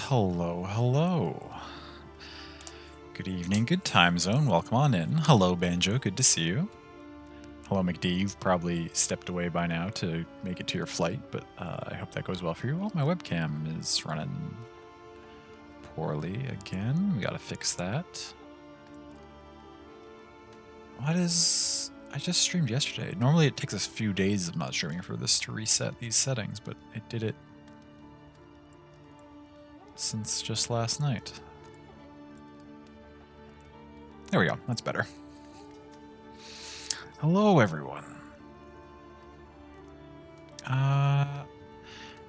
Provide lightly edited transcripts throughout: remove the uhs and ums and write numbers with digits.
Hello, hello. Good evening, good time zone. Welcome on in. Hello, Banjo. Good to see you. Hello, McD. You've probably stepped away by now to make it to your flight, but I hope that goes well for you. Oh, my webcam is running poorly again. We gotta fix that. What is... I just streamed yesterday. Normally it takes a few days of not streaming for this to reset these settings, but it did it since just last night. There we go. That's better. Hello, everyone.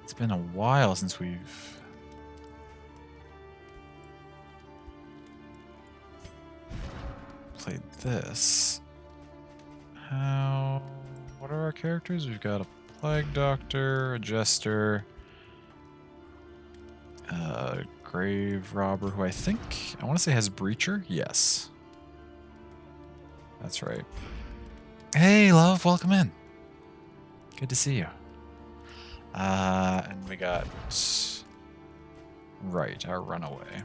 It's been a while since we've played this. What are our characters? We've got a Plague Doctor, a Jester, a Grave Robber, who I want to say has Breacher? Yes. That's right. Hey, love, welcome in. Good to see you. And we got... Right, our Runaway.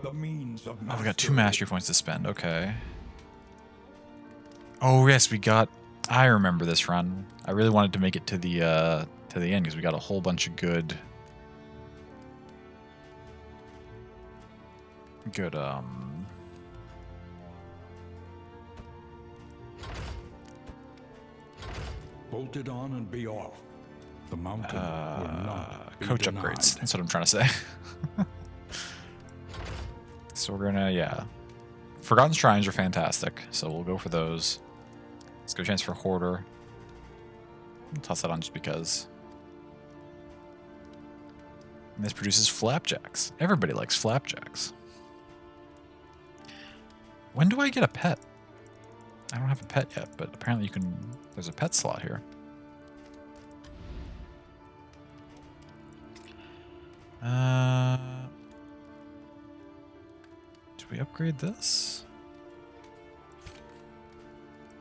The means of we got 2 mastery points to spend, okay. Oh, yes, we got... I remember this run. I really wanted to make it to the end, because we got a whole bunch of good... bolted on and be off. The mountain will not be coach denied. upgrades. That's what I'm trying to say. So we're gonna, yeah. Forgotten Shrines are fantastic, so we'll go for those. Let's go chance for Hoarder. I'll toss that on just because. And this produces Flapjacks. Everybody likes Flapjacks. When do I get a pet? I don't have a pet yet, but apparently you can... There's a pet slot here. Did we upgrade this?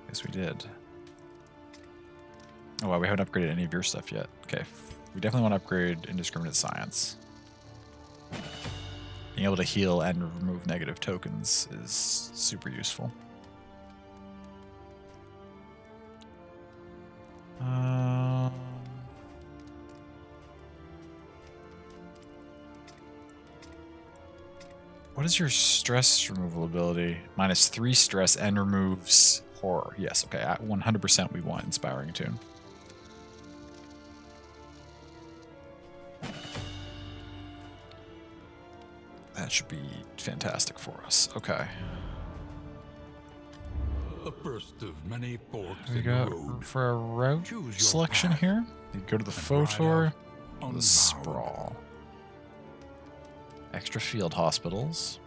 Yes, we did. Oh, wow, we haven't upgraded any of your stuff yet. Okay, we definitely want to upgrade Indiscriminate Science. Being able to heal and remove negative tokens is super useful. What is your stress removal ability? -3 stress and removes horror. Yes, okay. At 100% we want Inspiring Tune. That should be fantastic for us. Okay. The first of many forks We in got the road. for a route Choose your selection path here. You go to the and ride Photor, out the unbowed. Sprawl. Extra field hospitals.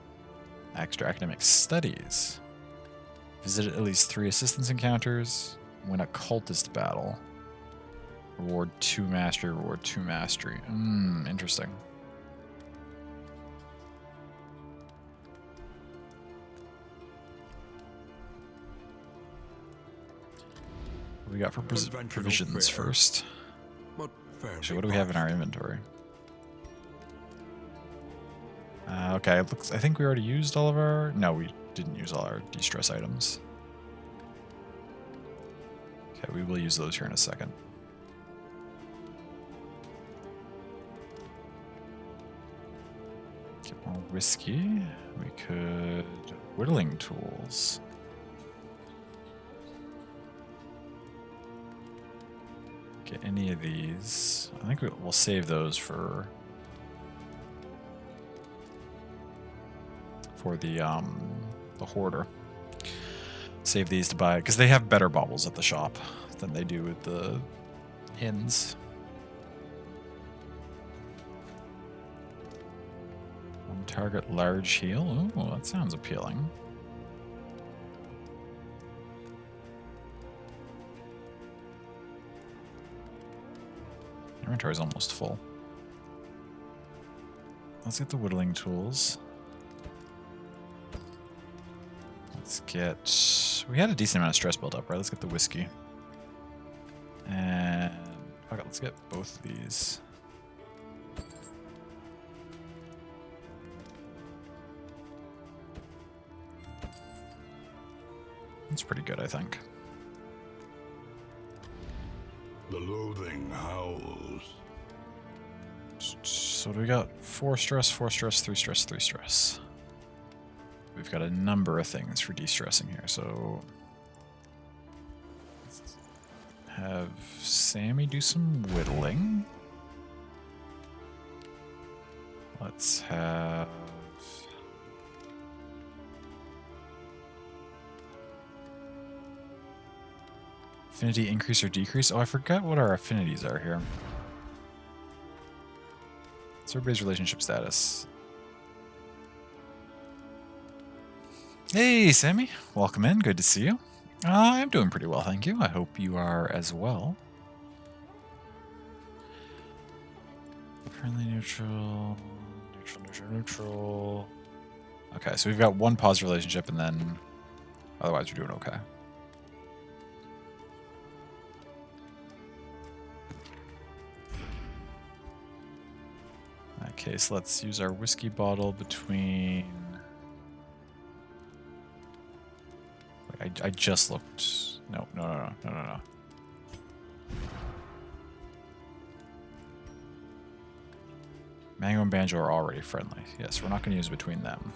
Extra academic studies. Visit at least 3 assistance encounters. Win a cultist battle. Reward 2 mastery, reward 2 mastery. Interesting. What do we got for Conventional provisions fare. first? But fairly Actually, what do we have in our inventory? Okay, it looks. I think we already used all of our... No, we didn't use all our de-stress items. Okay, we will use those here in a second. Get more whiskey. We could... Whittling tools. Get any of these. I think we'll save those for the Hoarder. Save these to buy, because they have better baubles at the shop than they do at the inns. One target large heal. Oh, that sounds appealing. Inventory's almost full. Let's get the whittling tools. Let's get... We had a decent amount of stress built up, right? Let's get the whiskey. And okay, let's get both of these. That's pretty good, I think. The loathing howls. So what do we got? 4 stress, 4 stress, 3 stress, 3 stress. We've got a number of things for de-stressing here, so let's have Sammy do some whittling. Let's have affinity increase or decrease. Oh, I forgot what our affinities are here. What's everybody's relationship status? Hey, Sammy. Welcome in. Good to see you. I'm doing pretty well, thank you. I hope you are as well. Friendly, neutral, neutral, neutral, neutral. Okay, so we've got one positive relationship, and then otherwise we're doing okay. In that case, let's use our whiskey bottle between... I just looked... No. Mango and Banjo are already friendly. Yes, we're not going to use between them.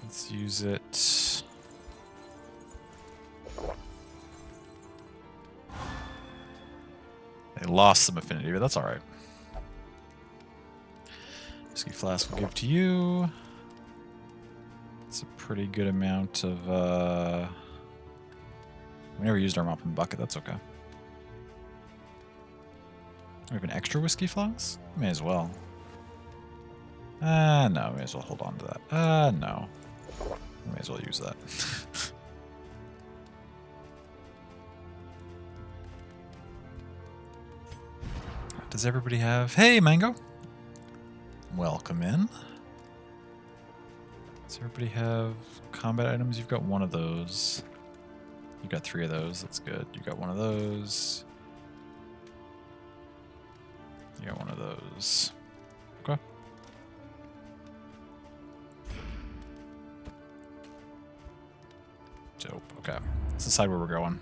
Let's use it... They lost some affinity, but that's alright. Whiskey flask will give to you. It's a pretty good amount of... We never used our mop and bucket, that's okay. We have an extra whiskey flask? May as well. No, may as well hold on to that. No. We may as well use that. Does everybody have... Hey, Mango! Welcome in. Does everybody have combat items? You've got one of those. You got 3 of those. That's good. You got one of those. You got one of those. Okay. Dope. Okay. Let's decide where we're going.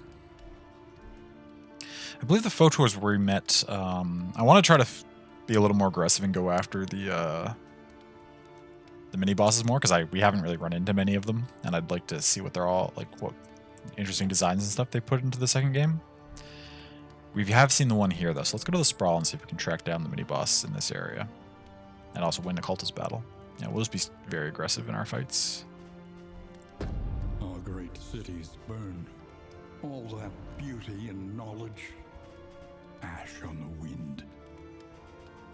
I believe the photo is where we met. I want to try to be a little more aggressive and go after the mini bosses more, because we haven't really run into many of them, and I'd like to see what they're all like, what interesting designs and stuff they put into the second game. We have seen the one here though, so let's go to the sprawl and see if we can track down the mini boss in this area, and also win the cultist battle. Yeah, we'll just be very aggressive in our fights. Our great cities burn. All that beauty and knowledge. Ash on the wind.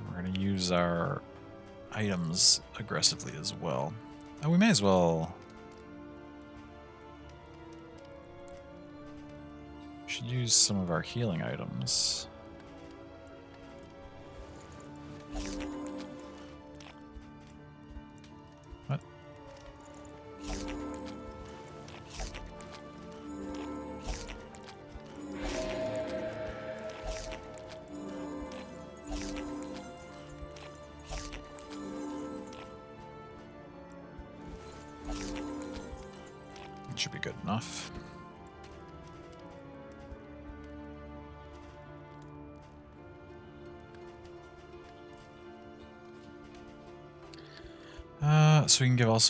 We're going to use our items aggressively as well. Oh, we may as well... should use some of our healing items. What? It should be good enough. So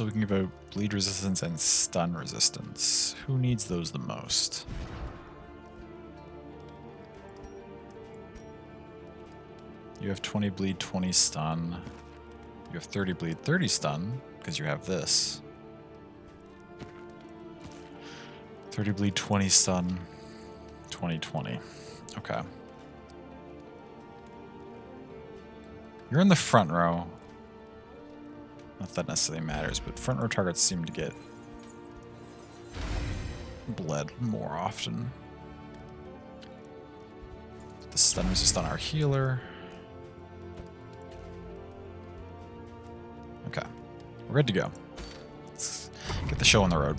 we can give out bleed resistance and stun resistance. Who needs those the most? You have 20 bleed, 20 stun. You have 30 bleed, 30 stun, because you have this. 30 bleed, 20 stun, 20, 20. Okay. You're in the front row. Not that necessarily matters, but front row targets seem to get bled more often. The stun resist on our healer. Okay. We're good to go. Let's get the show on the road.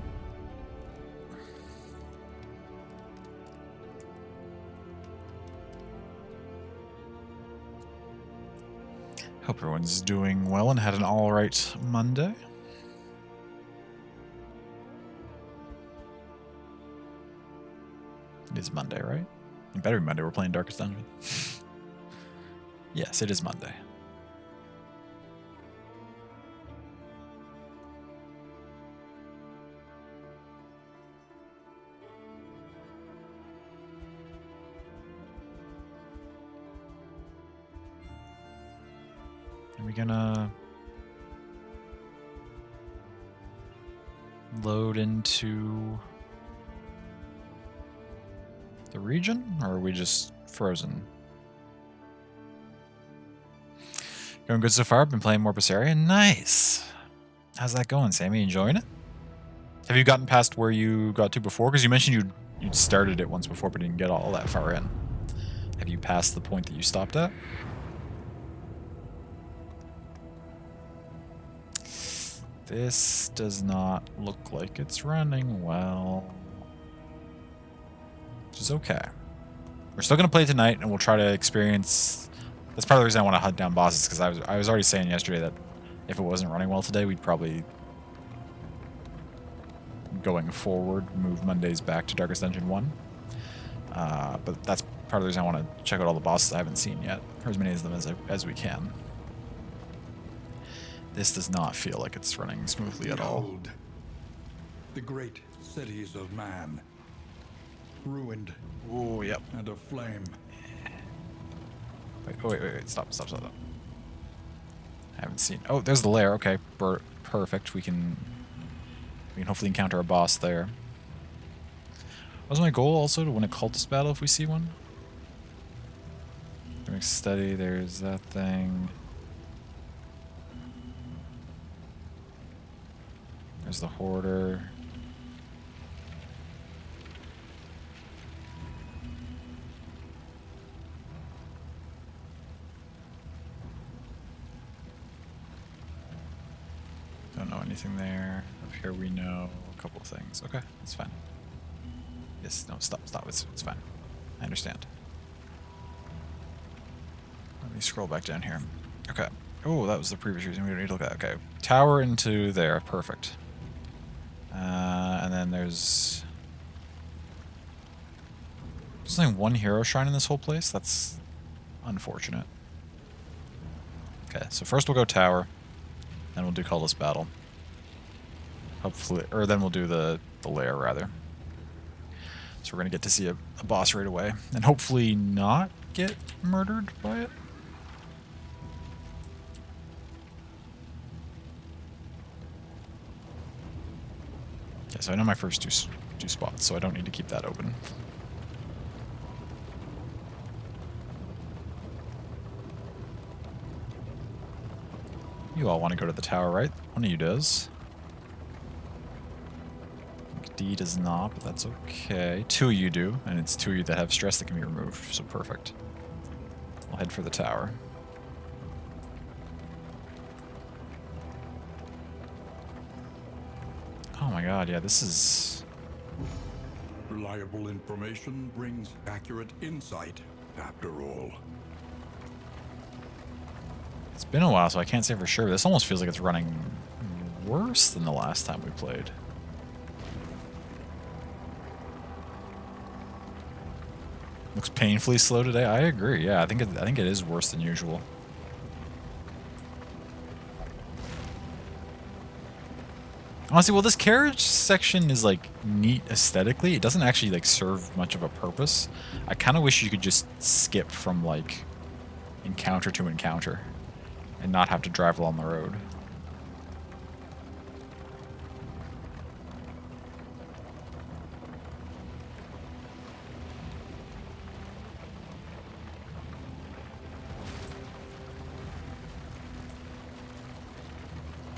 Hope everyone's doing well and had an alright Monday. It is Monday, right? It better be Monday. We're playing Darkest Dungeon. Yes, it is Monday. Are we gonna load into the region, or are we just frozen? Going good so far. Been playing more Bessarian. Nice. How's that going, Sammy? Enjoying it? Have you gotten past where you got to before? Because you mentioned you'd started it once before, but didn't get all that far in. Have you passed the point that you stopped at? This does not look like it's running well. Which is okay. We're still going to play tonight, and we'll try to experience... That's part of the reason I want to hunt down bosses, because I was already saying yesterday that if it wasn't running well today, we'd probably, going forward, move Mondays back to Darkest Dungeon 1. But that's part of the reason I want to check out all the bosses I haven't seen yet, or as many of them as we can. This does not feel like it's running smoothly at all. Behold, the great cities of man, ruined Oh, yep. and aflame. Wait. Stop. I haven't seen... Oh, there's the lair. Okay, perfect. We can hopefully encounter a boss there. Was my goal also to win a cultist battle if we see one? Doing steady, there's that thing. There's the hoarder. Don't know anything there. Up here we know a couple of things. Okay, that's fine. Yes, no, stop. It's fine. I understand. Let me scroll back down here. Okay. Oh, that was the previous reason we don't need to look at. Okay, tower into there. Perfect. And then there's only one hero shrine in this whole place. That's unfortunate. Okay, so first we'll go tower, then we'll do cultist battle. Hopefully, or then we'll do the lair rather. So we're gonna get to see a boss right away, and hopefully not get murdered by it. Okay, so I know my first two spots, so I don't need to keep that open. You all want to go to the tower, right? One of you does. D does not, but that's okay. Two of you do, and it's two of you that have stress that can be removed, so perfect. We'll head for the tower. Oh my god, yeah, this is... Reliable information brings accurate insight, after all. It's been a while, so I can't say for sure. This almost feels like it's running worse than the last time we played. Looks painfully slow today. I agree. Yeah, I think it is worse than usual. Honestly, well, this carriage section is like neat aesthetically. It doesn't actually like serve much of a purpose. I kind of wish you could just skip from like encounter to encounter and not have to drive along the road.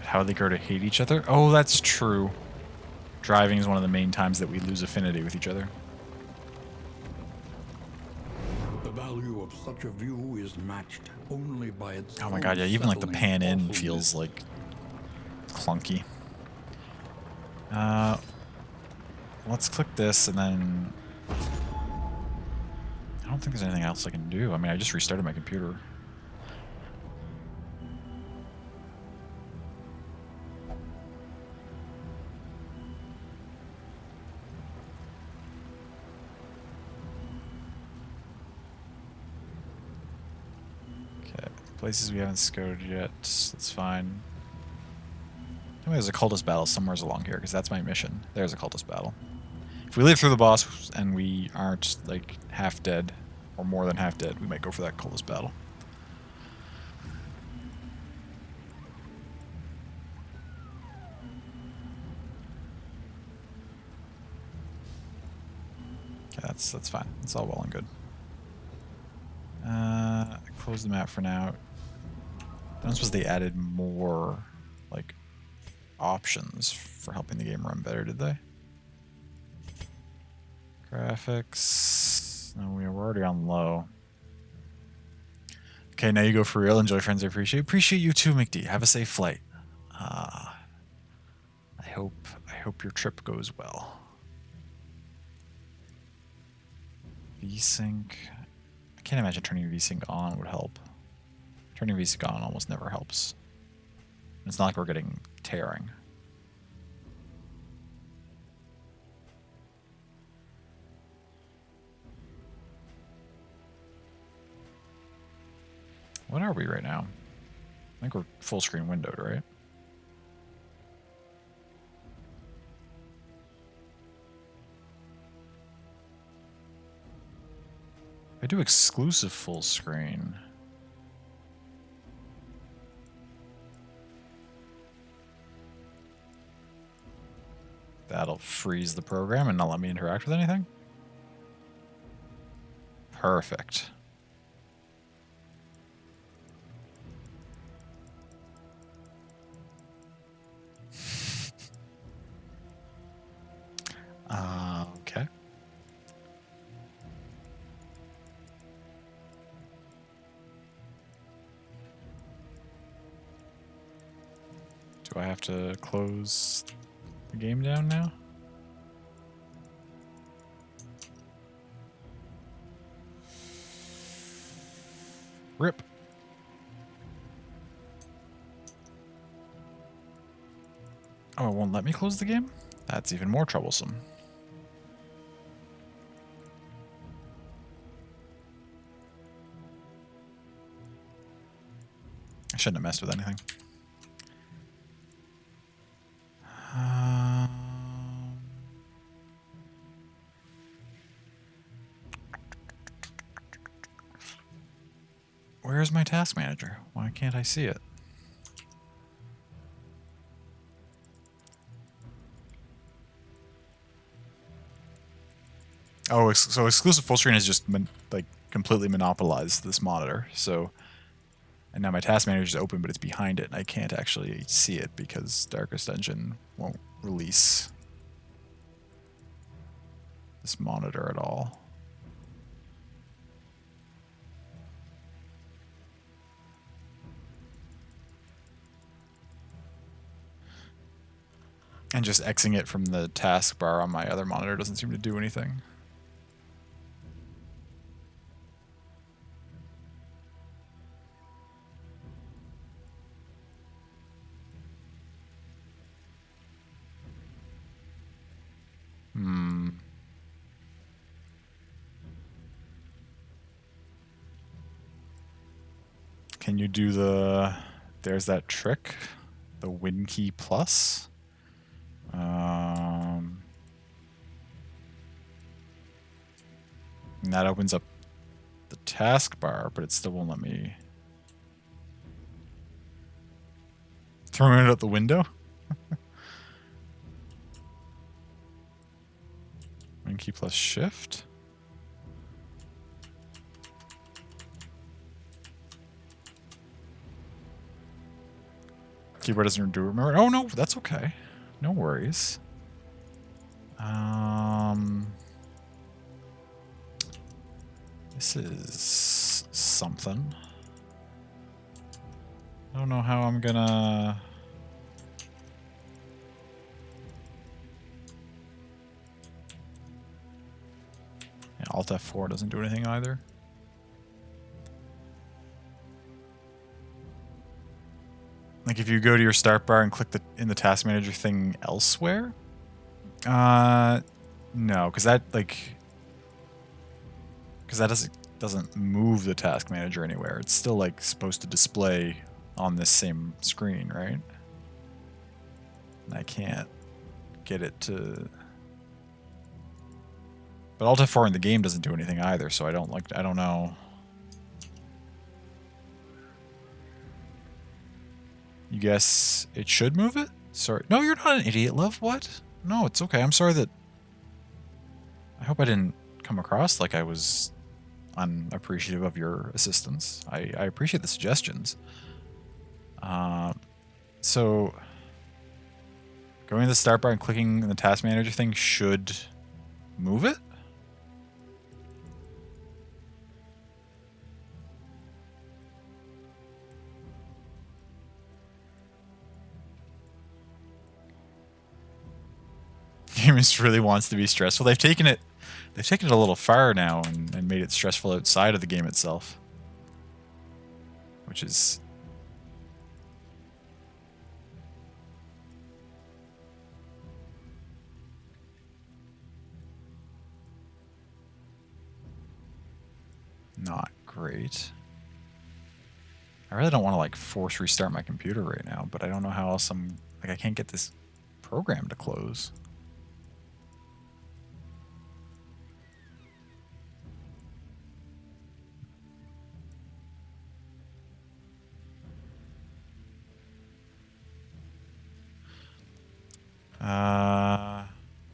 How they grow to hate each other? Oh, that's true. Driving is one of the main times that we lose affinity with each other. The value of such a view is matched only by its... Oh my god, yeah, even like the pan in feels like clunky. Let's click this, and then I don't think there's anything else I can do. I mean, I just restarted my computer. Okay, places we haven't scouted yet. That's fine. Maybe there's a cultist battle somewhere along here, because that's my mission. There's a cultist battle. If we live through the boss and we aren't, like, half dead, or more than half dead, we might go for that cultist battle. Okay, that's fine. It's all well and good. Close the map for now. I don't suppose they added more, like, options for helping the game run better, did they? Graphics. No, we're already on low. Okay, now you go for real. Enjoy, friends. I appreciate you too, McD. Have a safe flight. I hope your trip goes well. VSync. I can't imagine turning VSync on would help. Turning VSync on almost never helps. It's not like we're getting tearing. What are we right now? I think we're full screen windowed, right? I do exclusive full screen. That'll freeze the program and not let me interact with anything? Perfect. Okay. Do I have to close the game down now? RIP. Oh, it won't let me close the game? That's even more troublesome. I shouldn't have messed with anything. Where's my task manager? Why can't I see it? Oh, so exclusive full screen has just like completely monopolized this monitor. So, and now my task manager is open, but it's behind it, and I can't actually see it because Darkest Dungeon won't release this monitor at all. And just Xing it from the taskbar on my other monitor doesn't seem to do anything. Can you do the... There's that trick. The win key plus. And that opens up the taskbar, but it still won't let me... Throwing it out the window? Win key plus shift? Keyboard doesn't do remember. Oh no, that's okay. No worries. This is something. I don't know how I'm gonna Alt F4 doesn't do anything either. Like if you go to your start bar and click in the task manager thing elsewhere, no, because that doesn't move the task manager anywhere. It's still like supposed to display on this same screen, right? And I can't get it to. But Alt F4 in the game doesn't do anything either, so I don't know. You guess it should move it? Sorry. No, you're not an idiot, love. What? No, it's okay. I'm sorry that... I hope I didn't come across like I was unappreciative of your assistance. I appreciate the suggestions. So... Going to the start bar and clicking the task manager thing should move it? Gamers really wants to be stressful. They've taken it a little far now and made it stressful outside of the game itself. Which is not great. I really don't want to like force restart my computer right now, but I don't know how else I can't get this program to close.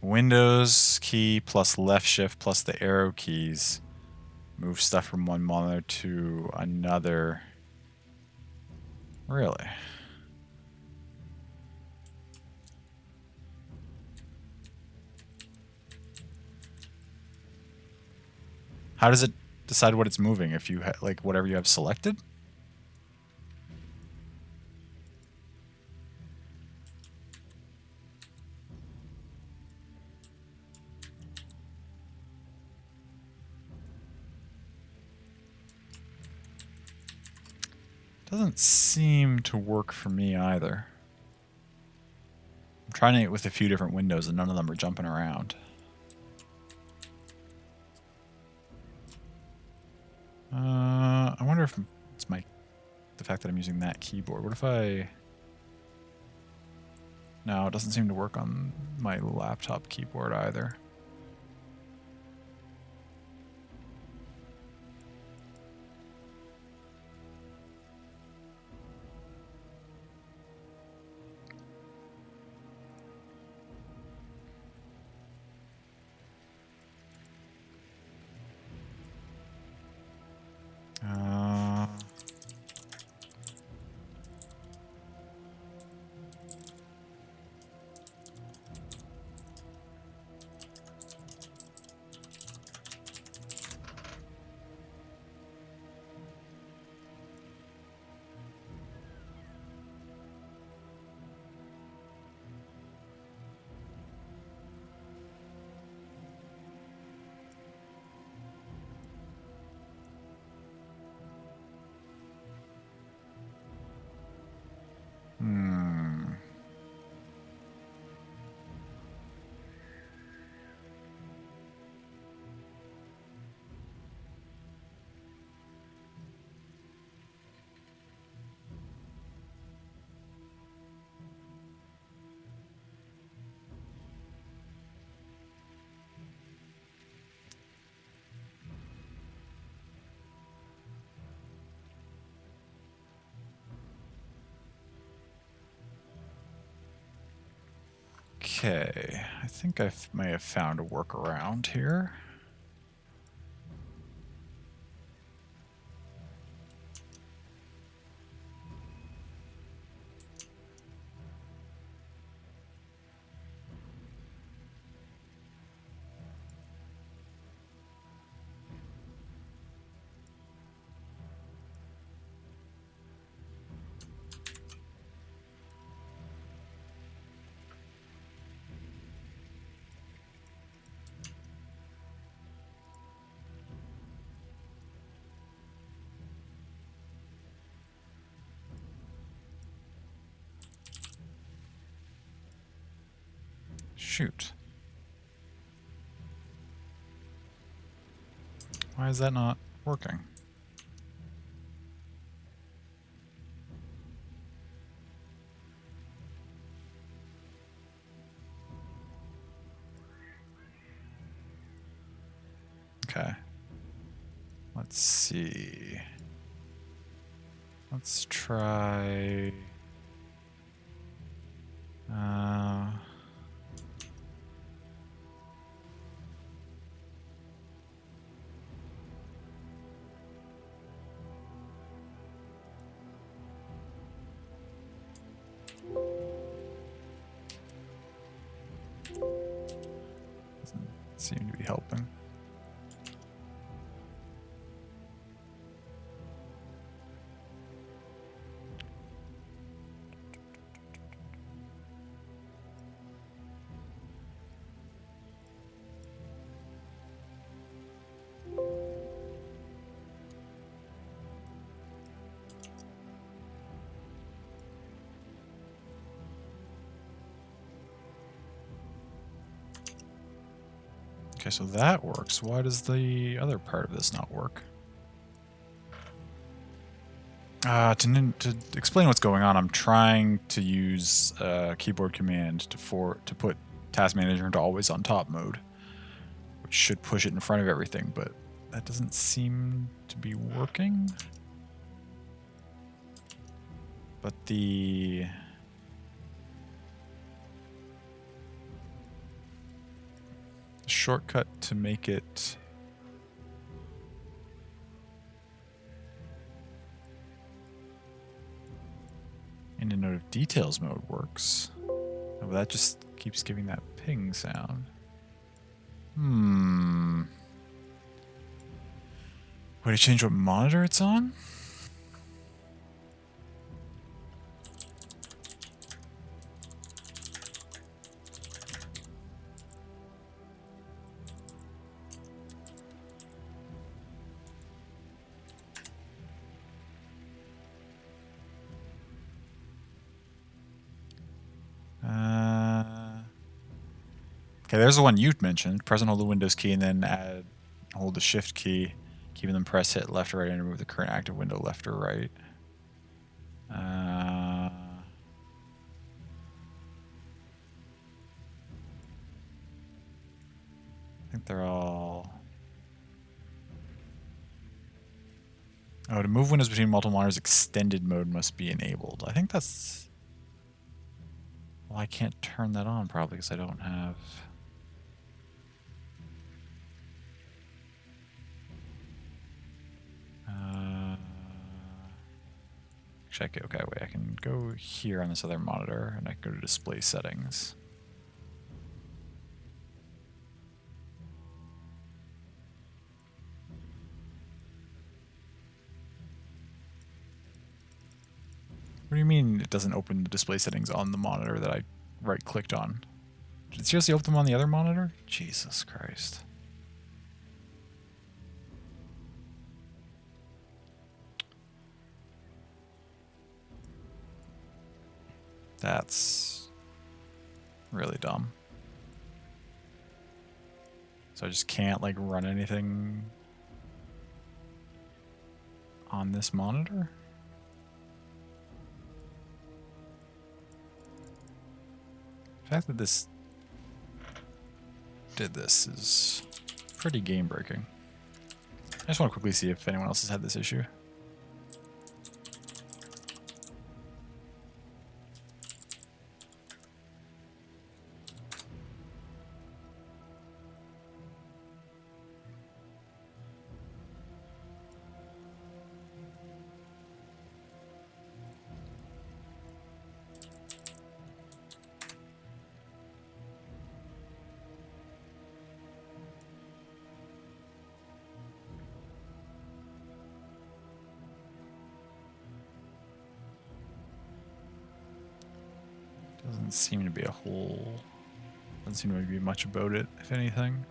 Windows key plus left shift plus the arrow keys move stuff from one monitor to another. Really? How does it decide what it's moving if you like whatever you have selected? Doesn't seem to work for me either. I'm trying it with a few different windows and none of them are jumping around. I wonder if it's the fact that I'm using that keyboard. What if I... No, it doesn't seem to work on my laptop keyboard either. Okay, I think I may have found a workaround here. Shoot. Why is that not working? Okay. Let's see. Let's try... doesn't seem to be helping. Okay, so that works. Why does the other part of this not work? To explain what's going on, I'm trying to use a keyboard command to put Task Manager into always on top mode, which should push it in front of everything, but that doesn't seem to be working. But the shortcut to make it into Note of Details mode works. Oh, but that just keeps giving that ping sound. Way to change what monitor it's on? Okay, there's the one you mentioned. Press and hold the Windows key and then hold the Shift key. Keeping them press, hit left or right, and remove the current active window left or right. I think they're all... Oh, to move windows between multiple monitors, extended mode must be enabled. I think that's... Well, I can't turn that on probably because I don't have... Check it. Okay, wait, I can go here on this other monitor and I can go to display settings. What do you mean it doesn't open the display settings on the monitor that I right-clicked on? Did it seriously open them on the other monitor? Jesus Christ. That's really dumb. So I just can't, like, run anything on this monitor? The fact that this did this is pretty game-breaking. I just want to quickly see if anyone else has had this issue. Doesn't seem to be a whole... Doesn't seem to be much about it, if anything.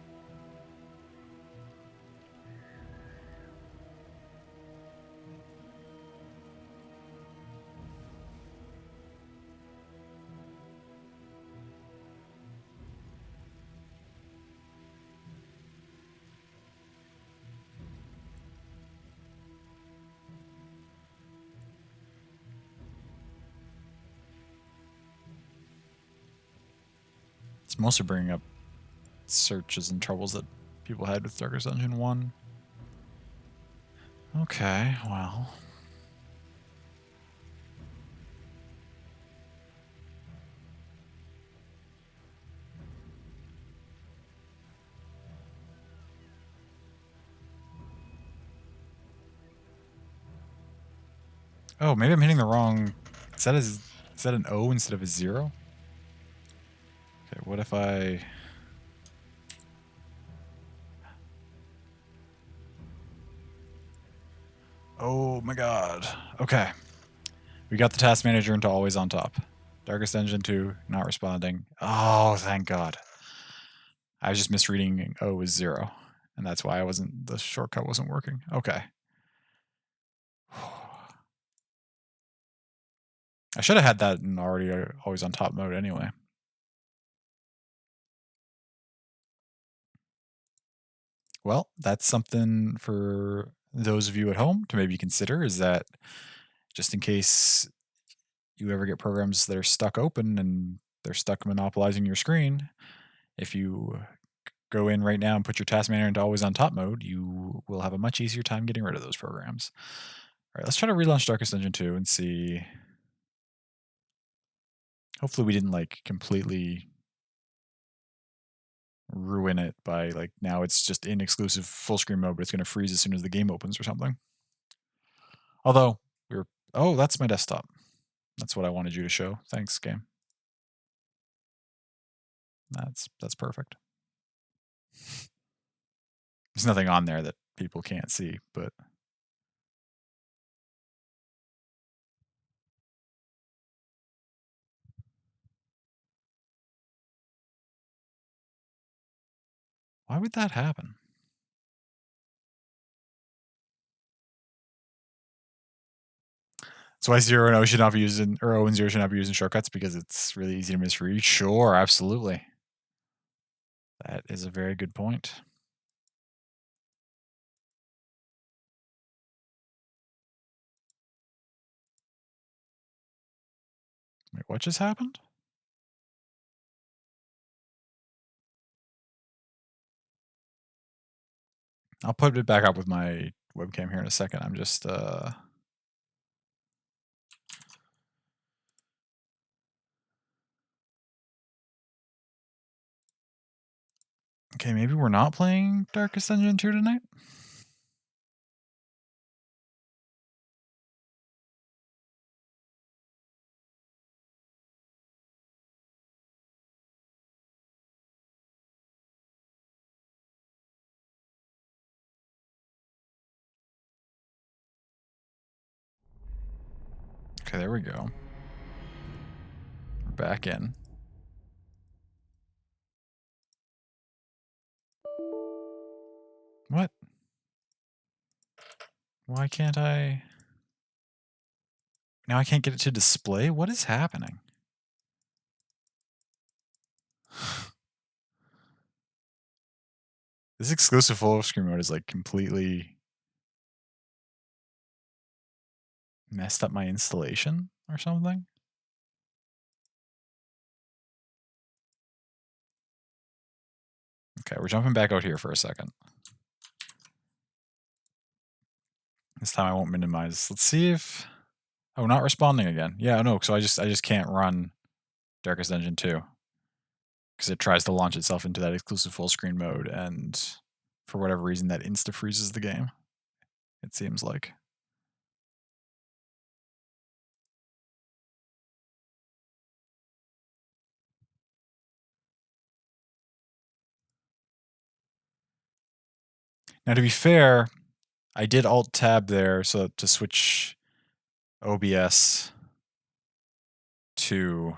It's mostly bringing up searches and troubles that people had with Darkest Dungeon 1. Okay, well. Oh, maybe I'm hitting the wrong... Is that an O instead of a 0? Okay, what if I... Oh my god. Okay. We got the task manager into always on top. Darkest Dungeon 2, not responding. Oh, thank god. I was just misreading O as 0. And that's why the shortcut wasn't working. Okay. I should have had that in already always on top mode anyway. Well, that's something for those of you at home to maybe consider, is that just in case you ever get programs that are stuck open and they're stuck monopolizing your screen, if you go in right now and put your task manager into always on top mode, you will have a much easier time getting rid of those programs. All right, let's try to relaunch Darkest Dungeon 2 and see. Hopefully we didn't like completely ruin it by like now it's just in exclusive full screen mode, but it's going to freeze as soon as the game opens or something. Although oh, that's my desktop. That's what I wanted you to show. Thanks, game. That's perfect. There's nothing on there that people can't see, but why would that happen? That's why 0 and O should not be using, or O and 0 should not be using shortcuts, because it's really easy to misread. Sure, absolutely. That is a very good point. Wait, what just happened? I'll put it back up with my webcam here in a second. I'm just okay, maybe we're not playing Darkest Dungeon 2 tonight? Okay, there we go. We're back in. What? Why can't I? Now I can't get it to display? What is happening? This exclusive full screen mode is like completely messed up my installation or something. Okay, we're jumping back out here for a second. This time I won't minimize. Let's see if... Oh, not responding again. Yeah, no, so I just can't run Darkest Dungeon 2. Because it tries to launch itself into that exclusive full screen mode, and for whatever reason that insta-freezes the game, it seems like. Now, to be fair, I did Alt-Tab there so to switch OBS to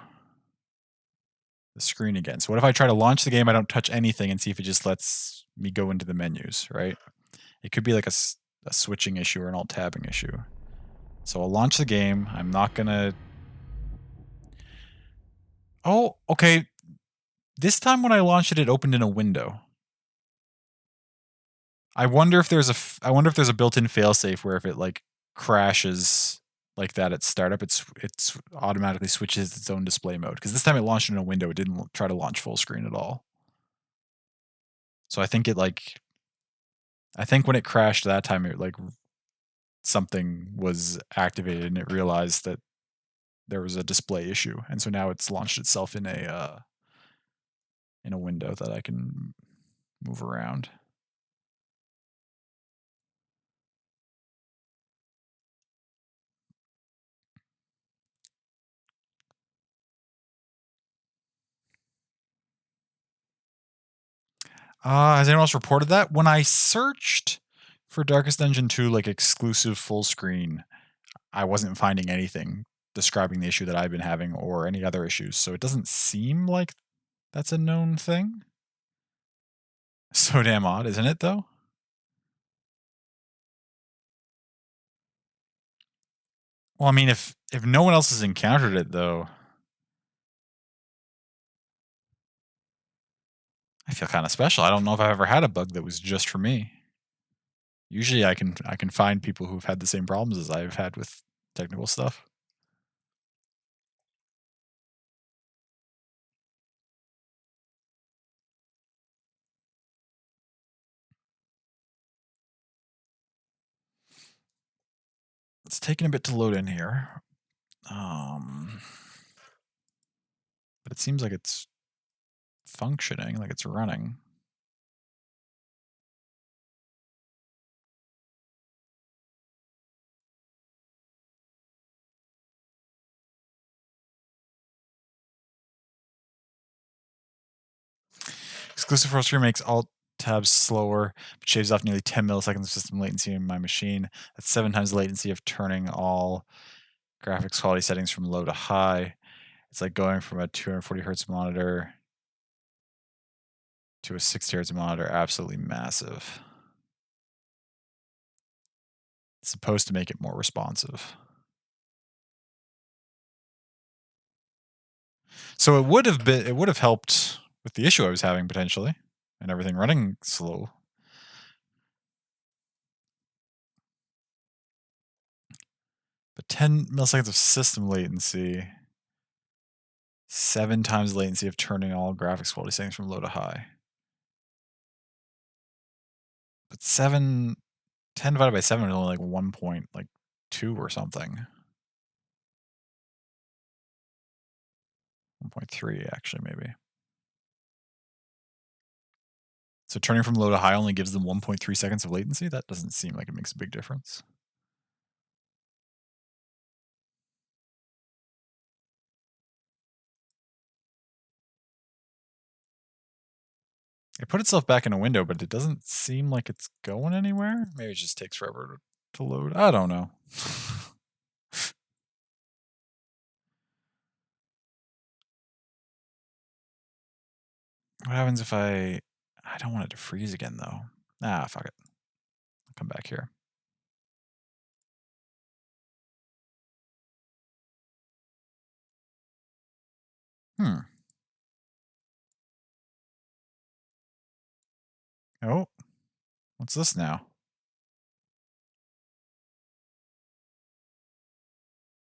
the screen again. So what if I try to launch the game, I don't touch anything, and see if it just lets me go into the menus, right? It could be like a switching issue or an Alt-Tabbing issue. So I'll launch the game. I'm not going to... Oh, okay. This time when I launched it, it opened in a window. I wonder if there's a built-in failsafe where if it like crashes, like that at startup, it's automatically switches its own display mode. Because this time it launched in a window, it didn't try to launch full screen at all. So I think I think when it crashed that time, it like something was activated and it realized that there was a display issue, and so now it's launched itself in a window that I can move around. Has anyone else reported that? When I searched for Darkest Dungeon 2, like exclusive full screen, I wasn't finding anything describing the issue that I've been having or any other issues. So it doesn't seem like that's a known thing. So damn odd, isn't it though? Well, I mean, if no one else has encountered it though, I feel kind of special. I don't know if I've ever had a bug that was just for me. Usually I can find people who've had the same problems as I've had with technical stuff. It's taking a bit to load in here. But it seems like it's functioning, like it's running. Exclusive full screen makes alt tabs slower, but shaves off nearly 10 milliseconds of system latency in my machine. That's 7 times the latency of turning all graphics quality settings from low to high. It's like going from a 240 hertz monitor to a 60 hertz monitor. Absolutely massive. It's supposed to make it more responsive. So it would have helped with the issue I was having potentially, and everything running slow. But 10 milliseconds of system latency, 7 times latency of turning all graphics quality settings from low to high. But 10 divided by 7 is only like 1.2 or something. 1.3 actually, maybe. So turning from low to high only gives them 1.3 seconds of latency? That doesn't seem like it makes a big difference. It put itself back in a window, but it doesn't seem like it's going anywhere. Maybe it just takes forever to load. I don't know. What happens if I don't want it to freeze again though. Ah, fuck it. I'll come back here. Hmm. Oh, what's this now?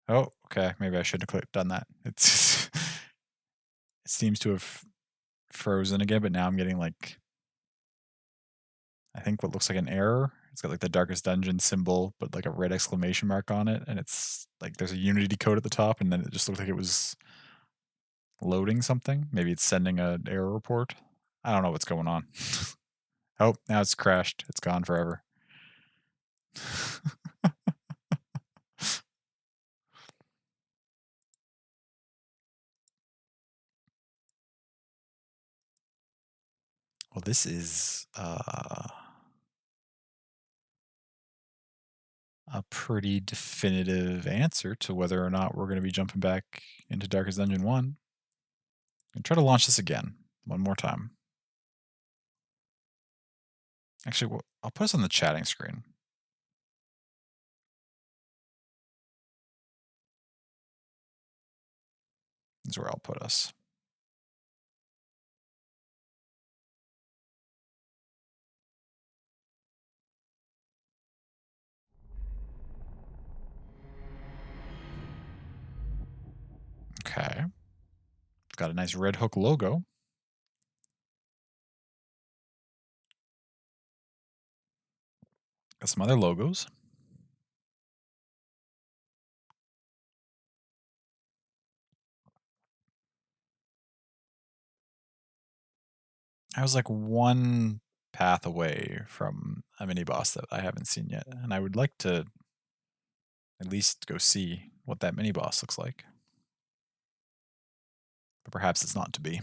Oh, okay. Maybe I shouldn't have done that. It's it seems to have frozen again, but now I'm getting like I think what looks like an error. It's got like the darkest dungeon symbol, but like a red exclamation mark on it, and it's like there's a Unity code at the top, and then it just looked like it was loading something. Maybe it's sending an error report. I don't know what's going on. Oh, now it's crashed. It's gone forever. Well, this is a pretty definitive answer to whether or not we're going to be jumping back into Darkest Dungeon 1. And try to launch this again, one more time. Actually, I'll put us on the chatting screen. This is where I'll put us. Okay. It's got a nice Red Hook logo. Got some other logos. I was like one path away from a mini boss that I haven't seen yet, and I would like to at least go see what that mini boss looks like. But perhaps it's not to be.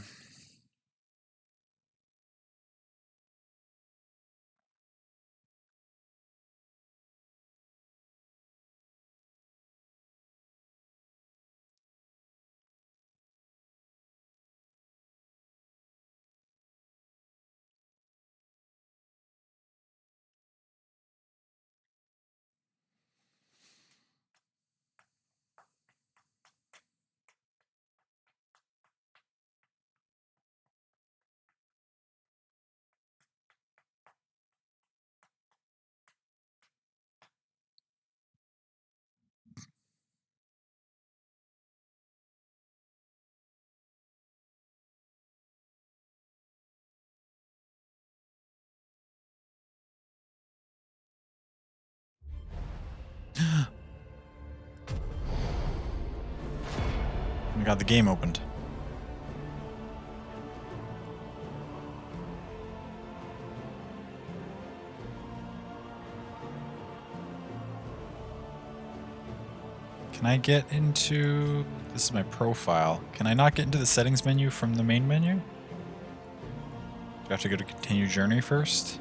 We got the game opened. Can I get into... This is my profile. Can I not get into the settings menu from the main menu? Do I have to go to continue journey first?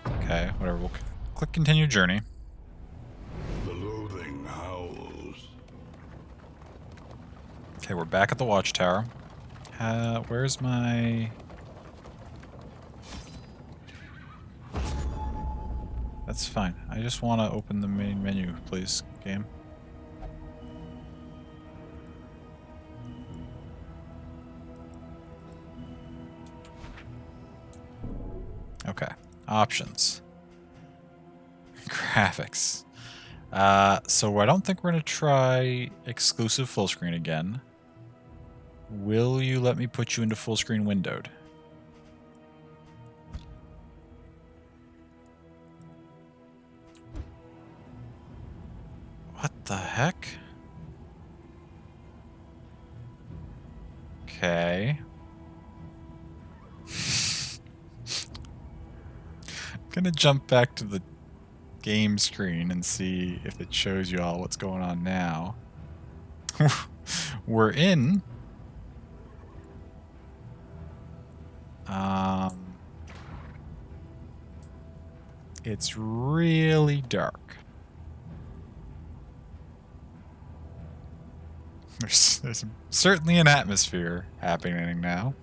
Okay, whatever. We'll click continue journey. The loathing howls. Okay, we're back at the watchtower. Where's my... That's fine. I just want to open the main menu, please, game. Okay. Options. Graphics. So I don't think we're going to try exclusive full screen again. Will you let me put you into full screen windowed? What the heck? Okay. I'm gonna jump back to the game screen and see if it shows you all what's going on now. We're in. It's really dark. There's certainly an atmosphere happening now.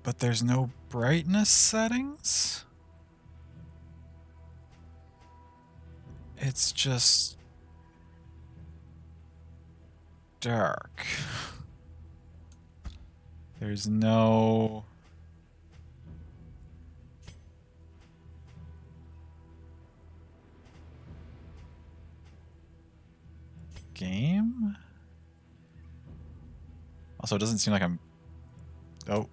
But there's no brightness settings? It's just dark. There's no... game? Also, it doesn't seem like I'm... Oh.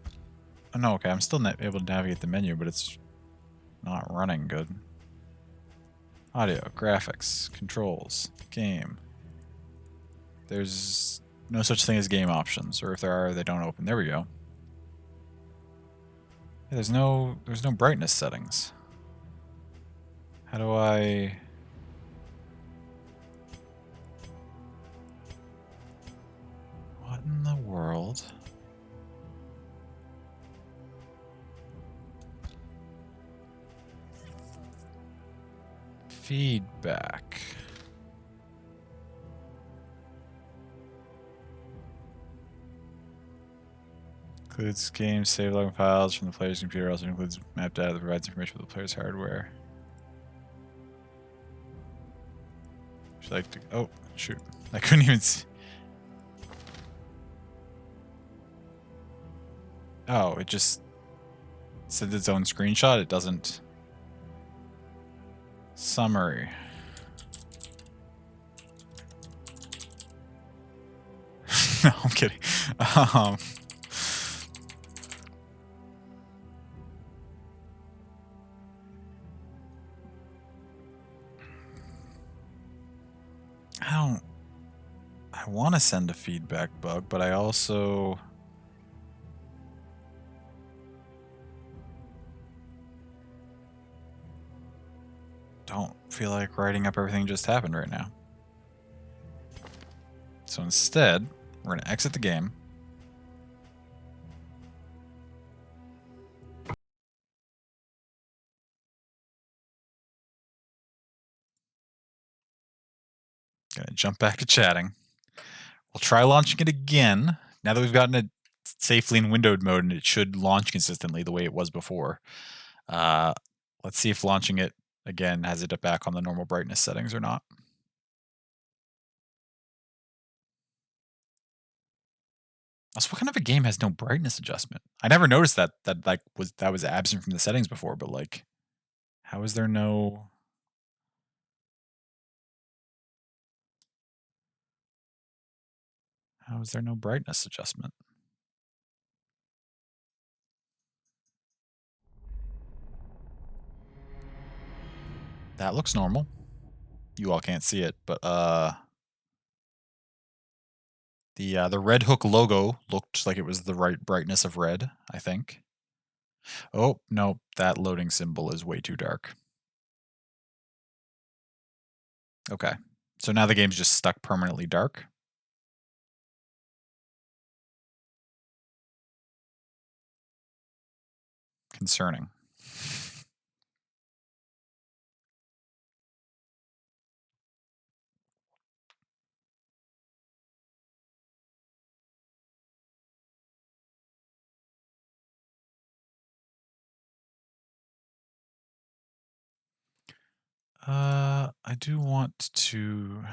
Oh, no, okay. I'm still not able to navigate the menu, but it's not running good. Audio, graphics, controls, game. There's no such thing as game options, or if there are, they don't open. There we go. Yeah, there's no brightness settings. How do I... What in the world? Feedback. Includes game save log files from the player's computer. Also includes map data that provides information for the player's hardware. Should I like to? Oh shoot! I couldn't even see. Oh, it just sends its own screenshot. It doesn't. Summary. No, I'm kidding. I want to send a feedback bug, but I also don't feel like writing up everything just happened right now. So instead, we're going to exit the game. Gonna jump back to chatting. We'll try launching it again. Now that we've gotten it safely in windowed mode, and it should launch consistently the way it was before. Let's see if launching it again has it back on the normal brightness settings or not. Also, what kind of a game has no brightness adjustment? I never noticed that was absent from the settings before, but like, how is there no? How is there no brightness adjustment? That looks normal. You all can't see it, but the Red Hook logo looked like it was the right brightness of red, I think. Oh, no, that loading symbol is way too dark. Okay. So now the game's just stuck permanently dark. Concerning. I do want to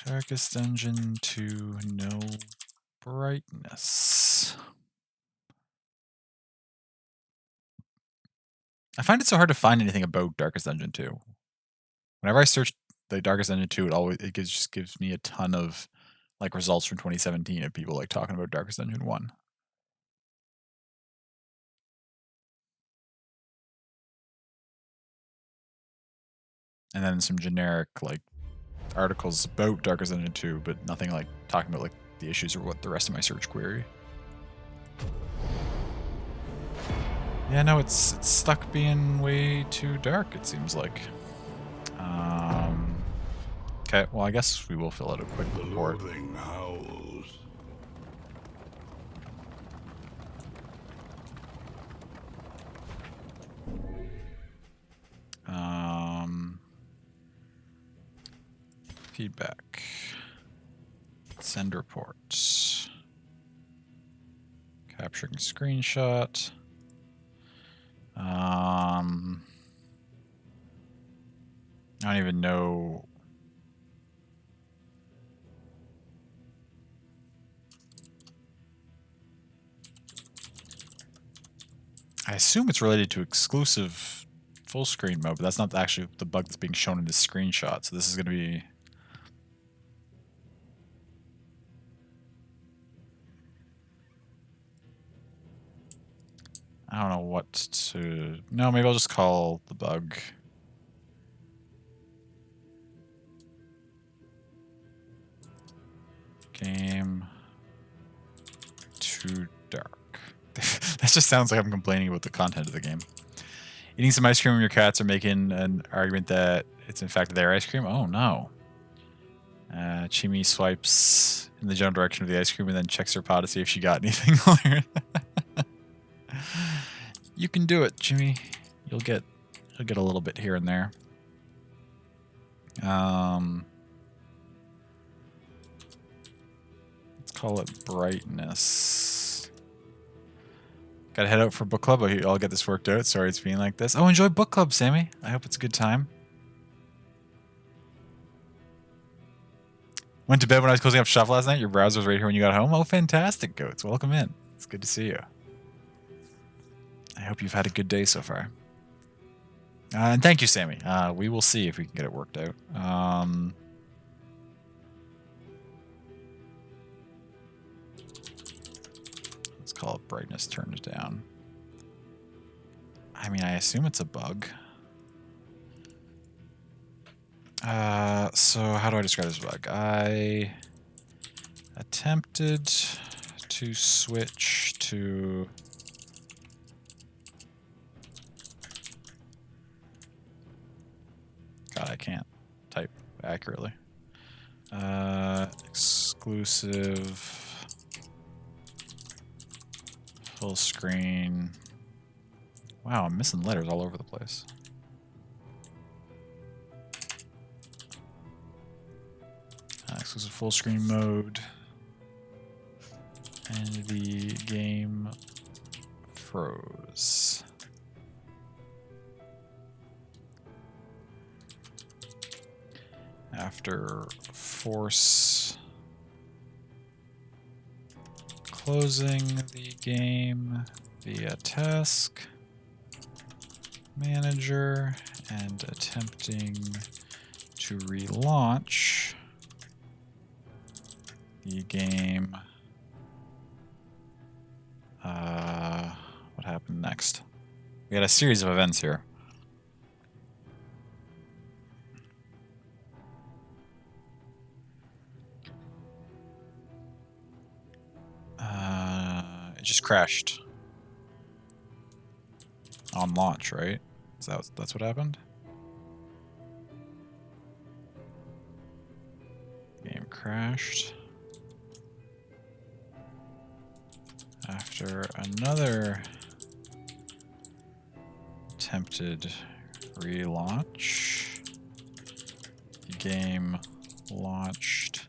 darkest dungeon to no brightness. I find it so hard to find anything about Darkest Dungeon 2. Whenever I search the Darkest Dungeon 2, just gives me a ton of like results from 2017 of people like talking about Darkest Dungeon 1. And then some generic like articles about Darkest Dungeon 2, but nothing like talking about like the issues or what the rest of my search query. Yeah, no, it's stuck being way too dark, it seems like. Okay, well, I guess we will fill out a quick report. The loathing howls. Feedback. Send reports. Capturing screenshot. I don't even know. I assume it's related to exclusive full screen mode, but that's not actually the bug that's being shown in this screenshot. So this is going to be... I don't know what to... No, maybe I'll just call the bug... Game too dark. That just sounds like I'm complaining about the content of the game. Eating some ice cream when your cats are making an argument that it's in fact their ice cream? Oh no. Chimmy swipes in the general direction of the ice cream and then checks her paw to see if she got anything. You can do it, Jimmy. You'll get a little bit here and there. Let's call it brightness. Gotta head out for book club. I'll get this worked out. Sorry it's being like this. Oh, enjoy book club, Sammy. I hope it's a good time. Went to bed when I was closing up shop last night. Your browser was right here when you got home. Oh, fantastic, Goats. Welcome in. It's good to see you. I hope you've had a good day so far. And thank you, Sammy. We will see if we can get it worked out. Let's call it brightness turned down. I mean, I assume it's a bug. So how do I describe this bug? I attempted to switch to... God, I can't type accurately. Exclusive full screen. Wow, I'm missing letters all over the place. Exclusive full screen mode. And the game froze. After force closing the game via task manager and attempting to relaunch the game. What happened next? We got a series of events here. It just crashed on launch, right? That's what happened? Game crashed. After another attempted relaunch, the game launched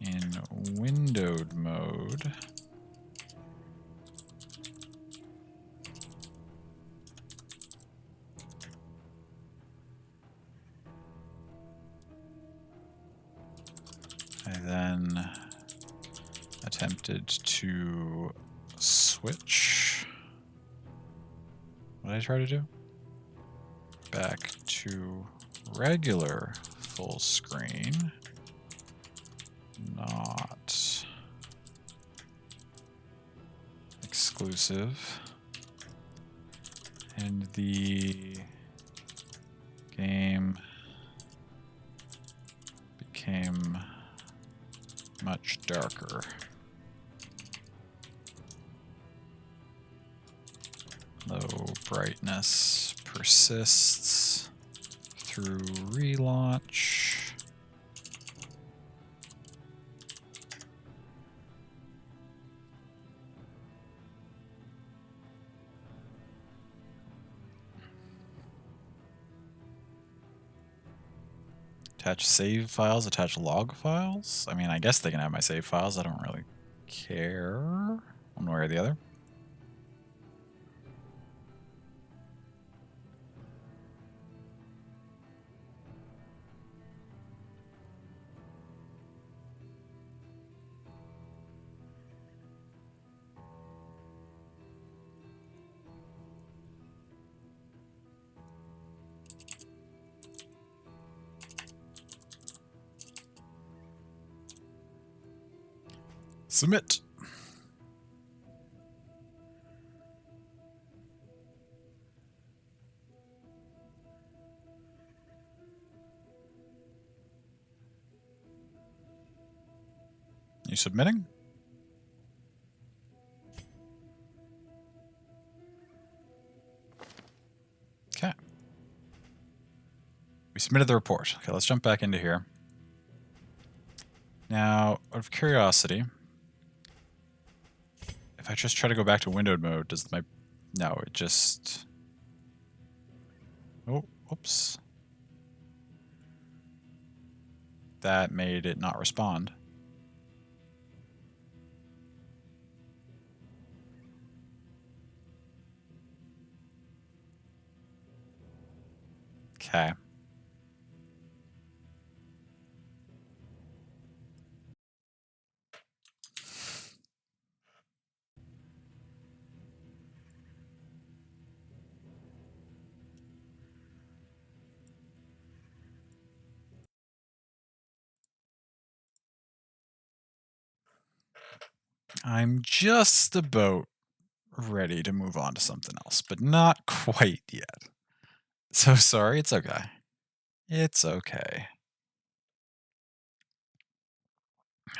in windowed mode. I then attempted to switch. What did I try to do? Back to regular full screen. Not exclusive. And the game became much darker. Low brightness persists through relaunch. Attach save files, attach log files. I mean, I guess they can have my save files. I don't really care one way or the other. Submit. You submitting? Okay. We submitted the report. Okay, let's jump back into here. Now, out of curiosity, if I just try to go back to windowed mode, does my... No, it just... Oh, whoops. That made it not respond. Okay. I'm just about ready to move on to something else, but not quite yet. So sorry, it's okay. It's okay.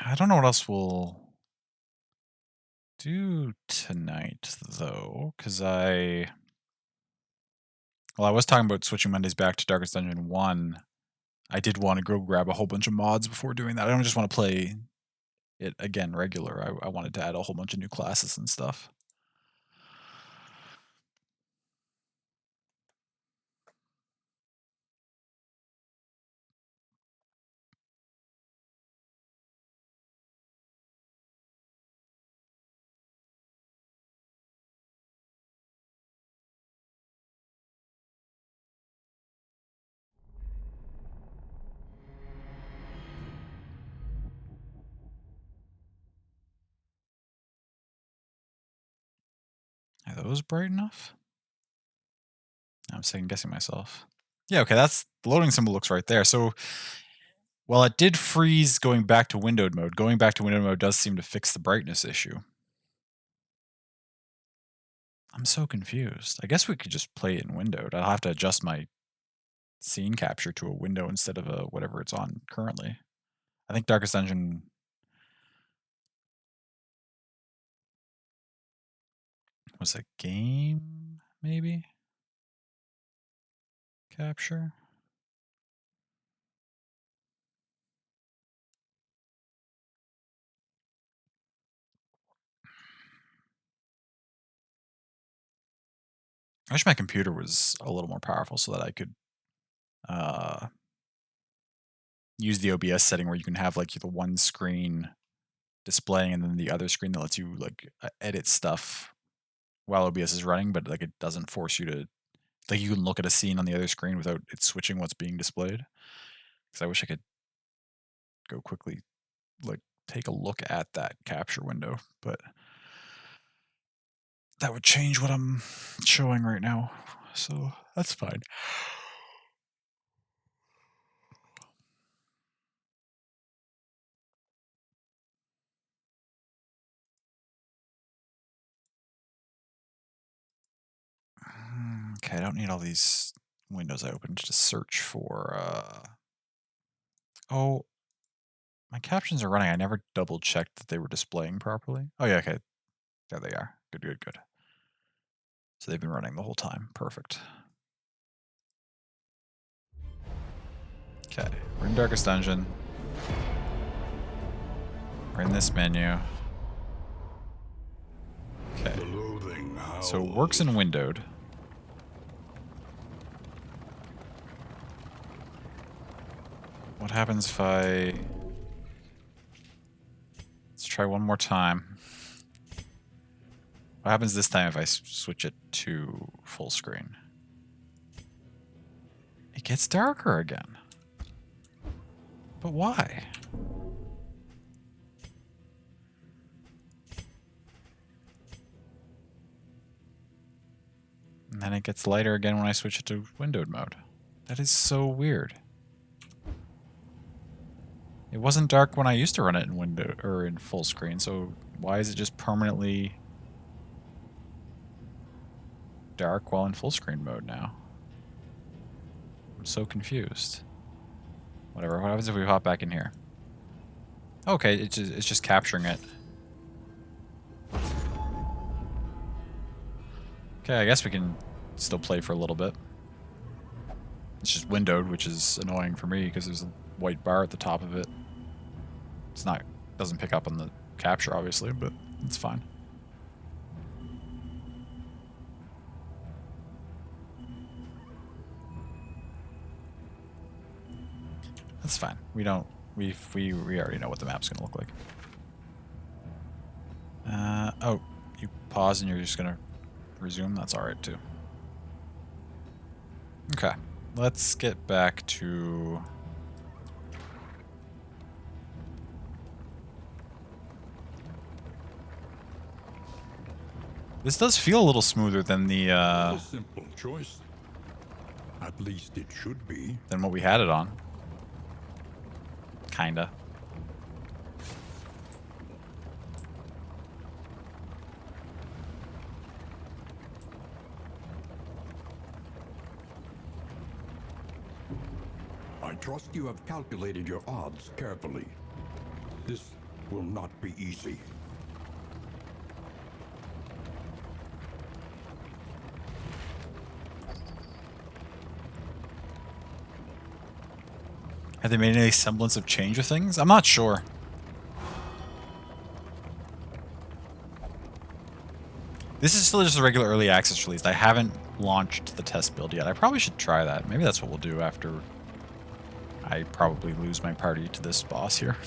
I don't know what else we'll do tonight, though, because I was talking about switching Mondays back to Darkest Dungeon 1. I did want to go grab a whole bunch of mods before doing that. I don't just want to play it again regular. I wanted to add a whole bunch of new classes and stuff. Are those bright enough? I'm second guessing myself. Yeah, okay, that's the loading symbol looks right there. So while it did freeze going back to windowed mode, going back to windowed mode does seem to fix the brightness issue. I'm so confused. I guess we could just play it in windowed. I'll have to adjust my scene capture to a window instead of a whatever it's on currently. I think Darkest Dungeon was a game, maybe? Capture? I wish my computer was a little more powerful so that I could use the OBS setting where you can have like the one screen displaying and then the other screen that lets you like edit stuff while OBS is running, but like it doesn't force you to like you can look at a scene on the other screen without it switching what's being displayed. Because I wish I could go quickly like take a look at that capture window, but that would change what I'm showing right now. So that's fine. Okay, I don't need all these windows I opened to search for. Oh, my captions are running. I never double checked that they were displaying properly. Oh, yeah, okay. There they are. Good, good, good. So they've been running the whole time. Perfect. Okay, we're in Darkest Dungeon. We're in this menu. Okay. So it works in windowed. What happens if I... Let's try one more time. What happens this time if I switch it to full screen? It gets darker again. But why? And then it gets lighter again when I switch it to windowed mode. That is so weird. It wasn't dark when I used to run it in window or in full screen, so why is it just permanently dark while in full screen mode now? I'm so confused. Whatever. What happens if we hop back in here? Okay, it's just capturing it. Okay, I guess we can still play for a little bit. It's just windowed, which is annoying for me because there's a white bar at the top of it. It's not, doesn't pick up on the capture, obviously, but it's fine. That's fine. We already know what the map's gonna look like. Oh, you pause and you're just gonna resume? That's alright too. Okay. let's get back to... This does feel a little smoother than the, A simple choice. At least it should be. than what we had it on. Kinda. I trust you have calculated your odds carefully. This will not be easy. Have they made any semblance of change of things? I'm not sure. This is still just a regular early access release. I haven't launched the test build yet. I probably should try that. Maybe that's what we'll do after I probably lose my party to this boss here.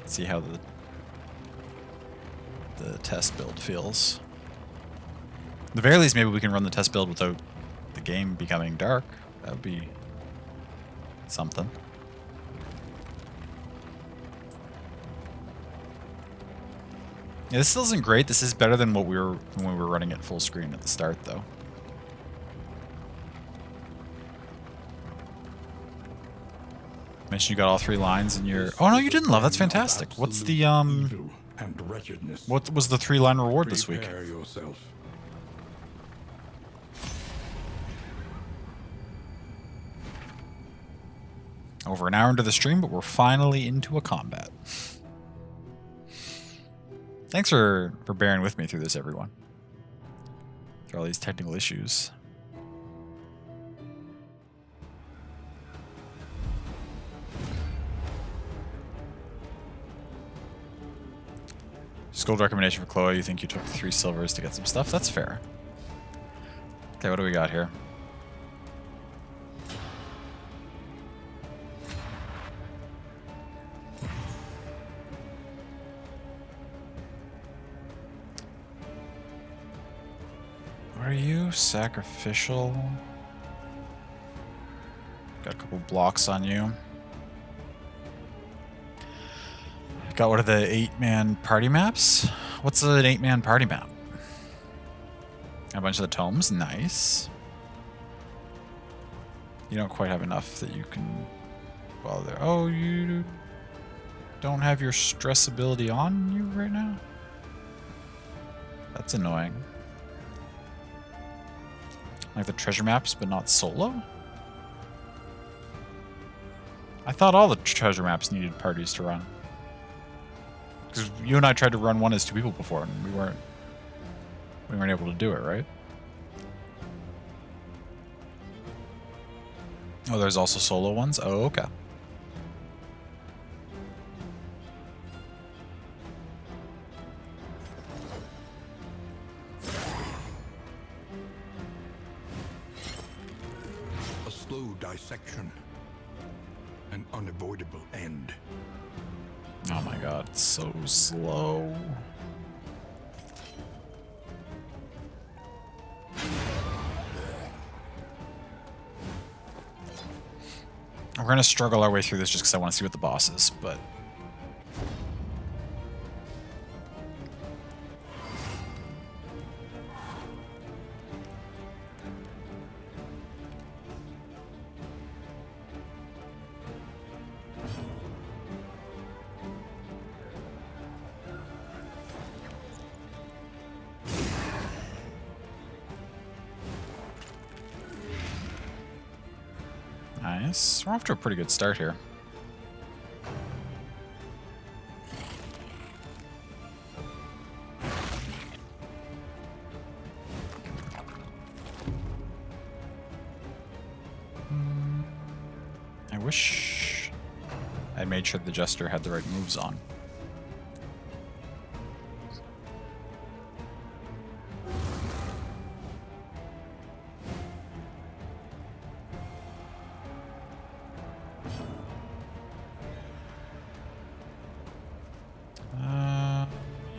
See how the test build feels. At the very least, maybe we can run the test build without the game becoming dark. That would be something. Yeah, this still isn't great. This is better than what we were when we were running it full screen at the start, though. Mentioned you got all 3 lines in your... Oh no, you didn't, love. That's fantastic. What's the What was the 3-line reward this week? Prepare yourself. Over an hour into the stream, but we're finally into a combat. Thanks for bearing with me through this, everyone. Through all these technical issues. Just gold recommendation for Chloe. You think you took 3 silvers to get some stuff? That's fair. Okay, what do we got here? What are you? Sacrificial? Got a couple blocks on you. Got one of the 8-man party maps. What's an 8-man party map? A bunch of the tomes. Nice. You don't quite have enough that you can... Well, there. Oh, you don't have your stress ability on you right now? That's annoying. Like the treasure maps, but not solo? I thought all the treasure maps needed parties to run. Because you and I tried to run one as 2 people before, and we weren't able to do it, right? Oh, there's also solo ones? Oh, okay. A slow dissection. An unavoidable end. Oh my god, it's so slow. We're gonna struggle our way through this just because I want to see what the boss is, but... Nice. We're off to a pretty good start here. I wish I made sure the Jester had the right moves on.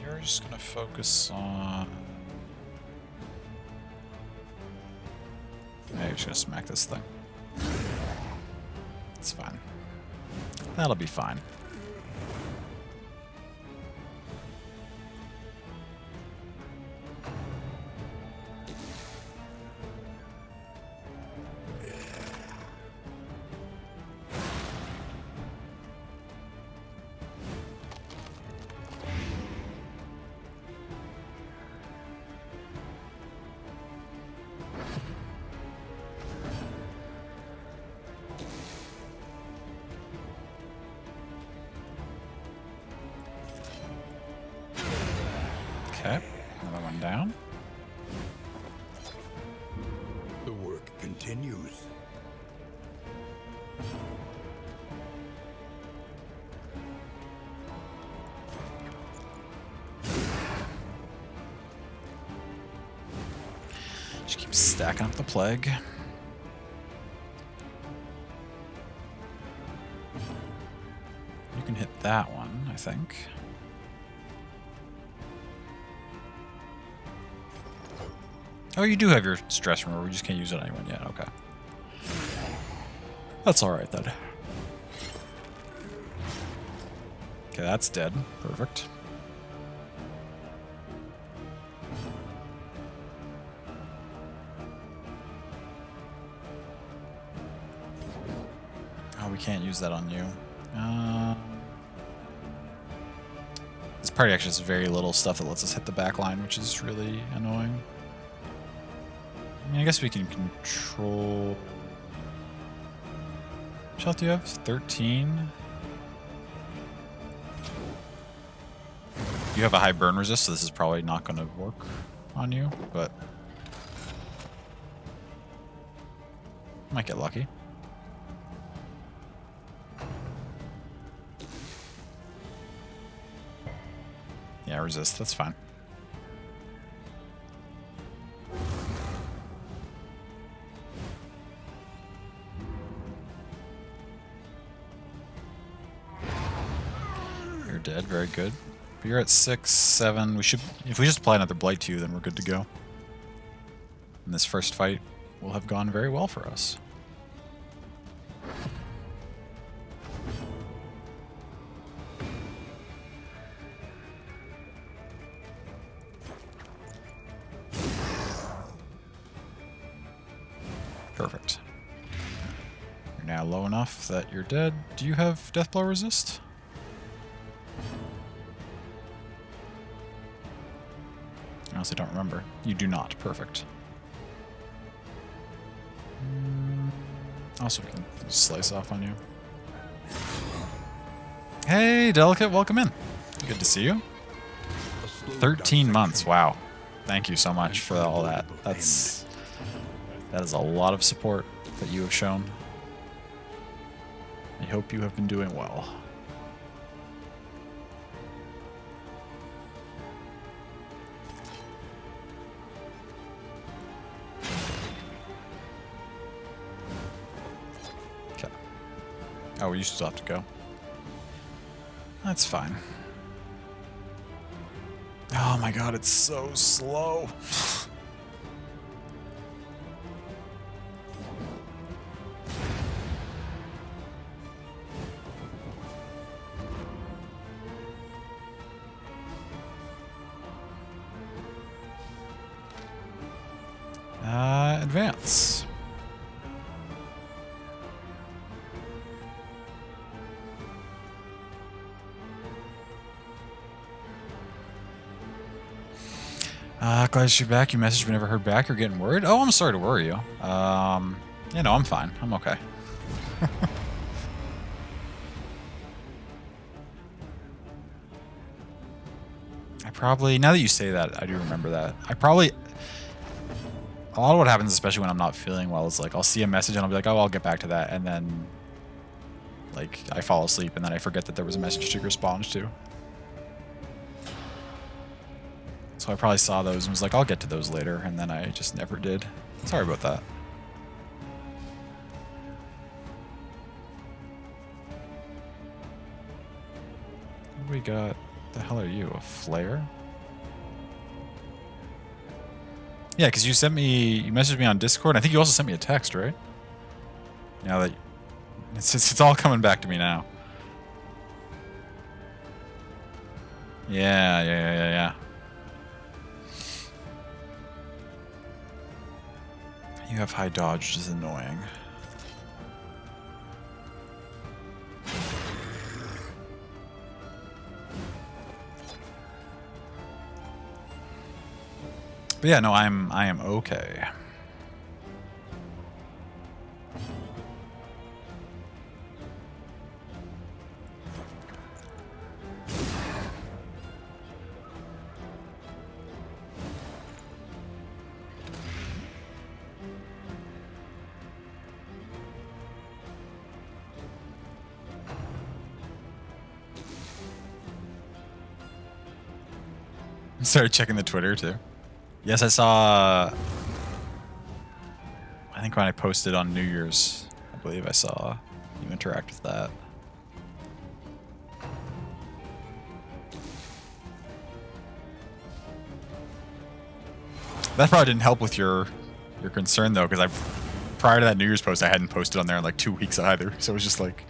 You're just gonna focus on... Maybe I'm just gonna smack this thing. It's fine. That'll be fine. Okay, another one down. The work continues. Just keep stacking up the plague. You can hit that one, I think. Oh, you do have your stress remover. We just can't use it on anyone yet. Okay. That's alright then. Okay, that's dead. Perfect. Oh, we can't use that on you. This party actually has very little stuff that lets us hit the back line, which is really annoying. I mean, I guess we can control... Which health do you have? 13? You have a high burn resist, so this is probably not going to work on you, but... Might get lucky. Yeah, resist, that's fine. You're dead, very good. But you're at 6, 7. We should, if we just apply another blight to you, then we're good to go. And this first fight will have gone very well for us. Perfect. You're now low enough that you're dead. Do you have Deathblow resist? I honestly don't remember. You do not. Perfect. Also, we can slice off on you. Hey, Delicate, welcome in. Good to see you. 13 months. Wow. Thank you so much for all that. That is a lot of support that you have shown. I hope you have been doing well. Okay. Oh, you still have to go. That's fine. Oh my god, it's so slow. Advance. Glad to see you back. You messaged me, never heard back. You're getting worried? Oh, I'm sorry to worry you. Yeah, no, I'm fine. I'm okay. I probably, now that you say that, I do remember that. I probably, a lot of what happens, especially when I'm not feeling well, is like I'll see a message and I'll be like, oh, I'll get back to that. And then, like, I fall asleep and then I forget that there was a message to respond to. So I probably saw those and was like, I'll get to those later, and then I just never did. Sorry about that. What do we got? The hell are you? A flare? Yeah, because you messaged me on Discord. I think you also sent me a text, right? Now that it's all coming back to me now. Yeah. You have high dodge, which is annoying. But yeah, no, I am okay. Started checking the Twitter too. Yes, I saw. I think when I posted on New Year's, I believe I saw you interact with that. That probably didn't help with your concern though, because prior to that New Year's post, I hadn't posted on there in like 2 weeks either. So it was just like,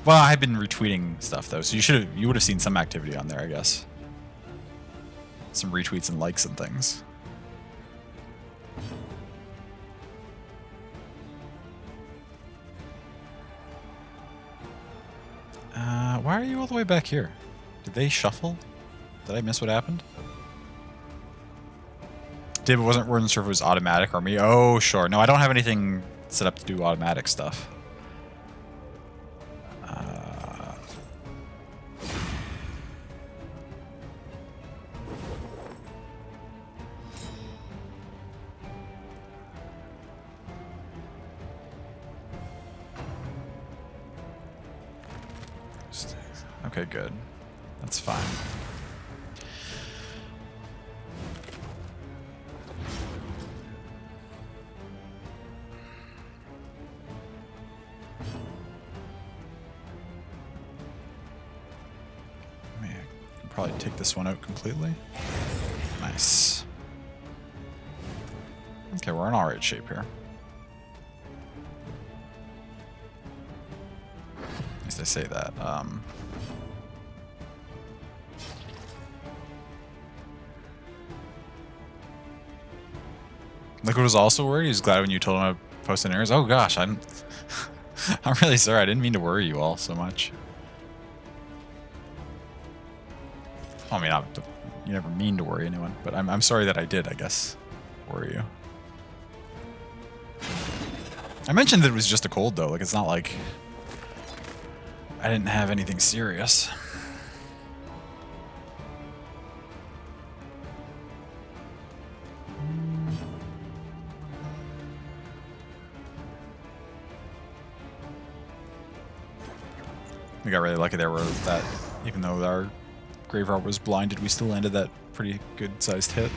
well, I had been retweeting stuff though, so you would have seen some activity on there, I guess. Some retweets and likes and things. Why are you all the way back here? Did they shuffle? Did I miss what happened? David wasn't sure if it was automatic or me. Oh, sure. No, I don't have anything set up to do automatic stuff. Okay, good. That's fine. I can probably take this one out completely. Nice. Okay, we're in alright shape here. At least I say that. Liquid was also worried. He was glad when you told him to post an errors. Oh gosh, I'm really sorry. I didn't mean to worry you all so much. I mean, you never mean to worry anyone, but I'm sorry that I did, I guess, worry you. I mentioned that it was just a cold though. Like, it's not like I didn't have anything serious. We got really lucky there with that. Even though our graveyard was blinded, we still landed that pretty good-sized hit.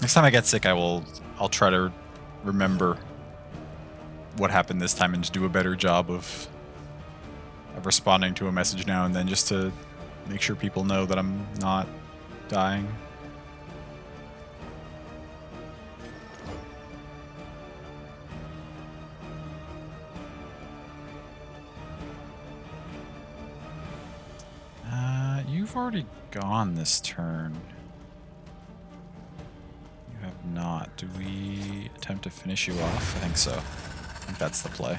Next time I get sick, I'll try to remember what happened this time and just do a better job of responding to a message now and then, just to make sure people know that I'm not dying. You've already gone this turn. You have not. Do we attempt to finish you off? I think so. I think that's the play.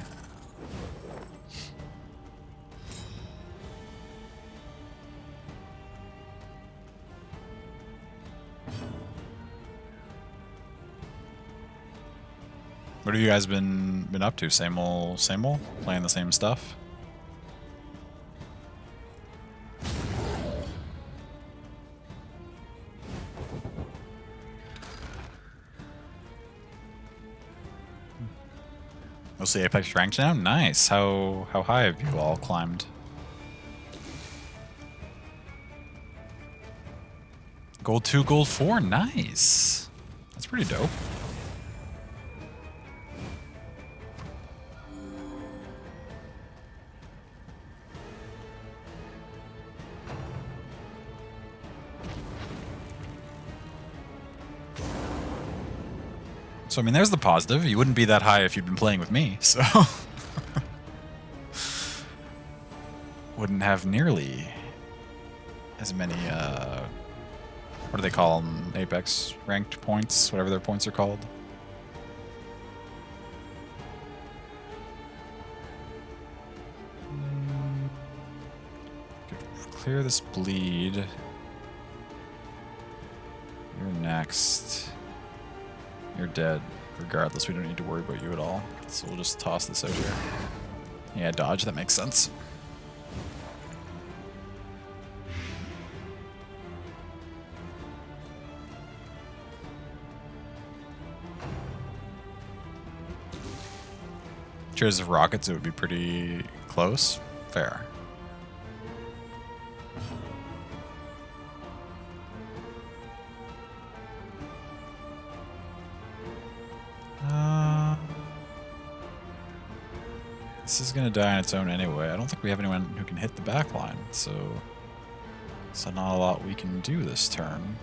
What have you guys been up to? Same old, playing the same stuff? Mostly Apex ranked now? Nice. How high have you all climbed? Gold 2, gold 4. Nice. That's pretty dope. So, I mean, there's the positive. You wouldn't be that high if you'd been playing with me, so... wouldn't have nearly as many, what do they call them? Apex ranked points, whatever their points are called. Clear this bleed. You're next. You're dead. Regardless, we don't need to worry about you at all. So we'll just toss this out here. Yeah, dodge, that makes sense. Cheers of rockets, it would be pretty close. Fair. This is going to die on its own anyway. I don't think we have anyone who can hit the back line, so not a lot we can do this turn.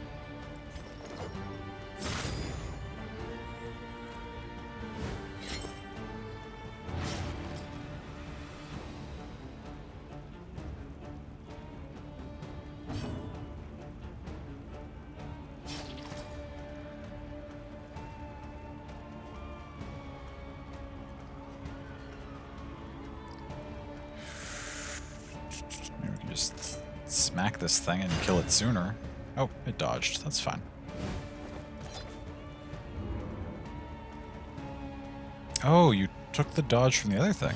Maybe we can just smack this thing and kill it sooner. Oh, it dodged. That's fine. Oh, you took the dodge from the other thing.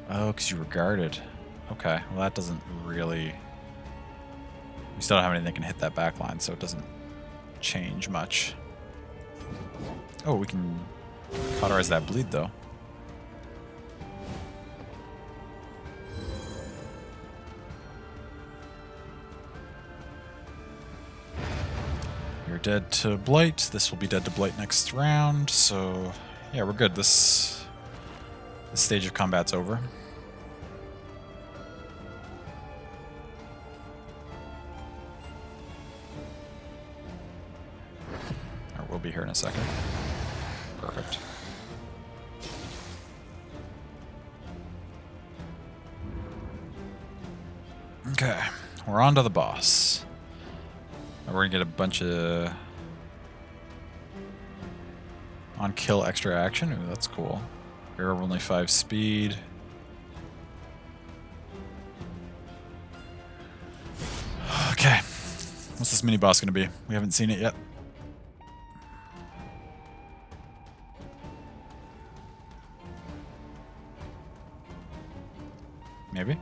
Oh, because you were guarded. Okay, well that doesn't really... We still don't have anything that can hit that back line, so it doesn't change much. Oh, we can cauterize that bleed, though. You're dead to Blight. This will be dead to Blight next round, so... Yeah, we're good. This stage of combat's over. Or we'll be here in a second. Perfect. Okay, we're on to the boss. We're gonna get a bunch of on kill extra action. Ooh, that's cool. We're only 5 speed. Okay, what's this mini boss gonna be? We haven't seen it yet. Maybe.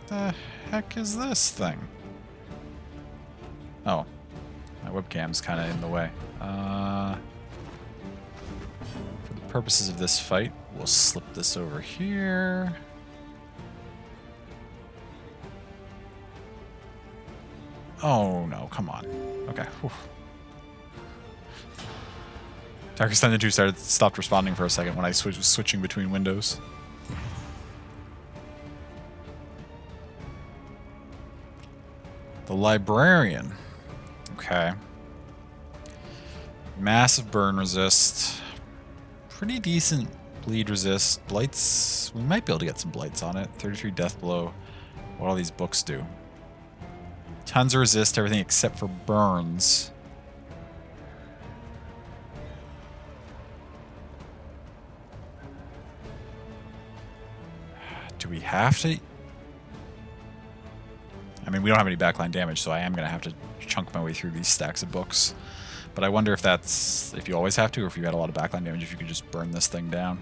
The heck is this thing? Oh, my webcam's kind of in the way. For the purposes of this fight, we'll slip this over here. Oh no, come on. Okay. Whew. Darkest Thunder 2 stopped responding for a second when I was switching between windows. The Librarian. Okay. Massive burn resist. Pretty decent bleed resist. Blights. We might be able to get some blights on it. 33 death blow. What all these books do. Tons of resist, everything except for burns. Do we have to? I mean, we don't have any backline damage, so I am going to have to chunk my way through these stacks of books. But I wonder if that's, if you always have to, or if you had a lot of backline damage, if you could just burn this thing down.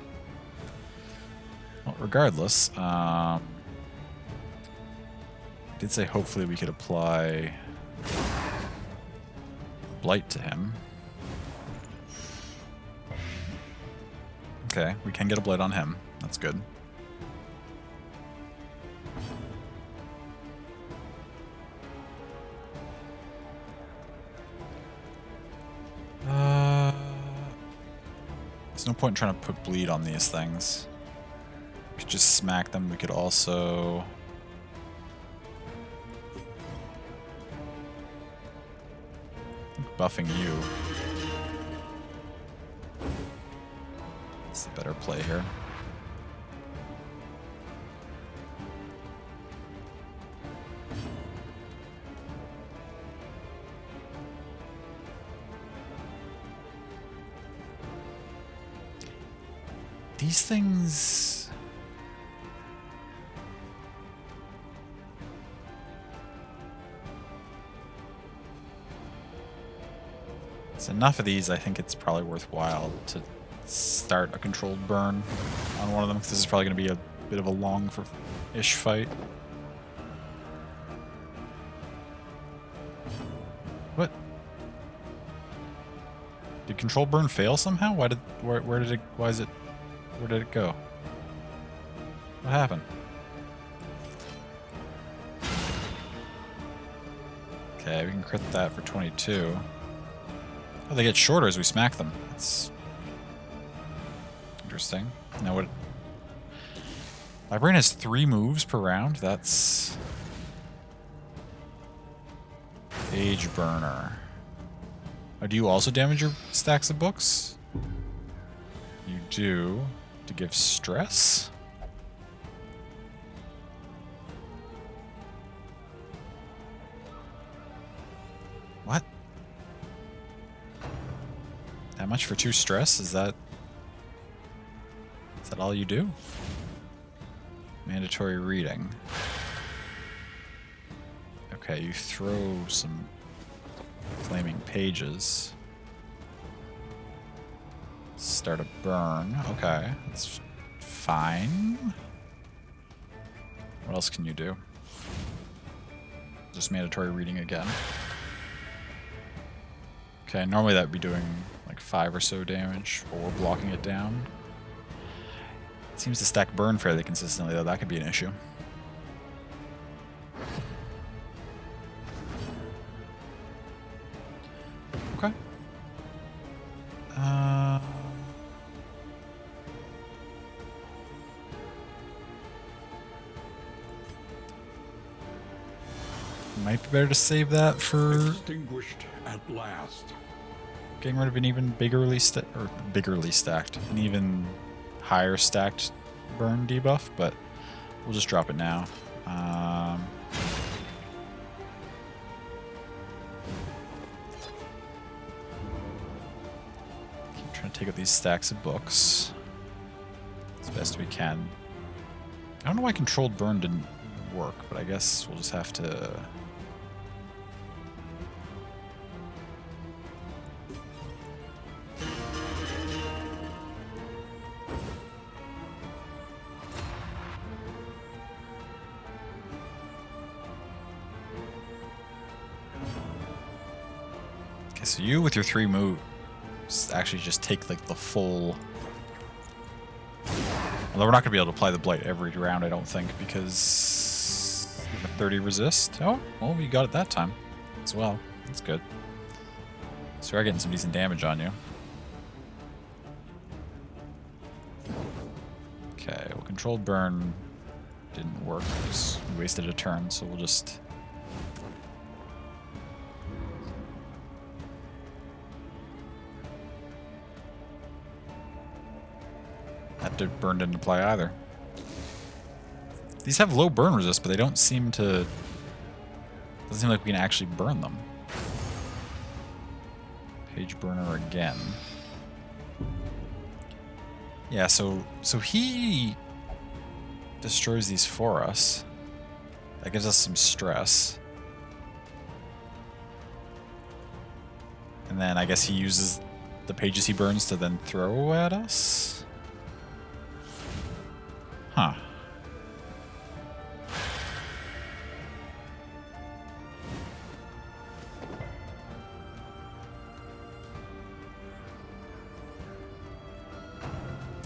Well, regardless, I did say hopefully we could apply Blight to him. Okay, we can get a Blight on him. That's good. There's no point in trying to put bleed on these things. We could just smack them. We could also... buffing you. It's a better play here. These things... It's enough of these, I think it's probably worthwhile to start a controlled burn on one of them, because this is probably going to be a bit of a long-ish fight. What? Did controlled burn fail somehow? Why did it go? What happened? Okay, we can crit that for 22. Oh, they get shorter as we smack them. That's interesting. Now what? My brain has 3 moves per round. That's Page Burner. Oh, do you also damage your stacks of books? You do. To give stress? What? That much for 2 stress? Is that all you do? Mandatory reading. Okay, you throw some flaming pages. Start a burn. Okay, that's fine. What else can you do? Just mandatory reading again. Okay, normally that would be doing like 5 or so damage, or blocking it down. It seems to stack burn fairly consistently, though. That could be an issue. Okay. Might be better to save that for Extinguished at last. getting rid of an even biggerly stacked, an even higher stacked burn debuff, but we'll just drop it now. Keep trying to take out these stacks of books as best we can. I don't know why controlled burn didn't work, but I guess we'll just have to... Okay, so you with your 3 moves actually just take like the full... Although we're not going to be able to apply the blight every round, I don't think, because we have a 30 resist. Oh, well, we got it that time as well. That's good. So we're getting some decent damage on you. Okay, well, controlled burn didn't work because we wasted a turn, so we'll just... That burn didn't apply either. These have low burn resist, but they don't seem to... Doesn't seem like we can actually burn them. Page burner again. Yeah, so he destroys these for us. That gives us some stress. And then I guess he uses the pages he burns to then throw at us? Huh.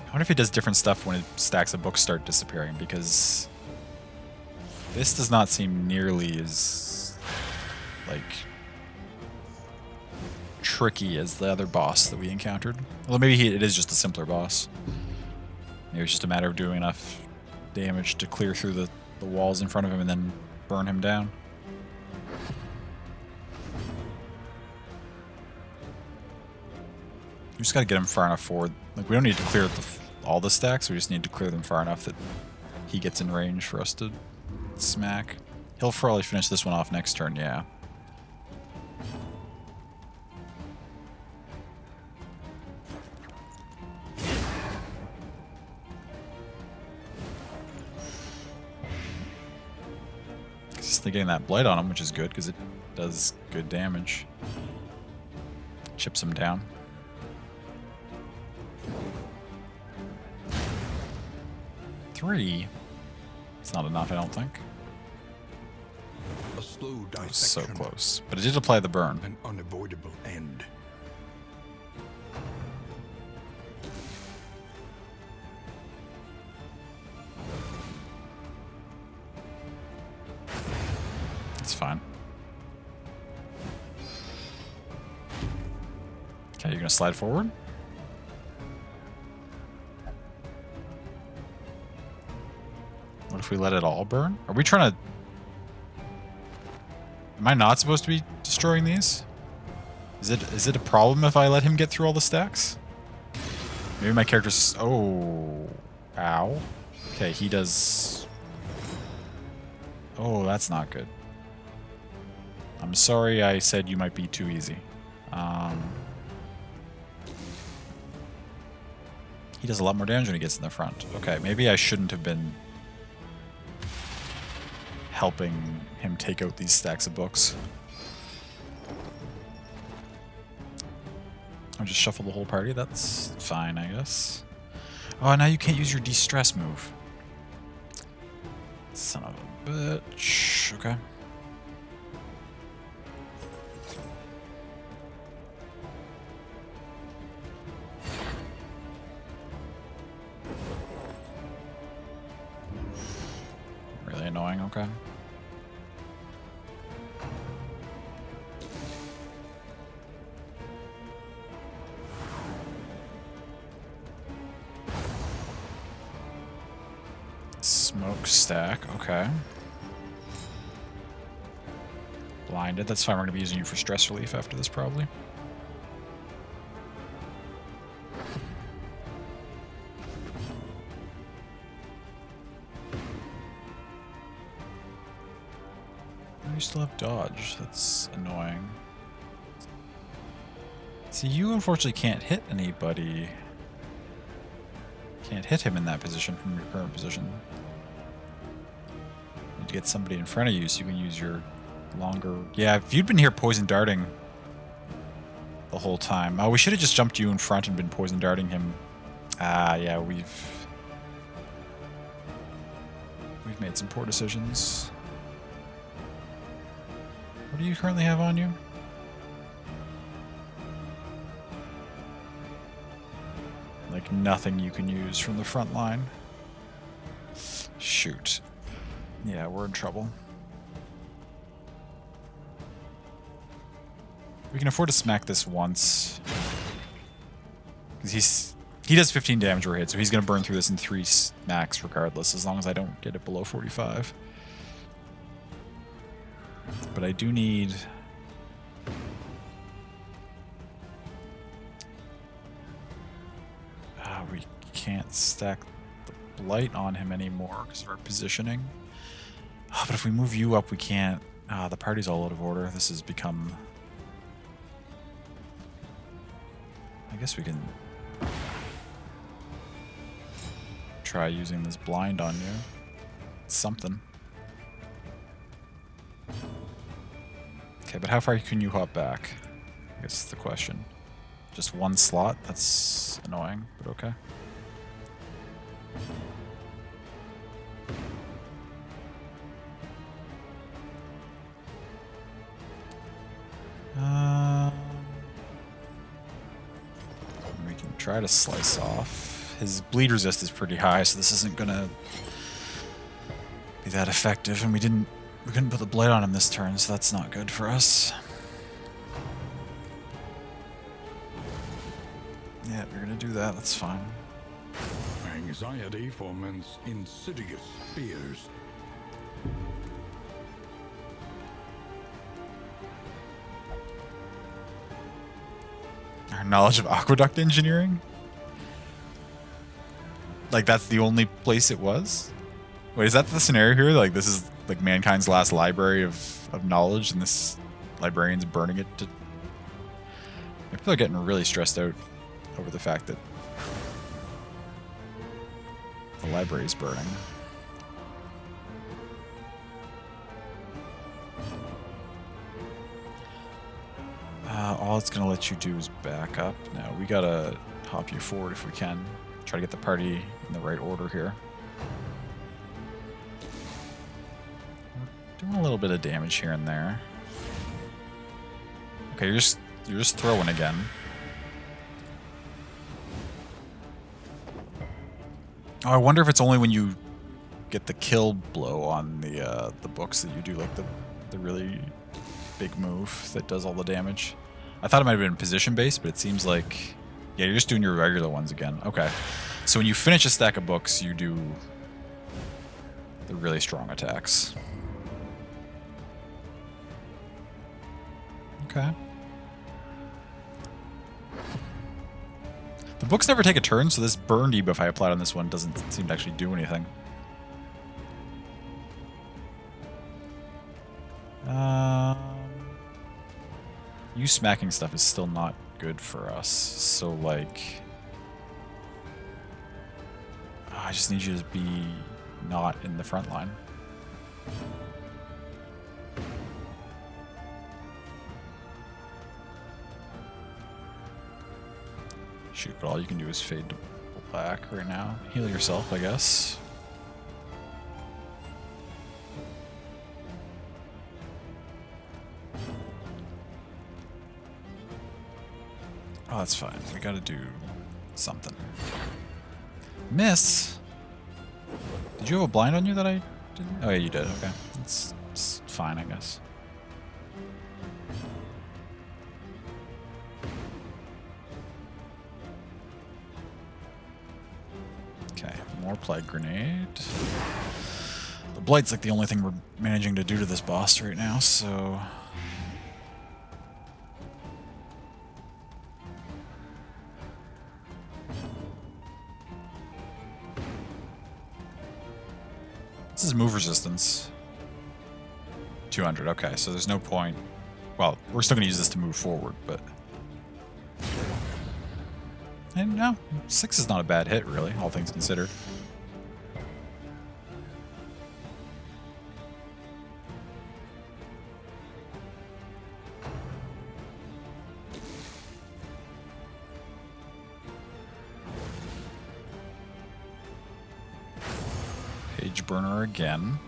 I wonder if he does different stuff when stacks of books start disappearing, because this does not seem nearly as, like, tricky as the other boss that we encountered. Well, maybe it is just a simpler boss. Maybe it's just a matter of doing enough damage to clear through the walls in front of him and then burn him down. We just gotta get him far enough forward. Like, we don't need to clear all the stacks, we just need to clear them far enough that he gets in range for us to smack. He'll probably finish this one off next turn, yeah. Still getting that blight on him, which is good because it does good damage. Chips him down. Three. It's not enough, I don't think. A slow dissection. So close. But it did apply the burn. An unavoidable end. It's fine. Okay, you're gonna slide forward? What if we let it all burn? Are we trying to... Am I not supposed to be destroying these? Is it a problem if I let him get through all the stacks? Maybe my character's... Oh. Ow. Okay, he does... Oh, that's not good. I'm sorry I said you might be too easy. He does a lot more damage when he gets in the front. Okay, maybe I shouldn't have been helping him take out these stacks of books. I'll just shuffle the whole party. That's fine, I guess. Oh, now you can't use your de-stress move. Son of a bitch. Okay. Really annoying, okay. Smokestack, okay. Blinded, that's fine. We're going to be using you for stress relief after this, probably. Oh, you still have dodge. That's annoying. See, you unfortunately can't hit anybody. Can't hit him in that position from your current position. Need to get somebody in front of you so you can use your longer... Yeah, if you'd been here poison darting the whole time. Oh, we should have just jumped you in front and been poison darting him. Ah, yeah, we've made some poor decisions. What do you currently have on you? Like nothing you can use from the front line. Shoot. Yeah, we're in trouble. We can afford to smack this once. Because he does 15 damage per hit, so he's going to burn through this in 3 smacks regardless, as long as I don't get it below 45. But I do need... we can't stack the blight on him anymore because of our positioning. Oh, but if we move you up, we can't... the party's all out of order. This has become... I guess we can try using this blind on you. It's something. Okay, but how far can you hop back? I guess that's the question. Just one slot? That's annoying, but okay. We can try to slice off. His bleed resist is pretty high, so this isn't gonna be that effective, and we couldn't put the blight on him this turn, so that's not good for us. Yeah, you're gonna do that. That's fine. Anxiety foments insidious fears. Our knowledge of aqueduct engineering? Like, that's the only place it was? Wait, is that the scenario here? Like, this is, like, mankind's last library of knowledge, and this librarian's burning it to... People are getting really stressed out over the fact that the library is burning. All it's going to let you do is back up. Now, we got to hop you forward if we can. Try to get the party in the right order here. We're doing a little bit of damage here and there. Okay, you're just throwing again. Oh, I wonder if it's only when you get the kill blow on the books that you do like the really big move that does all the damage. I thought it might have been position based, but it seems like, yeah, you're just doing your regular ones again. Okay, so when you finish a stack of books, you do the really strong attacks. Okay. The books never take a turn, so this burn debuff I applied on this one doesn't seem to actually do anything. You smacking stuff is still not good for us, so like... I just need you to be not in the front line. Shoot, but all you can do is fade to black right now. Heal yourself, I guess. Oh, that's fine. We gotta do something. Miss! Did you have a blind on you that I didn't? Oh yeah, you did. Okay. It's fine, I guess. Okay, more plague grenade. The blight's like the only thing we're managing to do to this boss right now, so... This is move resistance. 200, okay, so there's no point. Well, we're still going to use this to move forward, but... And no, 6 is not a bad hit, really, all things considered. Page burner again.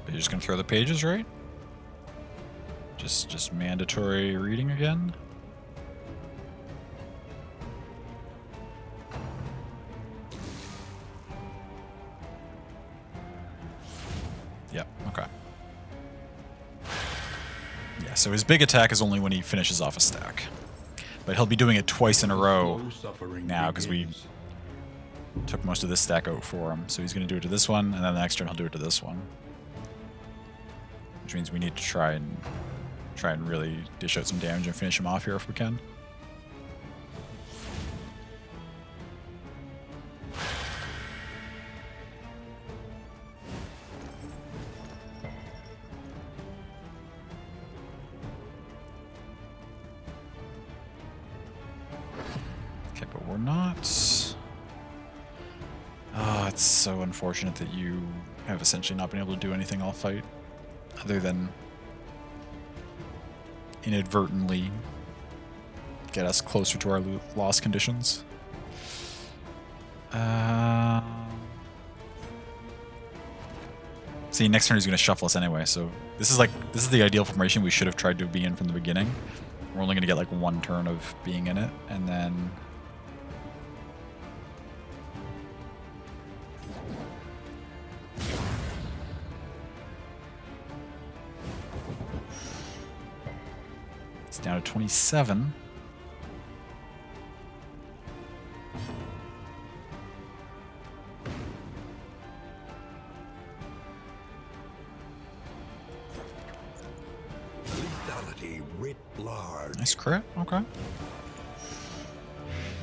You're just gonna throw the pages, right? Just mandatory reading again. Yep, okay. Yeah, so his big attack is only when he finishes off a stack. But he'll be doing it twice in a row now because we took most of this stack out for him. So he's going to do it to this one, and then the next turn he'll do it to this one. Which means we need to try and really dish out some damage and finish him off here if we can. Okay, but we're not... Oh, it's so unfortunate that you have essentially not been able to do anything all fight, other than inadvertently get us closer to our loss conditions. See, next turn he's going to shuffle us anyway, so this is the ideal formation we should have tried to be in from the beginning. We're only going to get like one turn of being in it, and then... It's down to 27. Lethality writ large. Nice crit. Okay.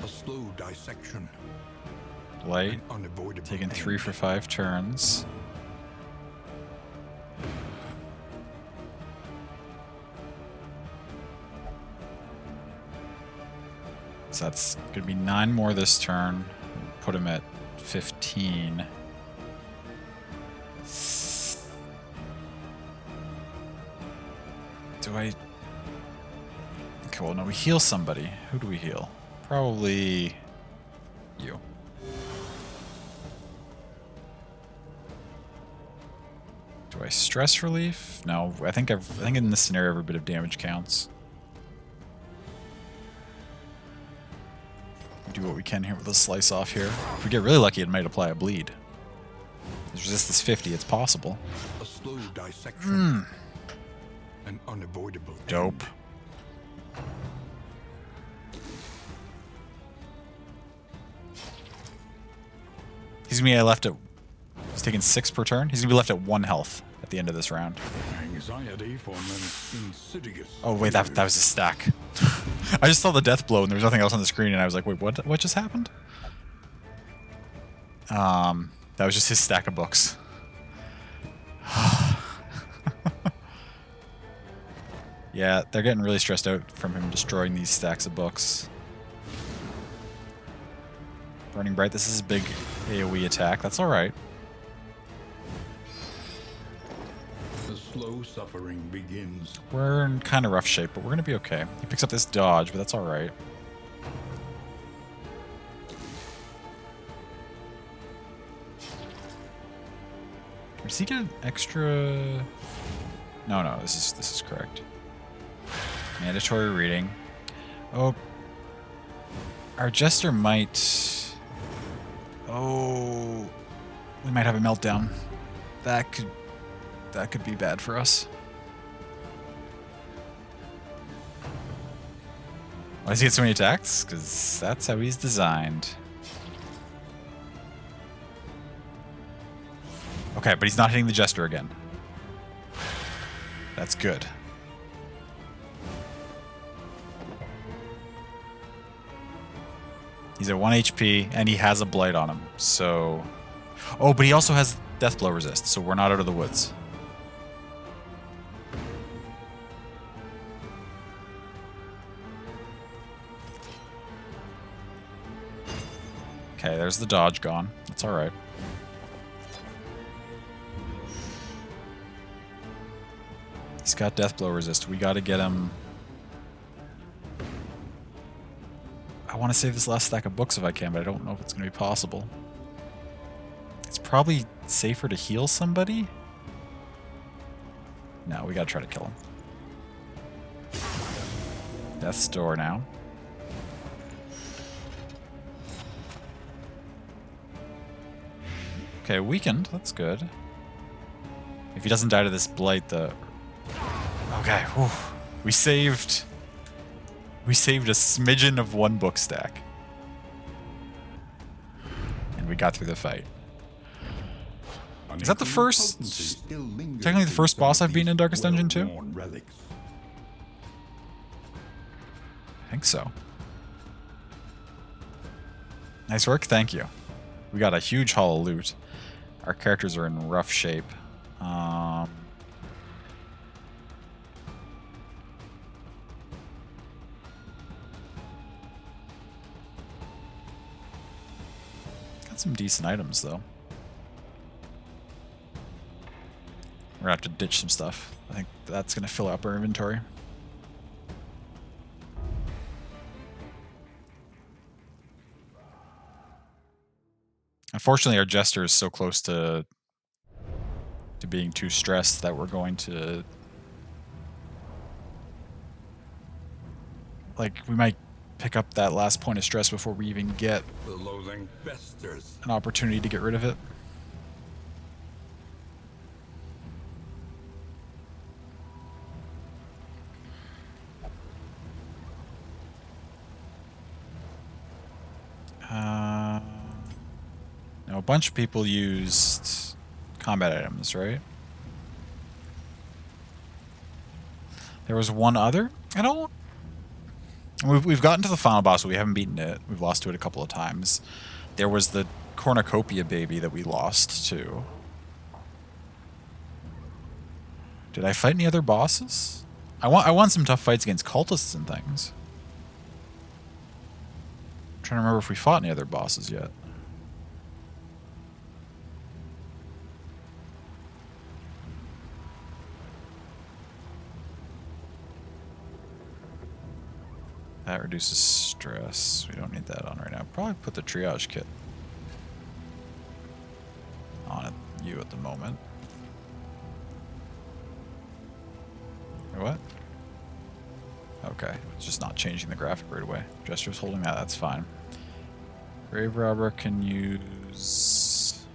A slow dissection. Light. An unavoidable Taking 3 end. for 5 turns. So that's going to be 9 more this turn. Put him at 15. Do I... Okay, well, no, we heal somebody. Who do we heal? Probably you. Do I stress relief? No, I think in this scenario every bit of damage counts. Do what we can here with a slice off here. If we get really lucky, it might apply a bleed. His resist is 50. It's possible. A slow dissection. An unavoidable Dope. end. He's gonna be left at. He's taking 6 per turn. He's gonna be left at 1 health at the end of this round. Anxiety from an insidious. Oh wait, that was a stack. I just saw the death blow and there was nothing else on the screen, and I was like, wait, what just happened? That was just his stack of books. Yeah, they're getting really stressed out from him destroying these stacks of books. Burning Bright, this is a big AoE attack. That's alright. The slow suffering begins. We're in kind of rough shape, but we're going to be okay. He picks up this dodge, but that's alright. Does he get an extra... No, this is correct. Mandatory reading. Oh. Our Jester might... Oh. We might have a meltdown. That could be bad for us. Why does he get so many attacks? Because that's how he's designed. Okay, but he's not hitting the Jester again. That's good. He's at 1 HP, and he has a Blight on him, so... Oh, but he also has Deathblow resist, so we're not out of the woods. Okay, there's the dodge gone. That's alright. He's got Deathblow resist. We gotta get him... I want to save this last stack of books if I can, but I don't know if it's going to be possible. It's probably safer to heal somebody. No, we gotta try to kill him. Death's Door now. Okay, weakened. That's good. If he doesn't die to this blight, the... Okay, whew. We saved a smidgen of 1 book stack. And we got through the fight. Is that the first... Technically the first boss I've beaten in Darkest Dungeon too? I think so. Nice work, thank you. We got a huge haul of loot. Our characters are in rough shape. Got some decent items though. We're gonna have to ditch some stuff. I think that's gonna fill up our inventory. Unfortunately, our Jester is so close to being too stressed that we're going to... Like, we might pick up that last point of stress before we even get The loathing festers. an opportunity to get rid of it. bunch of people used combat items, right? There was one other? I don't... We've gotten to the final boss, but we haven't beaten it. We've lost to it a couple of times. There was the cornucopia baby that we lost to. Did I fight any other bosses? I want some tough fights against cultists and things. I'm trying to remember if we fought any other bosses yet. That reduces stress. We don't need that on right now. Probably put the triage kit on you at the moment. What? Okay, it's just not changing the graphic right away. Jester's holding that, that's fine. Grave Robber can use...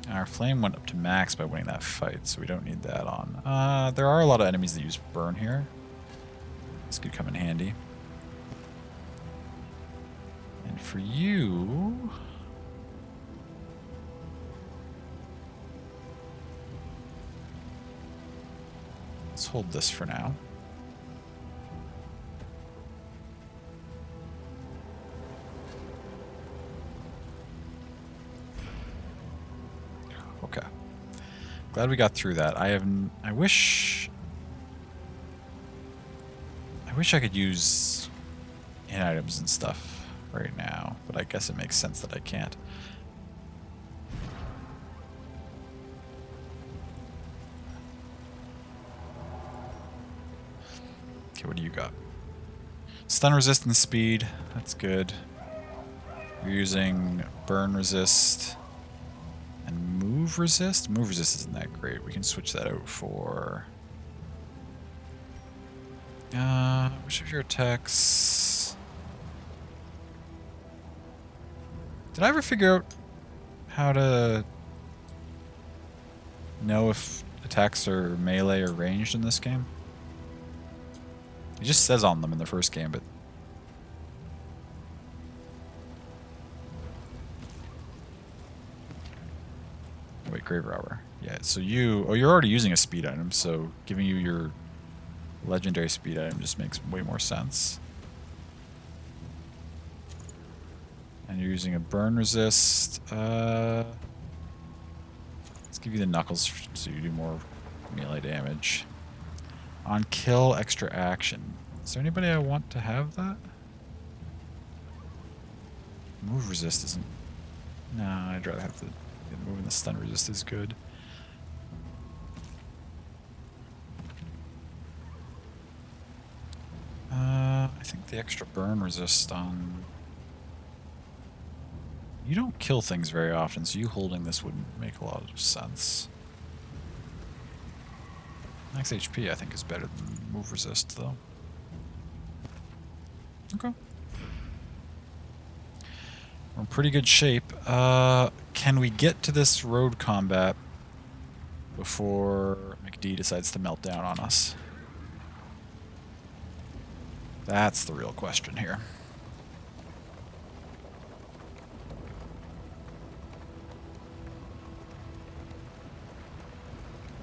Our flame went up to max by winning that fight, so we don't need that on. There are a lot of enemies that use burn here. This could come in handy. And for you... Let's hold this for now. Okay. Glad we got through that. I wish I could use in items and stuff right now, but I guess it makes sense that I can't. Okay, what do you got? Stun resistance speed, that's good. You're using burn resist and move resist. Move resist isn't that great. We can switch that out for which of your attacks? Did I ever figure out how to know if attacks are melee or ranged in this game? It just says on them in the first game, but... Wait, Grave Robber. Yeah, so you... Oh, you're already using a speed item, so giving you your legendary speed item just makes way more sense. And you're using a burn resist. Let's give you the knuckles so you do more melee damage. On kill, extra action. Is there anybody I want to have that? Move resist isn't... Nah, I'd rather have the move, and the stun resist is good. I think the extra burn resist on... You don't kill things very often, so you holding this wouldn't make a lot of sense. Max HP, I think, is better than move resist, though. Okay. We're in pretty good shape. Can we get to this road combat before McD decides to melt down on us? That's the real question here.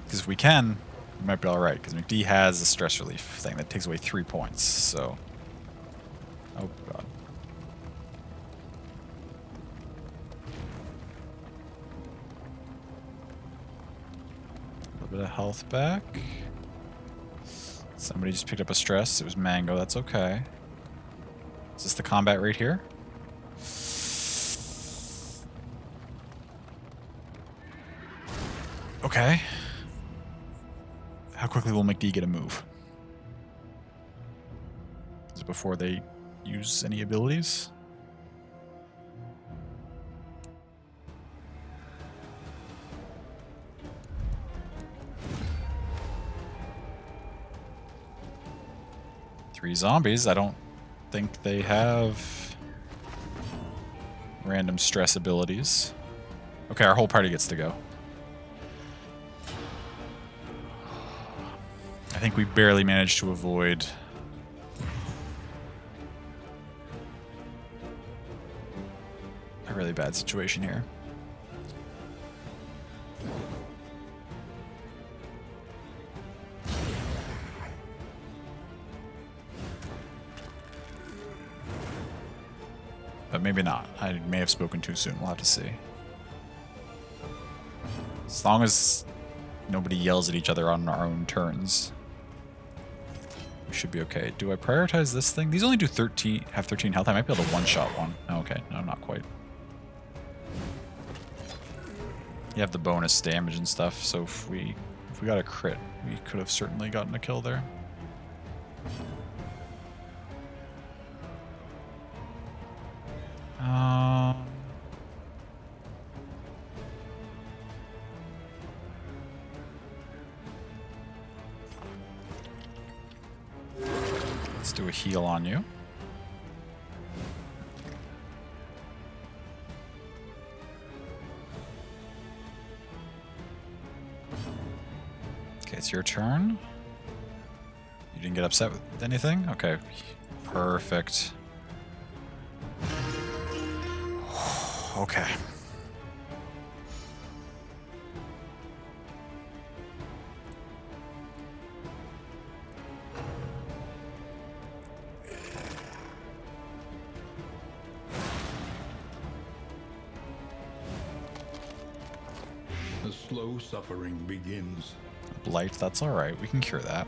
Because if we can, we might be alright, because McD has a stress relief thing that takes away 3 points, so... Oh god. A little bit of health back. Somebody just picked up a stress. It was Mango, that's okay. Is this the combat right here? Okay. How quickly will McD get a move? Is it before they use any abilities? Three zombies. I don't think they have random stress abilities. Okay, our whole party gets to go. I think we barely managed to avoid a really bad situation here. But maybe not. I may have spoken too soon. We'll have to see. As long as nobody yells at each other on our own turns, we should be okay. Do I prioritize this thing? These only do 13, have 13 health. I might be able to one-shot one. Oh, okay, no, not quite. You have the bonus damage and stuff, so if we got a crit, we could have certainly gotten a kill there. Let's do a heal on you. Okay, it's your turn. You didn't get upset with anything? Okay, perfect. Okay. The slow suffering begins. Blight, that's alright. We can cure that.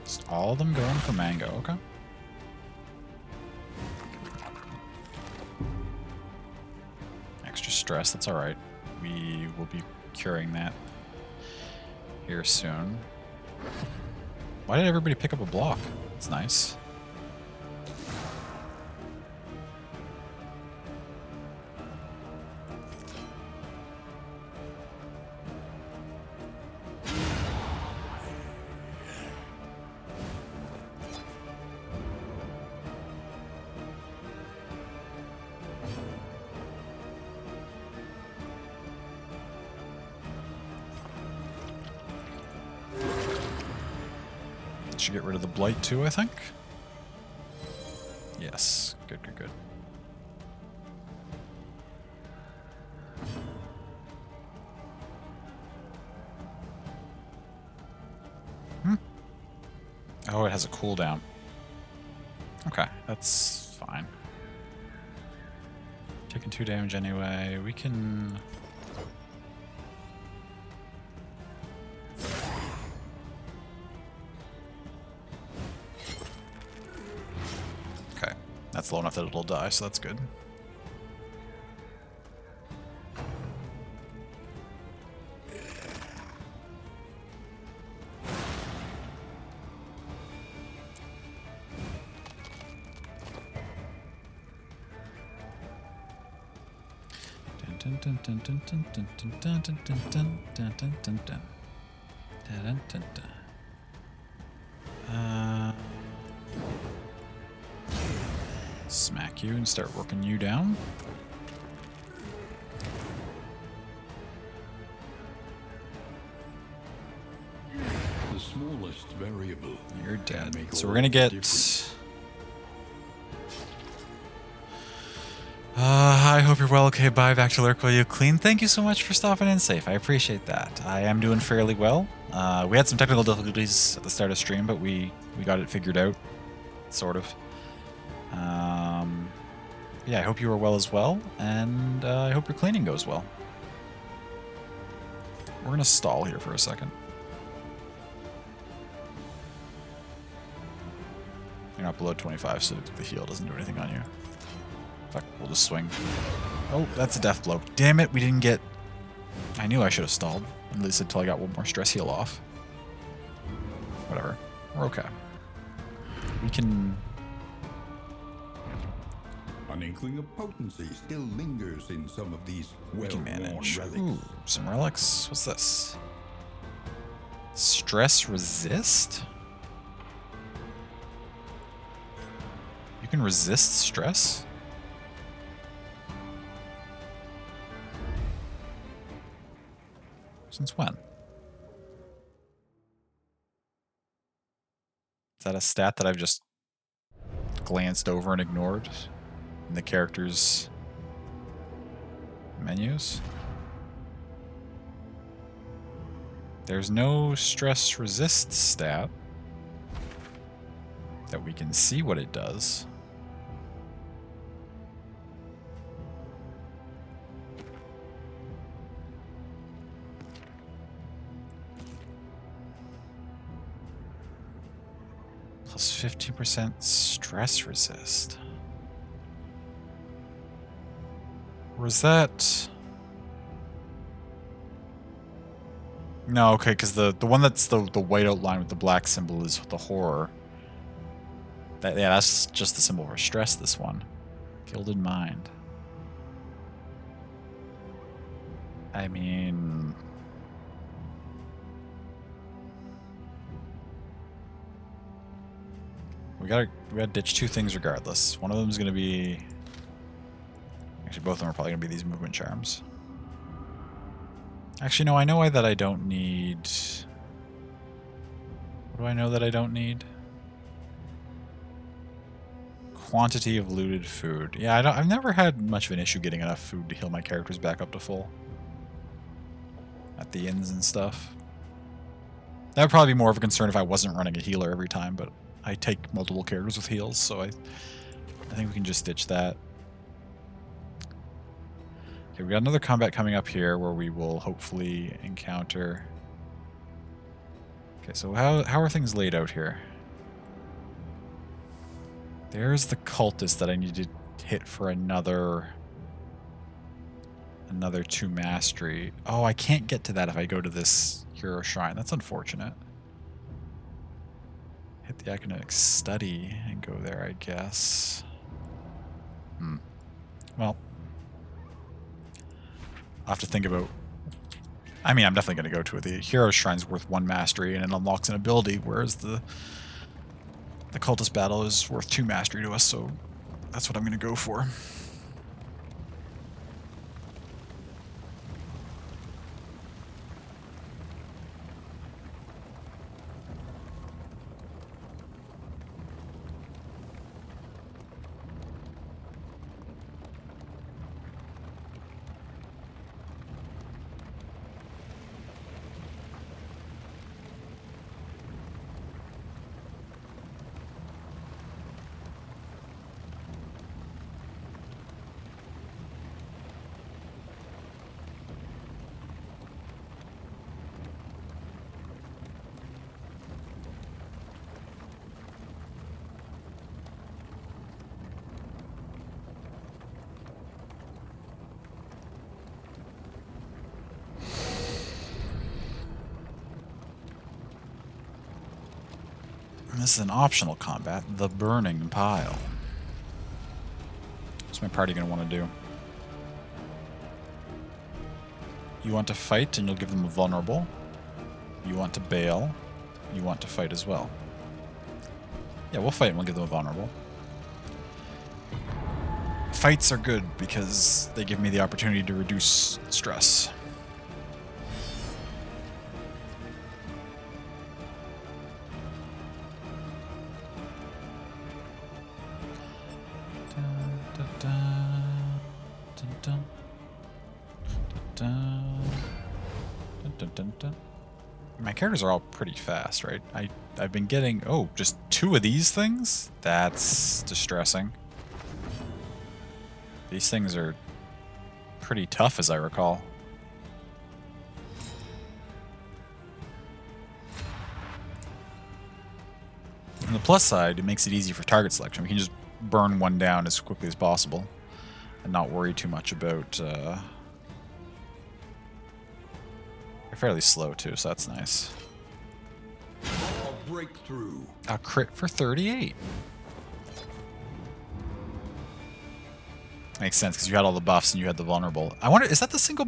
Just all of them going for mango, okay. Extra stress, that's alright. We will be curing that here soon. Why did everybody pick up a block? It's nice. Should get rid of the blight too, I think. Yes, good, good, good. Oh, it has a cooldown. Okay, that's fine. Taking 2 damage anyway. We can... Okay, that's low enough that it'll die, so that's good. Smack you and start working you down. The smallest variable. You're can dead. make So all we're gonna the get... difference. I hope you're well. Okay, bye. Back to lurk while you clean. Thank you so much for stopping in safe. I appreciate that. I am doing fairly well. We had some technical difficulties at the start of stream, but we got it figured out. Sort of. Yeah, I hope you are well as well, and I hope your cleaning goes well. We're going to stall here for a second. You're not below 25, so the heal doesn't do anything on you. Fuck, we'll just swing. Oh, that's a death blow. Damn it, we didn't get... I knew I should have stalled, at least until I got one more stress heal off. Whatever. We're okay. We can... An inkling of potency still lingers in some of these We can well-worn manage. relics. Ooh, some relics. What's this? Stress resist? can resist stress? Since when? Is that a stat that I've just glanced over and ignored in the character's menus? There's no stress resist stat that we can see what it does. Plus 15% stress resist. Or is that... No, okay, because the one that's the white outline with the black symbol is the horror. Yeah, that's just the symbol for stress, this one. Gilded Mind. I mean... We gotta ditch two things regardless. One of them is gonna be... Actually, both of them are probably gonna be these movement charms. Actually, no, I know that I don't need... What do I know that I don't need? Quantity of looted food. Yeah, I've never had much of an issue getting enough food to heal my characters back up to full. At the inns and stuff. That would probably be more of a concern if I wasn't running a healer every time, but I take multiple characters with heals, so I think we can just ditch that. Okay, we got another combat coming up here where we will hopefully encounter... Okay, so how are things laid out here? There's the cultist that I need to hit for another 2 mastery. Oh, I can't get to that if I go to this hero shrine. That's unfortunate. Hit the academic study and go there, I guess. Well, I'll have to think about... I mean, I'm definitely going to go to it. The hero shrine's worth 1 mastery and it unlocks an ability, whereas the cultist battle is worth 2 mastery to us, so that's what I'm going to go for. This is an optional combat, the Burning Pile. What's my party going to want to do? You want to fight and you'll give them a vulnerable. You want to bail. You want to fight as well. Yeah, we'll fight and we'll give them a vulnerable. Fights are good because they give me the opportunity to reduce stress. My characters are all pretty fast, right? I've been getting... Oh, just 2 of these things? That's distressing. These things are pretty tough, as I recall. On the plus side, it makes it easy for target selection. We can just burn one down as quickly as possible and not worry too much about... They're fairly slow, too, so that's nice. A breakthrough. A crit for 38. Makes sense, because you had all the buffs and you had the vulnerable. I wonder, is that the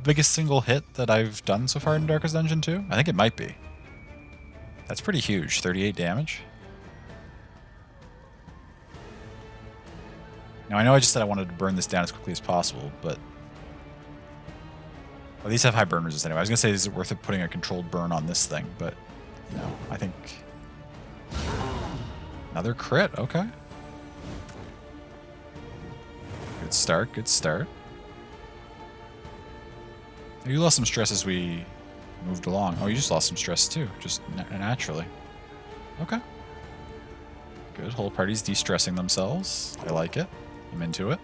biggest single hit that I've done so far in Darkest Dungeon 2? I think it might be. That's pretty huge, 38 damage. Now, I know I just said I wanted to burn this down as quickly as possible, but... Well, these have high burn resistance anyway. I was going to say, is it worth it putting a controlled burn on this thing? But no, I think... Another crit, okay. Good start, good start. You lost some stress as we moved along. Oh, you just lost some stress too, just naturally. Okay. Good, whole party's de-stressing themselves. I like it. I'm into it.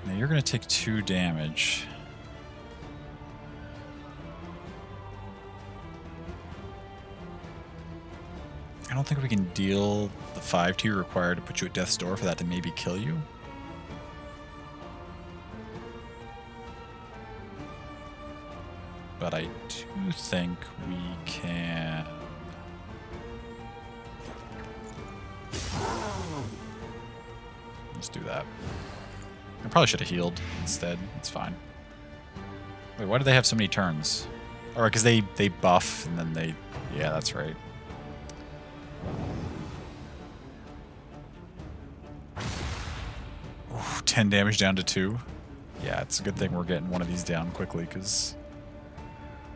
Now you're going to take 2 damage. I don't think we can deal the 5 to you required to put you at death's door for that to maybe kill you. But I do think we can... Let's do that. I probably should have healed instead. It's fine. Wait, why do they have so many turns? All right, because they buff and then they... Yeah, that's right. Ooh, 10 damage down to 2. Yeah, it's a good thing we're getting one of these down quickly, because...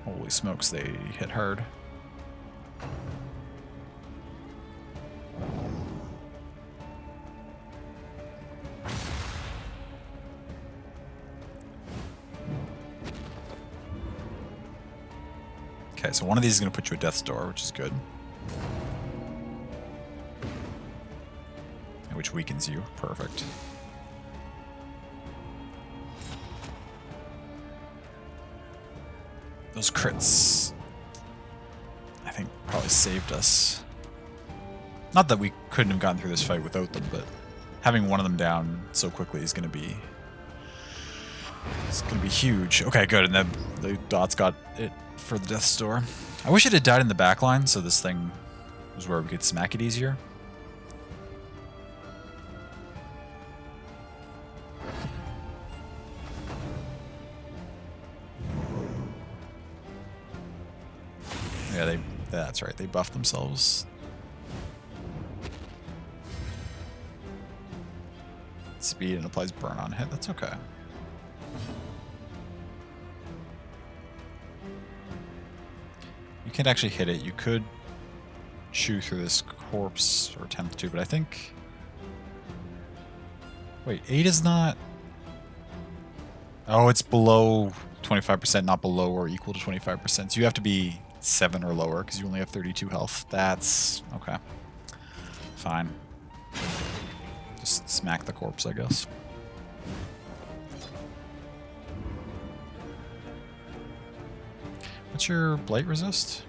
Holy smokes, they hit hard. Okay, so one of these is going to put you at death's door, which is good. Which weakens you. Perfect. Those crits, I think, probably saved us. Not that we couldn't have gotten through this fight without them, but having one of them down so quickly is going to be... It's going to be huge. Okay, good. And then the dots got it for the death's door. I wish it had died in the back line, so this thing was where we could smack it easier. Yeah, that's right. They buffed themselves. Speed and applies burn on hit. That's okay. You can't actually hit it. You could chew through this corpse or attempt to, but I think... Wait, 8 is not... Oh, it's below 25%, not below or equal to 25%. So you have to be 7 or lower because you only have 32 health. That's... okay. Fine. Just smack the corpse, I guess. What's your blight resist?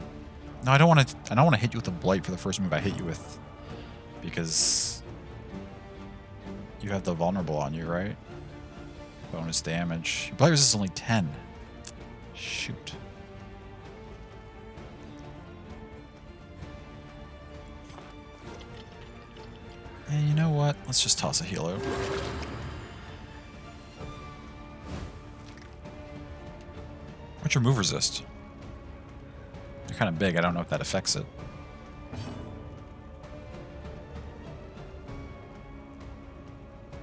No, I don't want to. I don't want to hit you with a blight for the first move I hit you with, because you have the vulnerable on you, right? Bonus damage. Your blight resist is only 10. Shoot. And you know what? Let's just toss a heal out. What's your move resist? They're kind of big. I don't know if that affects it.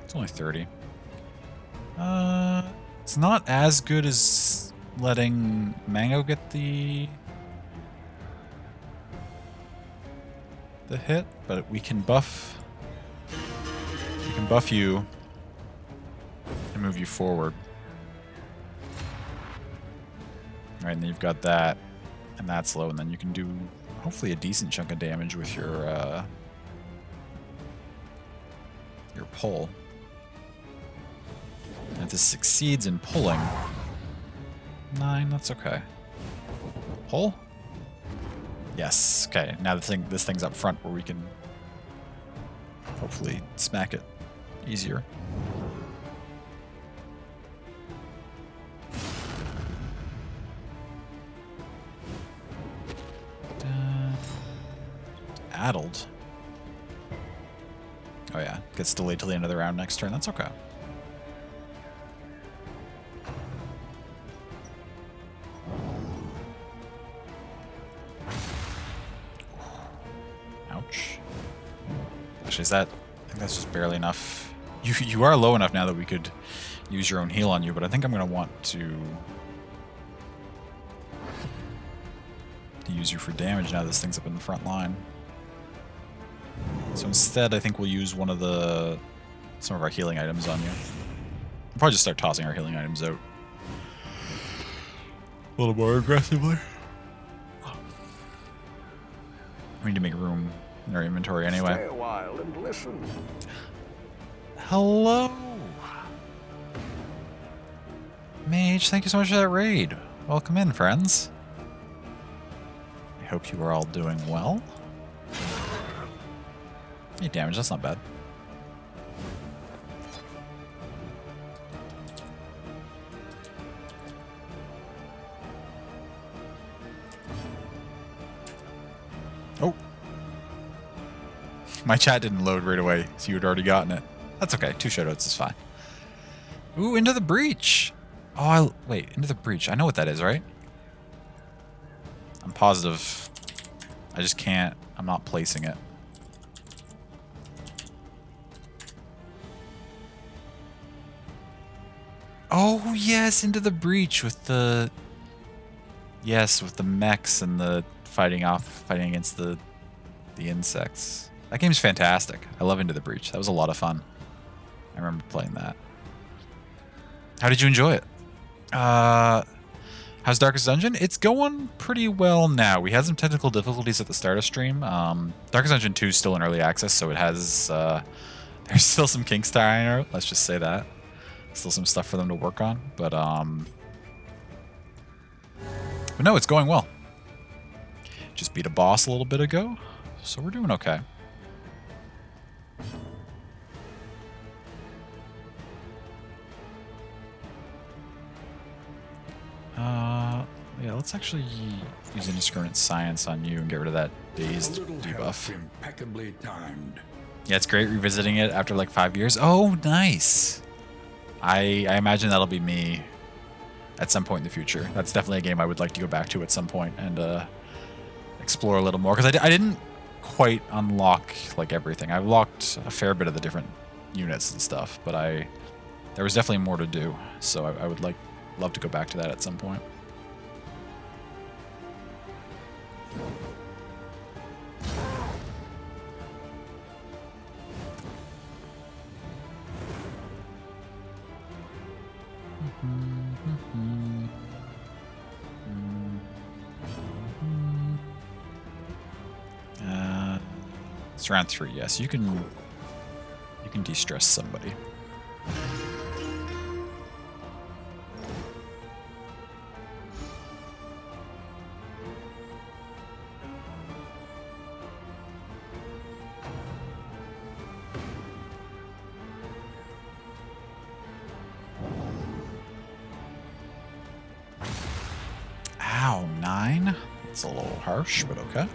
It's only 30. It's not as good as letting Mango get the hit, but we can buff. We can buff you and move you forward. All right, and then you've got that, and that's low, and then you can do hopefully a decent chunk of damage with your pull. And if this succeeds in pulling, 9, that's okay. Pull? Yes. Okay. Now this thing's up front where we can hopefully smack it easier. Addled. Oh yeah, gets delayed till the end of the round next turn. That's okay. Ouch. Actually, I think that's just barely enough. You are low enough now that we could use your own heal on you, but I think I'm going to want to use you for damage now this thing's up in the front line. So instead, I think we'll use some of our healing items on you. We'll probably just start tossing our healing items out a little more aggressively. We need to make room in our inventory anyway. Stay a while and listen. Hello! Mage, thank you so much for that raid. Welcome in, friends. I hope you are all doing well. 8 damage, that's not bad. Oh! My chat didn't load right away, so you had already gotten it. That's okay, 2 shoutouts is fine. Ooh, Into the Breach! Oh, wait, Into the Breach. I know what that is, right? I'm positive. I just can't. I'm not placing it. Oh, yes, Into the Breach with the... Yes, with the mechs and the fighting against the insects. That game's fantastic. I love Into the Breach. That was a lot of fun. I remember playing that. How did you enjoy it? How's Darkest Dungeon? It's going pretty well now. We had some technical difficulties at the start of stream. Darkest Dungeon 2 is still in early access, so it has... there's still some kinks to iron out, let's just say that. Still some stuff for them to work on, but no, it's going well. Just beat a boss a little bit ago, so we're doing okay. Yeah, let's actually use Indiscriminate Science on you and get rid of that dazed debuff. Impeccably timed. Yeah, it's great revisiting it after like 5 years. Oh, nice. I imagine that'll be me at some point in the future. That's definitely a game I would like to go back to at some point and explore a little more. Because I didn't quite unlock like everything. I've locked a fair bit of the different units and stuff, but there was definitely more to do. So I would love to go back to that at some point. It's round 3, yes. You can de-stress somebody. Ow, 9? That's a little harsh, but okay.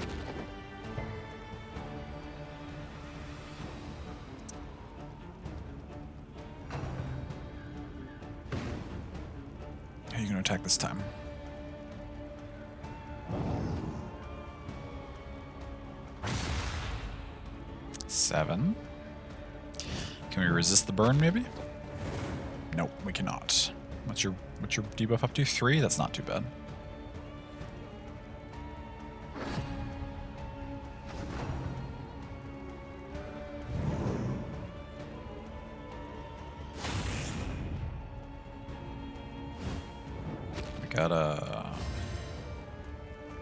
How are you going to attack this time? Seven. Can we resist the burn, maybe? Nope, we cannot. What's your debuff up to? 3? That's not too bad.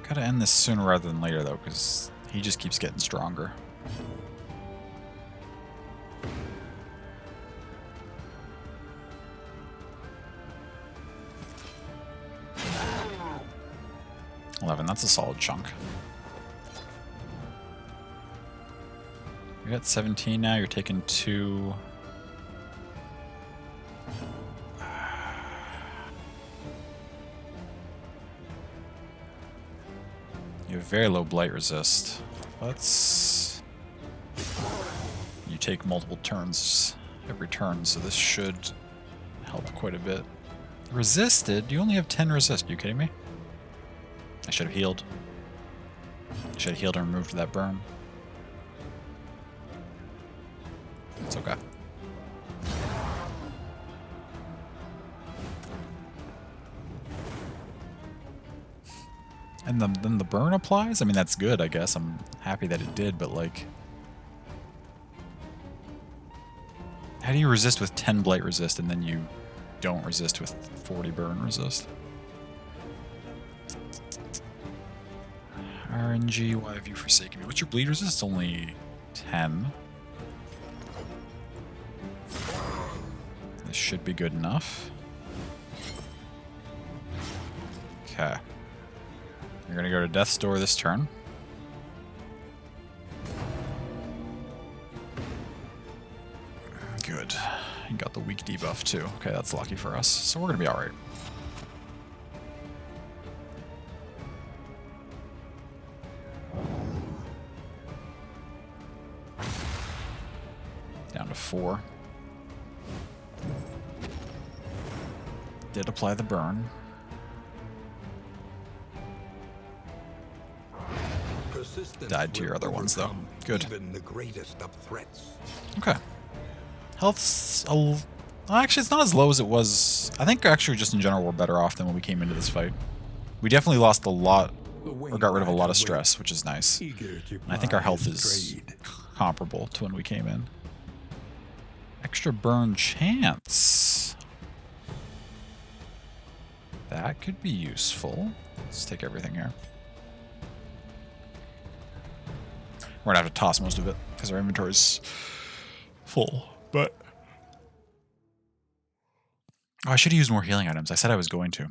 Gotta end this sooner rather than later, though, because he just keeps getting stronger. That's a solid chunk. You're at 17 now. You're taking 2. You have very low blight resist. You take multiple turns every turn, so this should help quite a bit. Resisted? You only have 10 resist. Are you kidding me? I should have healed. I should have healed and removed that burn. It's okay. And then the burn applies? I mean, that's good, I guess. I'm happy that it did, but like... How do you resist with 10 blight resist and then you don't resist with 40 burn resist? RNG, why have you forsaken me? What's your bleed resist? It's only 10. This should be good enough. Okay. You're gonna go to Death's Door this turn. Good. You got the weak debuff too. Okay, that's lucky for us. So we're gonna be alright. Down to 4. Did apply the burn. Died to your other ones though. Good. Even the greatest of threats. Okay. Health's actually, it's not as low as it was. I think actually just in general we're better off than when we came into this fight. We definitely lost a lot, or got rid of a lot of stress, which is nice. And I think our health is comparable to when we came in. Extra burn chance. That could be useful. Let's take everything here. We're gonna have to toss most of it because our inventory's full, but... Oh, I should have used more healing items. I said I was going to.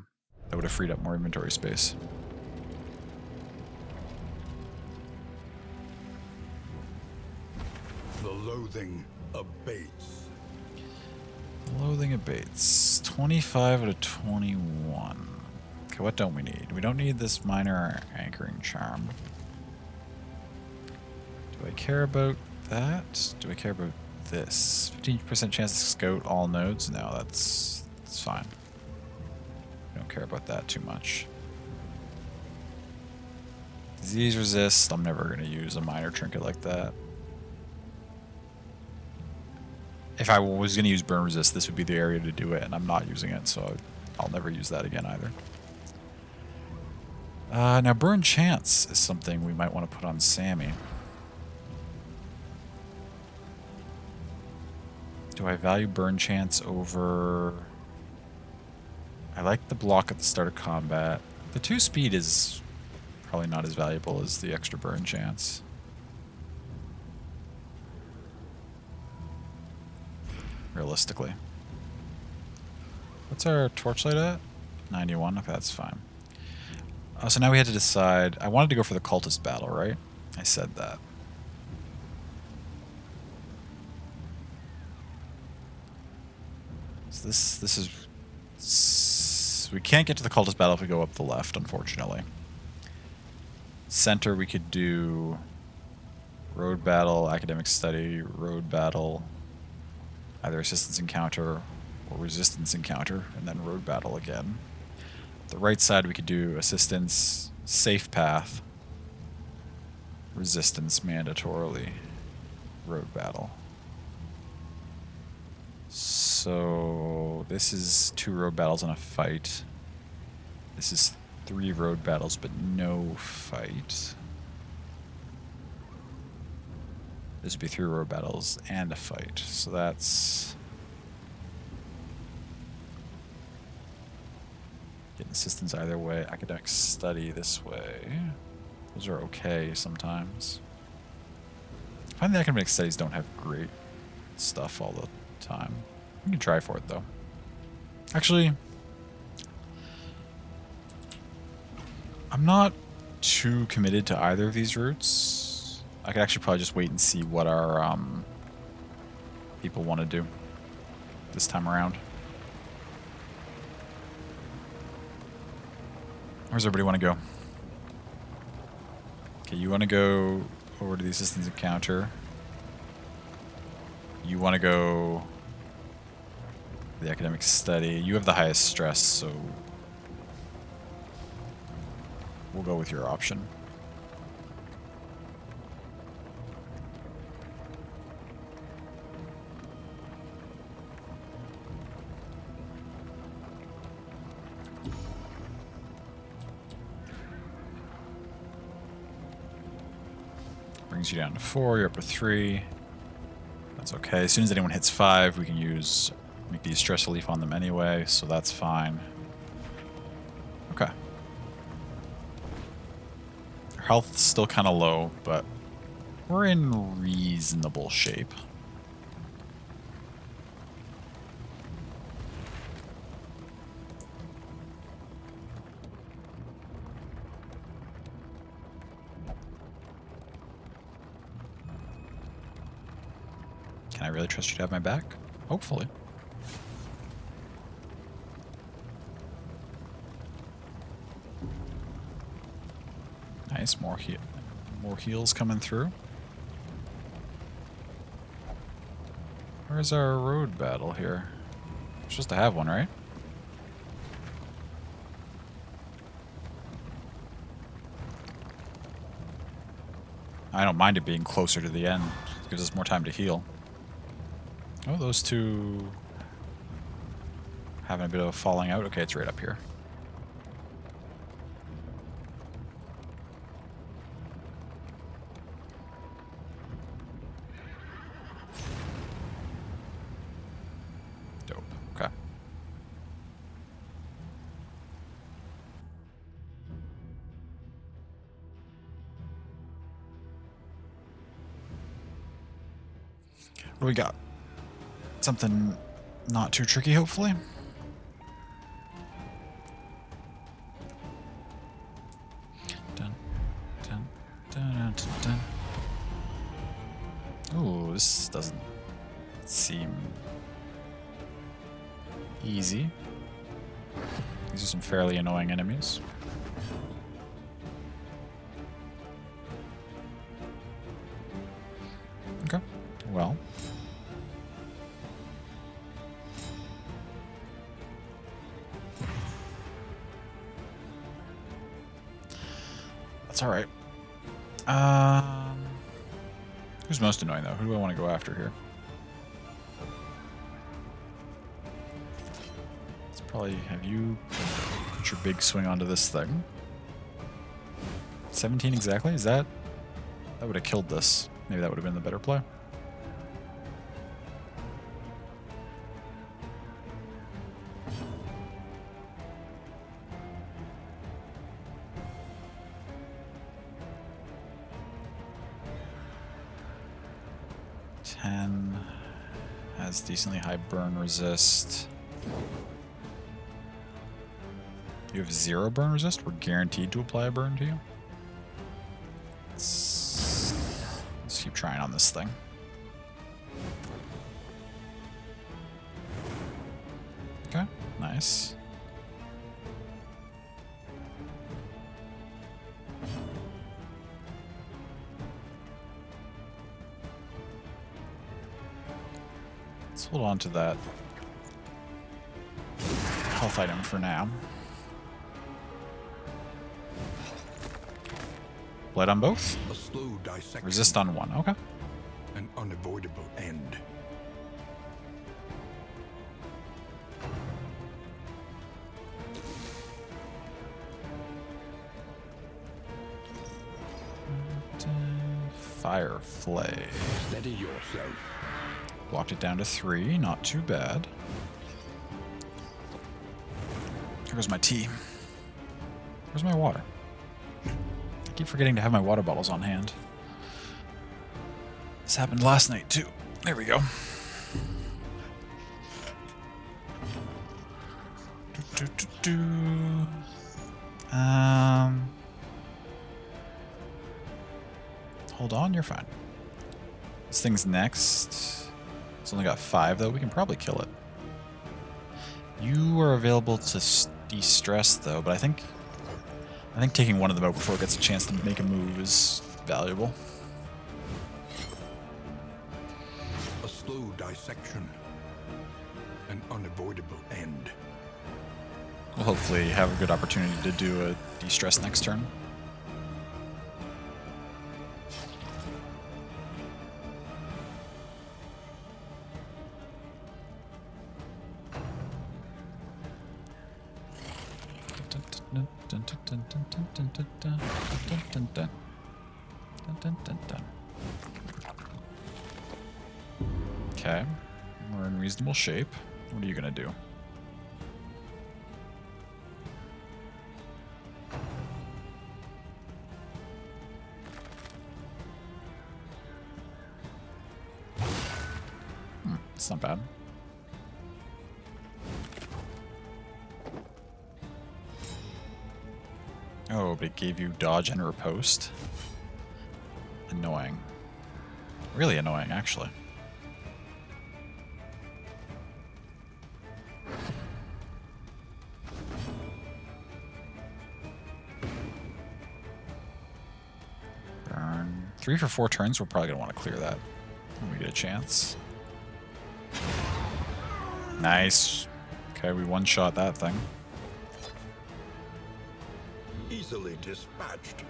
That would have freed up more inventory space. The loathing abates. Loathing abates. 25 out of 21. Okay, what don't we need? We don't need this minor anchoring charm. Do I care about that? Do I care about this? 15% chance to scout all nodes? No, that's fine. I don't care about that too much. Disease resist. I'm never going to use a minor trinket like that. If I was going to use burn resist, this would be the area to do it, and I'm not using it, so I'll never use that again either. Now burn chance is something we might want to put on Sammy. Do I value burn chance over... I like the block at the start of combat. The 2 speed is probably not as valuable as the extra burn chance. Realistically. What's our torchlight at? 91? Okay, that's fine. So now we had to decide... I wanted to go for the cultist battle, right? I said that. So this is... We can't get to the cultist battle if we go up the left, unfortunately. Center, we could do road battle, academic study, road battle, either assistance encounter or resistance encounter, and then road battle again. The right side, we could do assistance, safe path, resistance mandatorily, road battle. So this is 2 road battles and a fight. This is 3 road battles but no fight. This would be 3 road battles and a fight. So that's... Getting assistance either way. Academic study this way. Those are okay sometimes. I find the academic studies don't have great stuff all the time. We can try for it though. Actually, I'm not too committed to either of these routes. I could actually probably just wait and see what our people want to do this time around. Where's everybody want to go? Okay, you want to go over to the assistance encounter. You want to go the academic study. You have the highest stress, so we'll go with your option. Brings you down to 4, you're up to 3. That's okay. As soon as anyone hits 5, we can use McD's stress relief on them anyway, so that's fine. Okay. Our health's still kind of low, but we're in reasonable shape. Can I really trust you to have my back? Hopefully. Nice, more heals coming through. Where's our road battle here? We're supposed to have one, right? I don't mind it being closer to the end. It gives us more time to heal. Oh, those two having a bit of a falling out. Okay, it's right up here. Dope. Okay. What do we got? Something not too tricky, hopefully. Dun, dun, dun, dun, dun. Ooh, this doesn't seem easy. These are some fairly annoying enemies. Okay, well. That's alright. Who's most annoying, though? Who do I want to go after here? Let's probably have you put your big swing onto this thing. 17 exactly? Is that... That would have killed this. Maybe that would have been the better play. Has decently high burn resist. You have 0 burn resist? We're guaranteed to apply a burn to you? Let's keep trying on this thing. Okay, nice. Let's hold on to that health item for now. Blade on both? A slow dissection. Resist on one, okay. An unavoidable end. Fire flay. Steady yourself. Blocked it down to 3, not too bad. Here goes my tea. Where's my water? I keep forgetting to have my water bottles on hand. This happened last night too. There we go. Hold on, you're fine. This thing's next. It's only got 5 though. We can probably kill it. You are available to de-stress though, but I think taking one of them out before it gets a chance to make a move is valuable. slow dissection. An unavoidable end. We'll hopefully have a good opportunity to do a de-stress next turn. Okay, we're in reasonable shape. What are you gonna do? It's not bad. Oh, but it gave you dodge and riposte. Annoying. Really annoying, actually. Burn. 3 for 4 turns, we're probably going to want to clear that when we get a chance. Nice. Okay, we one-shot that thing. Easily dispatched.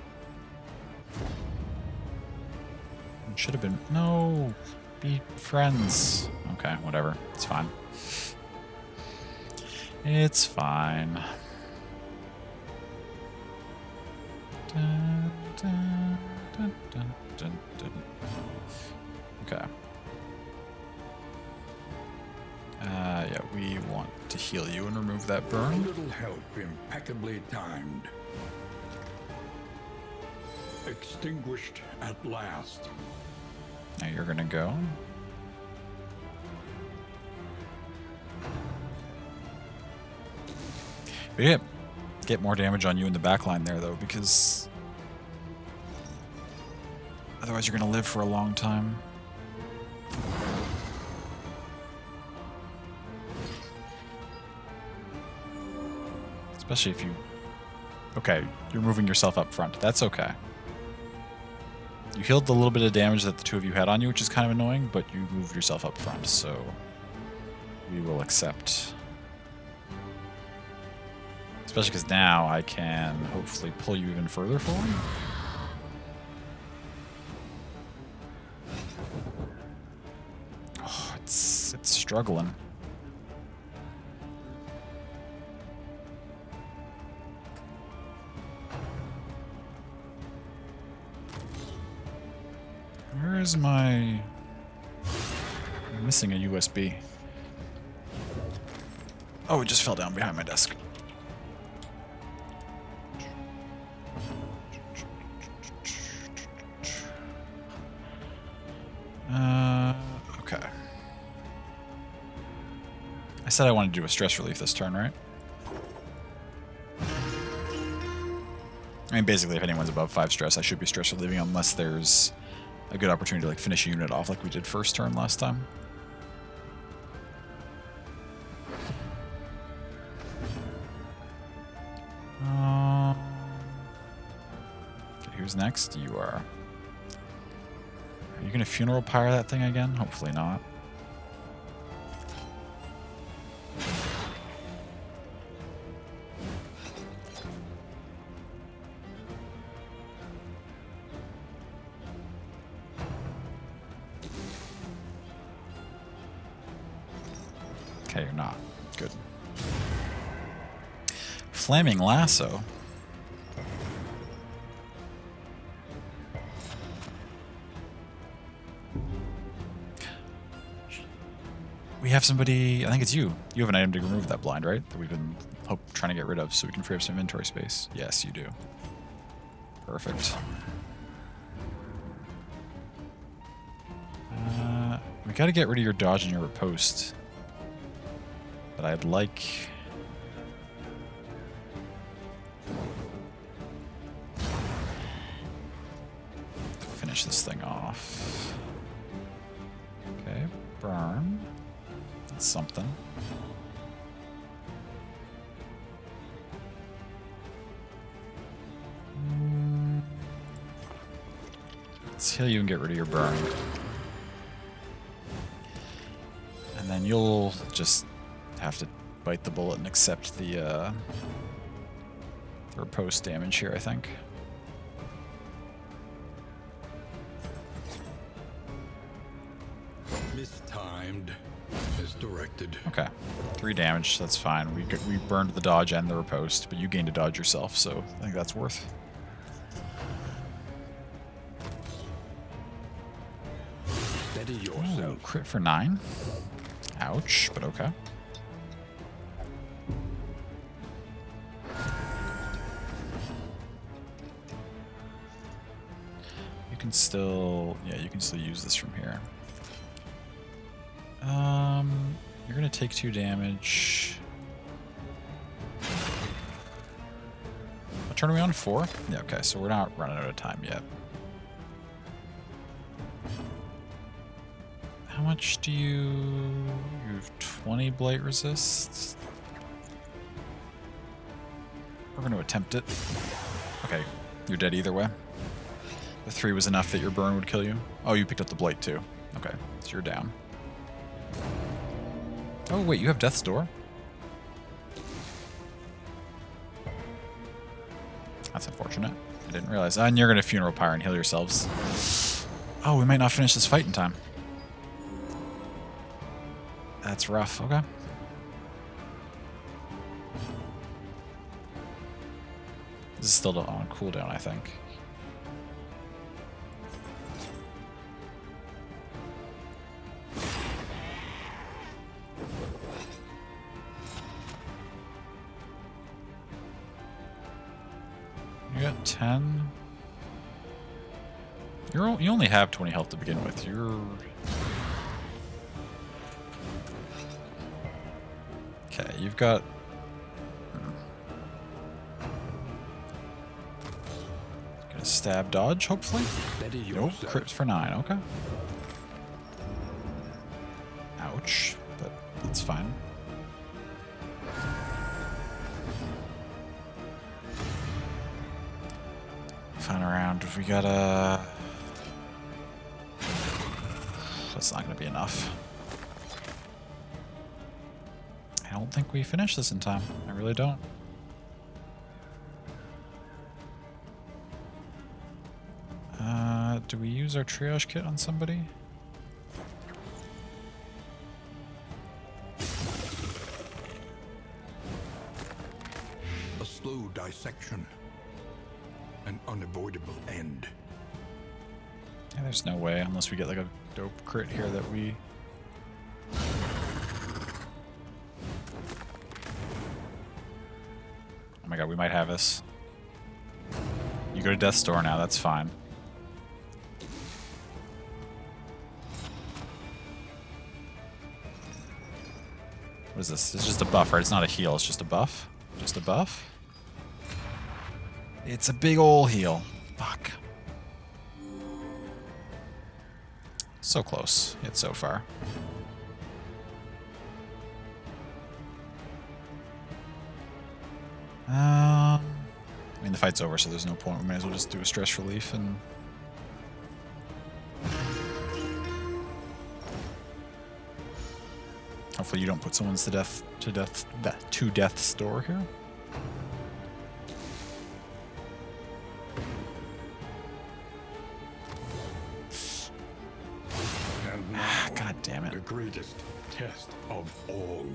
It should have been... No! Be friends. Okay, whatever. It's fine. It's fine. Dun, dun, dun, dun, dun, dun. Okay. Yeah, we want to heal you and remove that A burn. little help impeccably timed. Extinguished at last. Now you're gonna go. We get more damage on you in the back line there, though, because otherwise you're gonna live for a long time. Especially if you... Okay, you're moving yourself up front. That's okay. You healed the little bit of damage that the two of you had on you, which is kind of annoying, but you moved yourself up front, so we will accept. Especially because now I can hopefully pull you even further forward. Oh, it's struggling. Where is my... I'm missing a USB. Oh, it just fell down behind my desk. Okay. I said I wanted to do a stress relief this turn, right? I mean, basically, if anyone's above 5 stress, I should be stress relieving unless there's a good opportunity to like finish a unit off like we did first turn last time. Okay, who's next? You are. Are you gonna funeral pyre that thing again? Hopefully not. Okay, you're not. Good. Flaming lasso. We have somebody, I think it's you. You have an item to remove that blind, right? That we've been trying to get rid of so we can free up some inventory space. Yes, you do. Perfect. We gotta get rid of your dodge and your riposte. But I'd like... to finish this thing off. Okay, burn. That's something. Let's heal you and get rid of your burn. And you'll just have to bite the bullet and accept the riposte damage here, I think. Mistimed as directed. Okay, 3 damage, that's fine. We burned the dodge and the riposte, but you gained a dodge yourself, so I think that's worth. Steady yourself. Ooh, crit for 9. Ouch, but okay. You can still, yeah, you can still use this from here. You're gonna take 2 damage. What turn are we on? 4? Yeah, okay, so we're not running out of time yet. How much do you... You have 20 blight resist? We're gonna attempt it. Okay, you're dead either way. The 3 was enough that your burn would kill you. Oh, you picked up the blight too. Okay, so you're down. Oh wait, you have Death's Door? That's unfortunate. I didn't realize. And you're gonna Funeral Pyre and heal yourselves. Oh, we might not finish this fight in time. That's rough, okay. This is still on cooldown, I think. You got 10. You only have 20 health to begin with. You're... Okay, you've got... Gonna stab dodge, hopefully? Nope, crit for 9, okay. Ouch, but that's fine. Final round, we got a... That's not gonna be enough. I don't think we finish this in time. I really don't. Do we use our triage kit on somebody? A slow dissection. An unavoidable end. Yeah, there's no way, unless we get like a dope crit here that we... Oh my god, we might have this. You go to Death's Door now, that's fine. What is this? It's just a buff, right? It's not a heal, it's just a buff? Just a buff? It's a big ol' heal. Fuck. So close, yet so far. I mean, the fight's over, so there's no point. We might as well just do a stress relief and... Hopefully you don't put someone's to death's door here. And now, God damn it. the greatest test of all.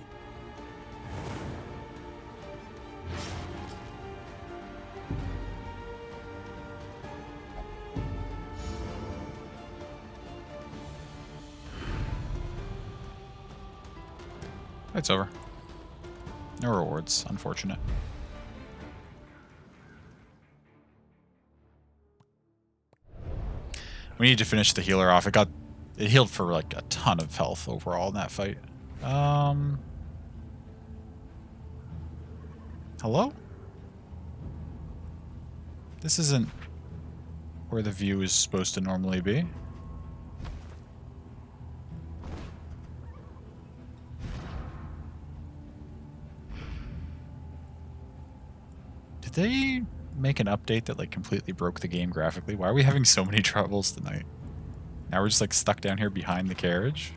It's over. No rewards, unfortunate. We need to finish the healer off. It healed for like a ton of health overall in that fight. Hello? This isn't where the view is supposed to normally be. Did they make an update that like completely broke the game graphically? Why are we having so many troubles tonight? Now we're just like stuck down here behind the carriage.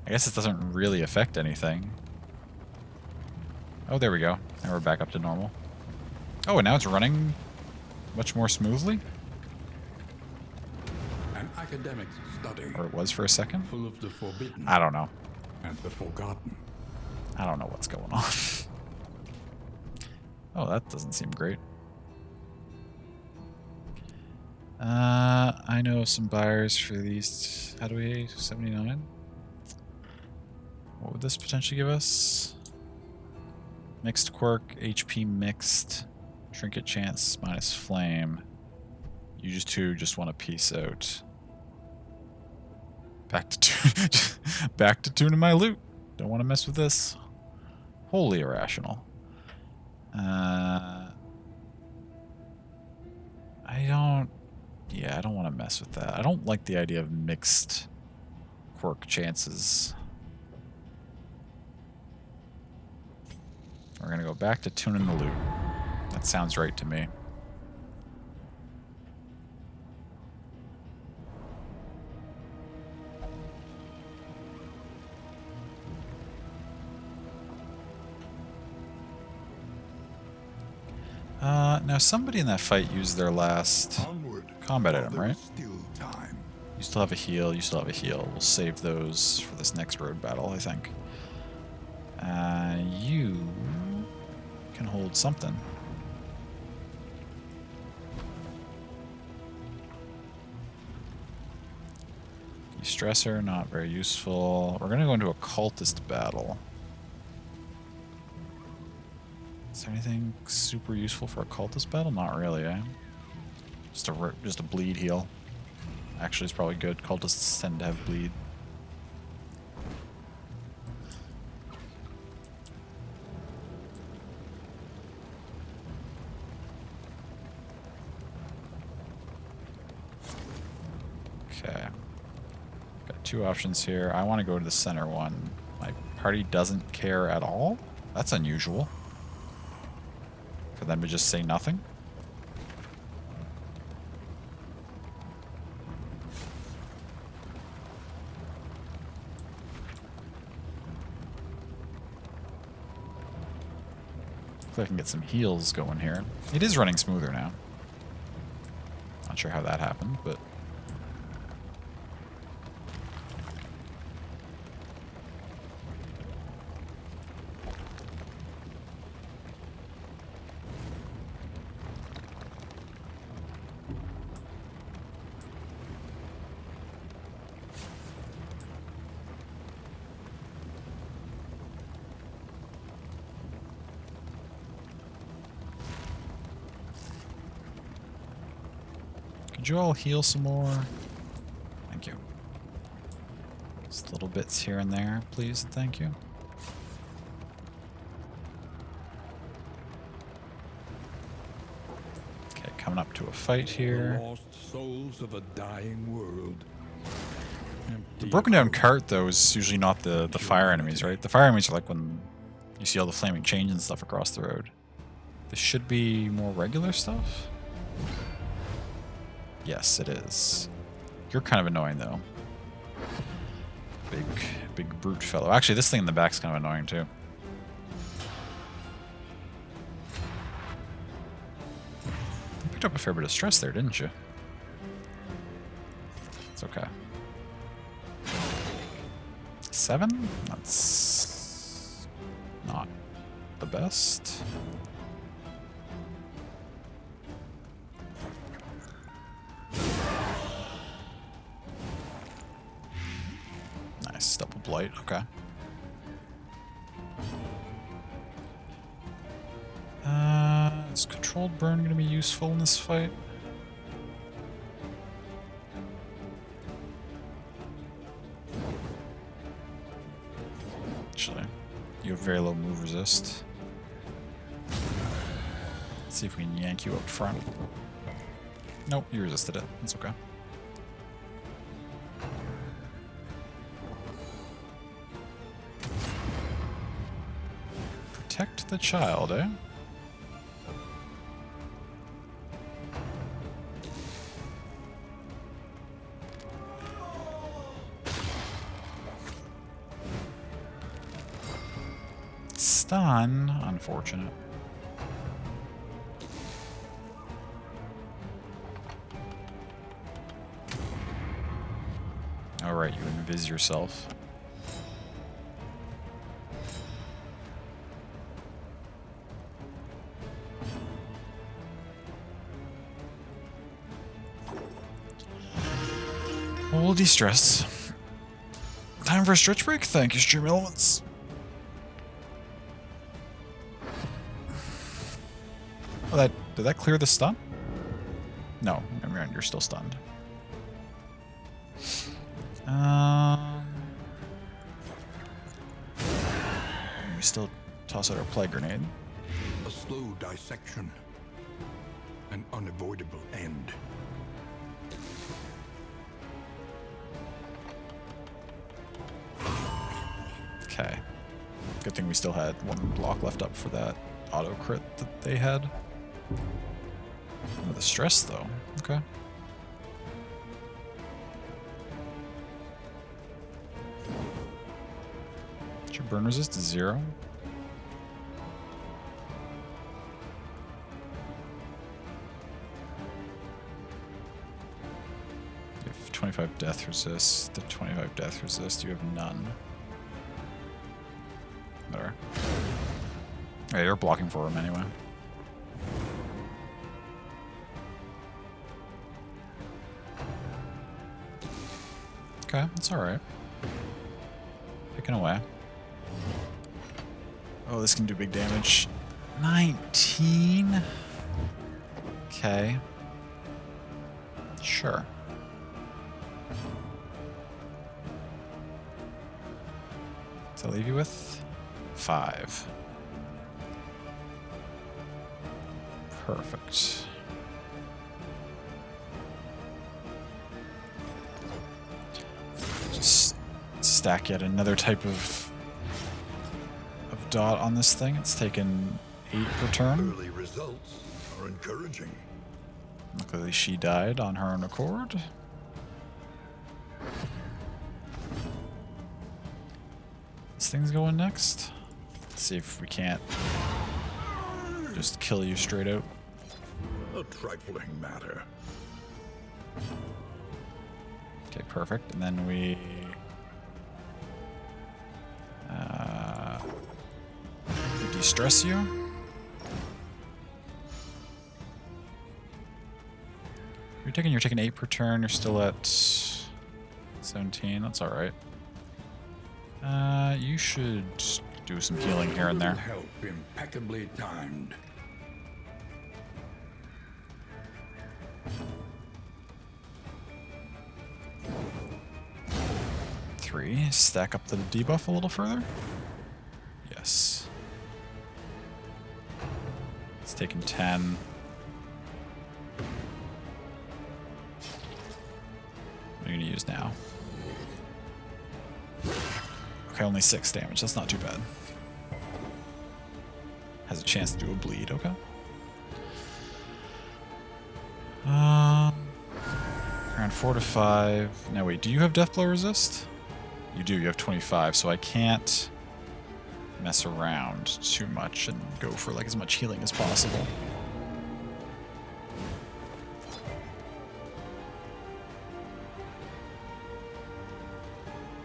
I guess it doesn't really affect anything. Oh, there we go. Now we're back up to normal. Oh, and now it's running much more smoothly? An academic study Or it was for a second? full of the forbidden I don't know. and the forgotten. I don't know what's going on. Oh, that doesn't seem great. I know some buyers for these. How do we... 79? What would this potentially give us? Mixed quirk, HP mixed, trinket chance minus flame. You just want a piece out. Back to back to tuning my loot. Don't want to mess with this. Wholly irrational. I don't want to mess with that. I don't like the idea of mixed quirk chances. We're gonna go back to tuning the loot. That sounds right to me. Now somebody in that fight used their last Onward, combat while item, there right? is still time. You still have a heal, you still have a heal. We'll save those for this next road battle, I think. You can hold something. Stressor, not very useful. We're gonna go into a cultist battle. Is there anything super useful for a cultist battle? Not really, eh? Just a bleed heal. Actually, it's probably good. Cultists tend to have bleed. Okay. Got two options here. I want to go to the center one. My party doesn't care at all? That's unusual. For them to just say nothing? Hopefully I can get some heals going here. It is running smoother now. Not sure how that happened, but... Could you all heal some more? Thank you. Just little bits here and there, please. Thank you. Okay, coming up to a fight here. The lost souls of a dying world. The broken down cart, though, is usually not the fire enemies, right? The fire enemies are like when you see all the flaming chains and stuff across the road. This should be more regular stuff? Yes, it is. You're kind of annoying, though. Big brute fellow. Actually, this thing in the back's kind of annoying, too. You picked up a fair bit of stress there, didn't you? It's okay. 7? That's not the best. Nice, double blight, okay. Is controlled burn going to be useful in this fight? Actually, you have very low move resist. Let's see if we can yank you up front. Nope, you resisted it. That's okay. Protect the child, eh? stun. Unfortunate. Alright, you invis yourself. We'll de-stress. Time for a stretch break? Thank you, Stream Elements. Oh, did that clear the stun? No, never mind, you're still stunned. We still toss out our plague grenade. A slow dissection. An unavoidable end. Okay. Good thing we still had one block left up for that auto crit that they had. Oh, the stress though. Okay. Is your burn resist 0? You have 25 death resist. The 25 death resist, you have none. Better. Yeah, you're blocking for him anyway. Okay, that's alright. Picking away. Oh, this can do big damage. 19? Okay. Sure. What's that leave you with? 5. Perfect. Just stack yet another type of dot on this thing. It's taken 8 per turn. Early results are encouraging. Luckily she died on her own accord. This thing's going next. Let's see if we can't just kill you straight out. A trifling matter. Okay, perfect. And then we de-stress you. You're taking 8 per turn. You're still at 17. That's all right. You should do some healing here and there. Help impeccably timed. Three. Stack up the debuff a little further. Yes. It's taking 10. What are you gonna use now? Okay, only 6 damage. That's not too bad. Has a chance to do a bleed. Okay. Around 4 to 5. Now wait, do you have death blow resist? You do. You have 25, so I can't mess around too much and go for like as much healing as possible.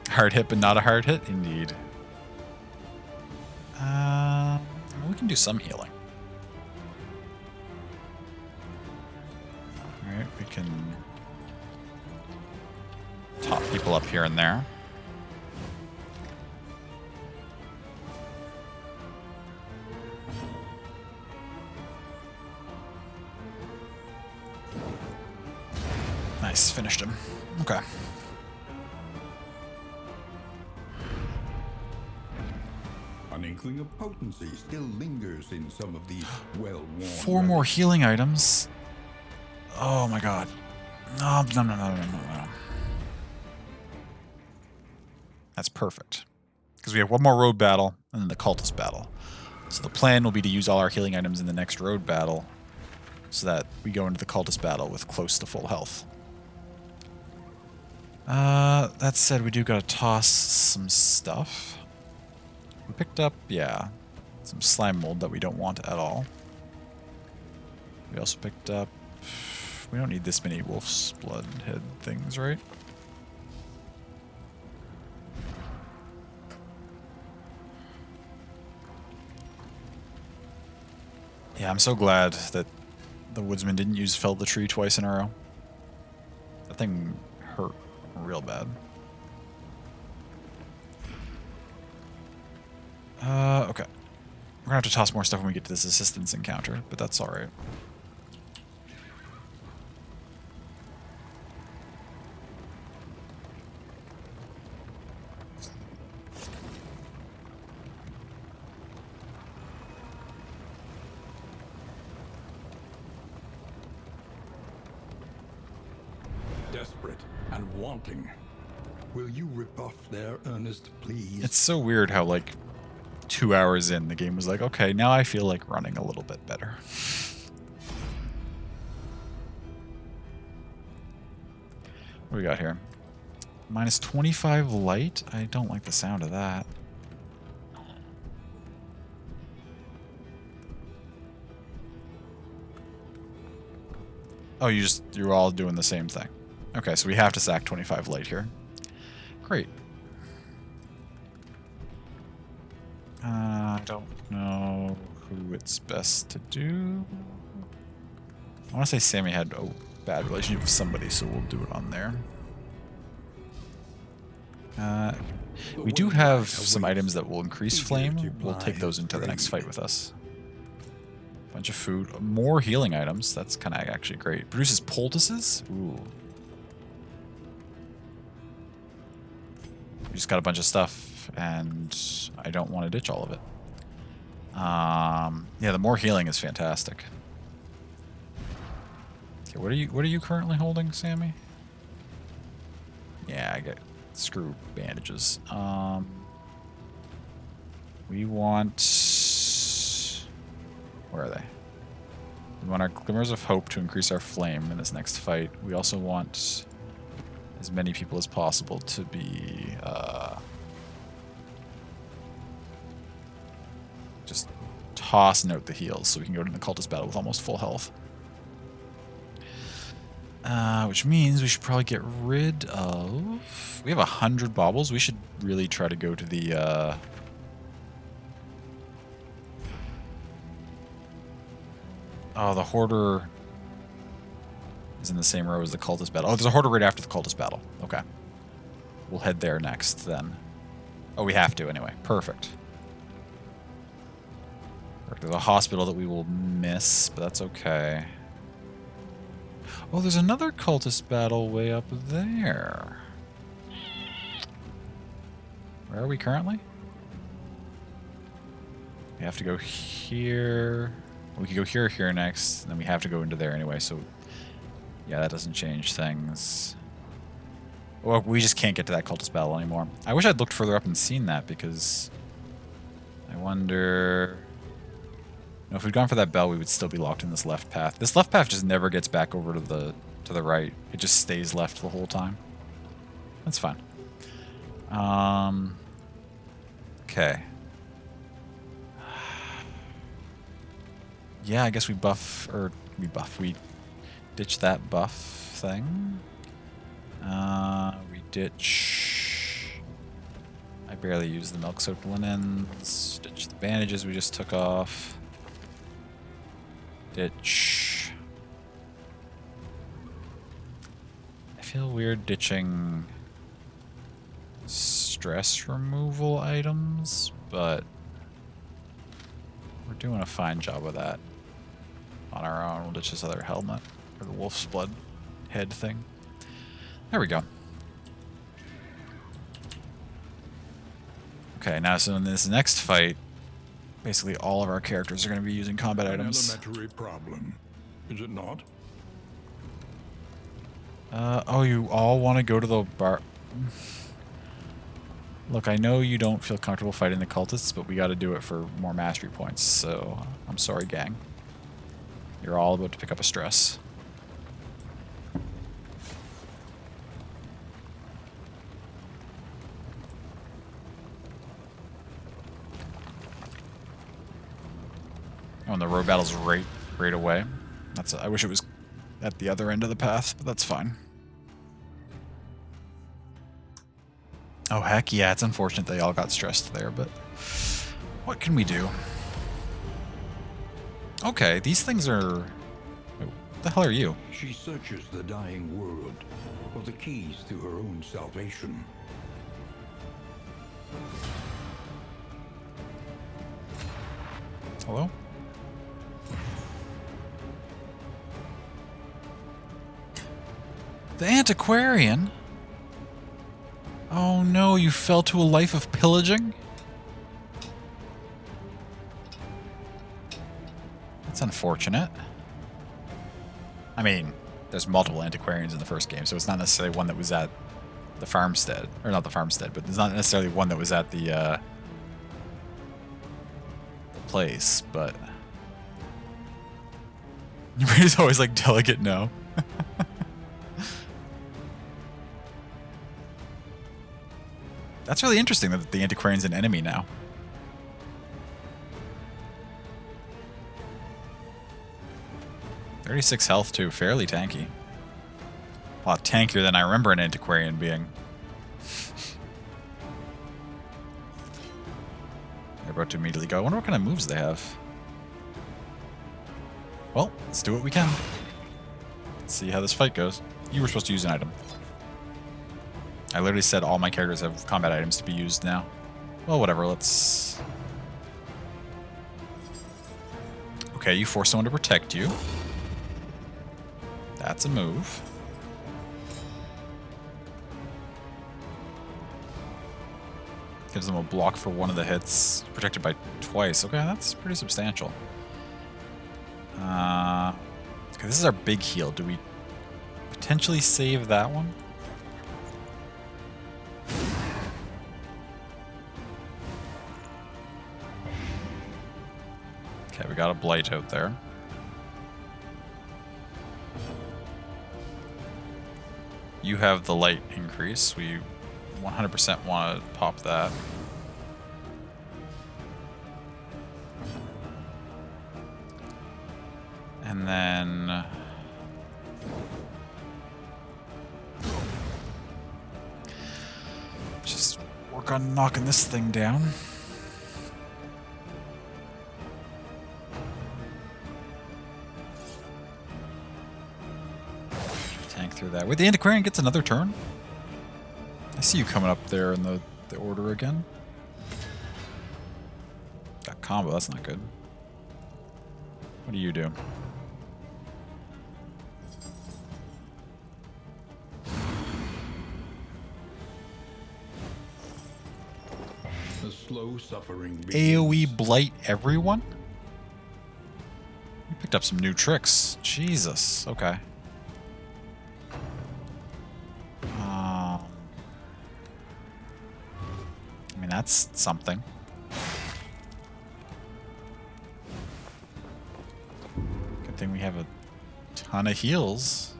Hard hit, but not a hard hit? Indeed. We can do some healing. Alright, we can top people up here and there. Nice, finished him. Okay. An inkling of potency still lingers in some of these well-worn 4 more healing items. Oh my god. No. That's perfect. Because we have one more road battle and then the cultist battle. So the plan will be to use all our healing items in the next road battle so that we go into the cultist battle with close to full health. That said, we do gotta toss some stuff. We picked up, yeah, some slime mold that we don't want at all. We also picked up... We don't need this many wolf's blood head things, right? Yeah, I'm so glad that the woodsman didn't use fell the tree twice in a row. That thing hurt real bad. Okay. We're gonna have to toss more stuff when we get to this assistance encounter, but that's alright. Desperate and wanting. Will you rebuff their earnest pleas? It's so weird how, like, 2 hours in, the game was like, okay, now I feel like running a little bit better. What do we got here? Minus 25 light? I don't like the sound of that. Oh, you're all doing the same thing. Okay, so we have to sack 25 light here. Great. I don't know who it's best to do. I want to say Sammy had a bad relationship with somebody, so we'll do it on there. We do have some items that will increase flame. We'll take those into the next fight with us. Bunch of food. More healing items. That's kind of actually great. Produces poultices? Ooh. We just got a bunch of stuff, and I don't want to ditch all of it. Yeah, the more healing is fantastic. Okay, what are you currently holding, Sammy? Yeah, I get screw bandages. We want... Where are they? We want our Glimmers of Hope to increase our flame in this next fight. We also want as many people as possible to be just tossing out the heals so we can go to the cultist battle with almost full health. Which means we should probably get rid of... We have 100 baubles. We should really try to go to the... Oh, the Hoarder is in the same row as the cultist battle. Oh, there's a Hoarder right after the cultist battle. Okay. We'll head there next, then. Oh, we have to, anyway. Perfect. There's a hospital that we will miss, but that's okay. Oh, there's another cultist battle way up there. Where are we currently? We have to go here. We could go here or here next, and then we have to go into there anyway, so... Yeah, that doesn't change things. Well, we just can't get to that cultist battle anymore. I wish I'd looked further up and seen that, because... I wonder... No, if we'd gone for that bell, we would still be locked in this left path. This left path just never gets back over to the right. It just stays left the whole time. That's fine. Okay. Yeah, I guess we ditch that buff thing. We ditch... I barely use the milk-soaked linens. Ditch the bandages we just took off. Ditch. I feel weird ditching stress removal items, but we're doing a fine job of that on our own. We'll ditch this other helmet, or the wolf's blood head thing. There we go. Okay, now so in this next fight, basically all of our characters are going to be using combat items. An elementary problem, is it not? Oh, you all want to go to the bar... Look, I know you don't feel comfortable fighting the cultists, but we got to do it for more mastery points, so I'm sorry, gang. You're all about to pick up a stress. when the road battle's right away. I wish it was at the other end of the path, but that's fine. Oh heck yeah, it's unfortunate they all got stressed there, but what can we do? Okay, these things are... Wait, what the hell are you? She searches the dying world for the keys to her own salvation. Hello? The antiquarian? Oh no, you fell to a life of pillaging? That's unfortunate. I mean, there's multiple antiquarians in the first game, so it's not necessarily one that was at the farmstead. Or not the farmstead, but it's not necessarily one that was at the place, but... Everybody's always like, delegate no. That's really interesting that the antiquarian's an enemy now. .36 health too, fairly tanky. A lot tankier than I remember an antiquarian being. They're about to immediately go. I wonder what kind of moves they have. Well, let's do what we can. Let's see how this fight goes. You were supposed to use an item. I literally said all my characters have combat items to be used now. Well, whatever, let's... Okay, you force someone to protect you. That's a move. Gives them a block for one of the hits. Protected by twice. Okay, that's pretty substantial. Okay, this is our big heal. Do we potentially save that one? Okay, we got a blight out there. You have the light increase. We 100% want to pop that. And then... just work on knocking this thing down. Tank through that. Wait, the antiquarian gets another turn? I see you coming up there in the order again. Got combo, that's not good. What do you do? The slow suffering AoE blight everyone? You picked up some new tricks. Jesus, okay. I mean, that's something. Good thing we have a ton of heals.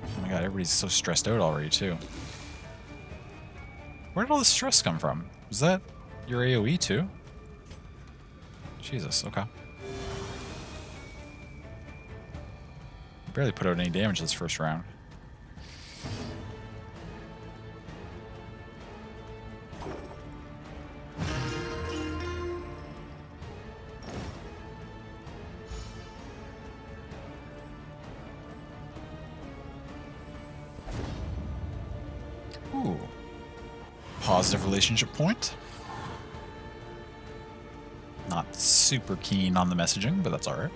Oh my god, everybody's so stressed out already, too. Where did all this stress come from? Was that your AoE, too? Jesus, okay. Barely put out any damage this first round. Ooh. Positive relationship point. Not super keen on the messaging, but that's alright.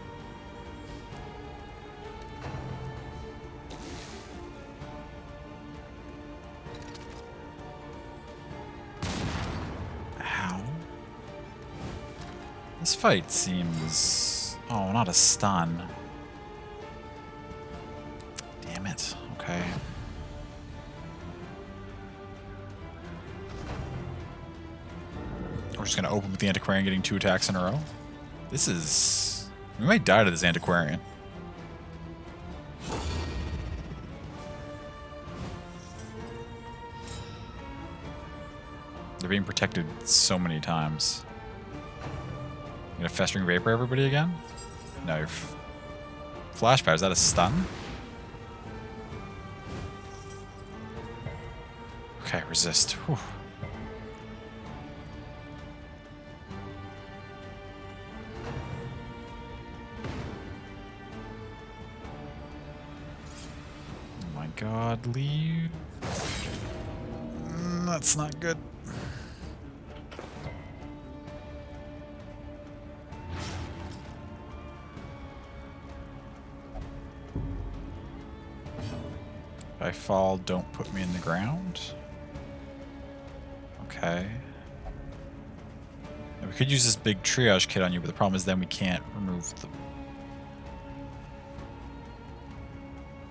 Ow. This fight seems... Oh, not a stun. Damn it. Okay. We're just going to open with the Antiquarian getting 2 attacks in a row. This is... We might die to this Antiquarian. They're being protected so many times. gonna festering vapor everybody again? No, you're flash power. Is that a stun? Okay, resist. Whew. Oh my god, leave. That's not good. If I fall, don't put me in the ground. Okay. Now, we could use this big triage kit on you, but the problem is then we can't remove the...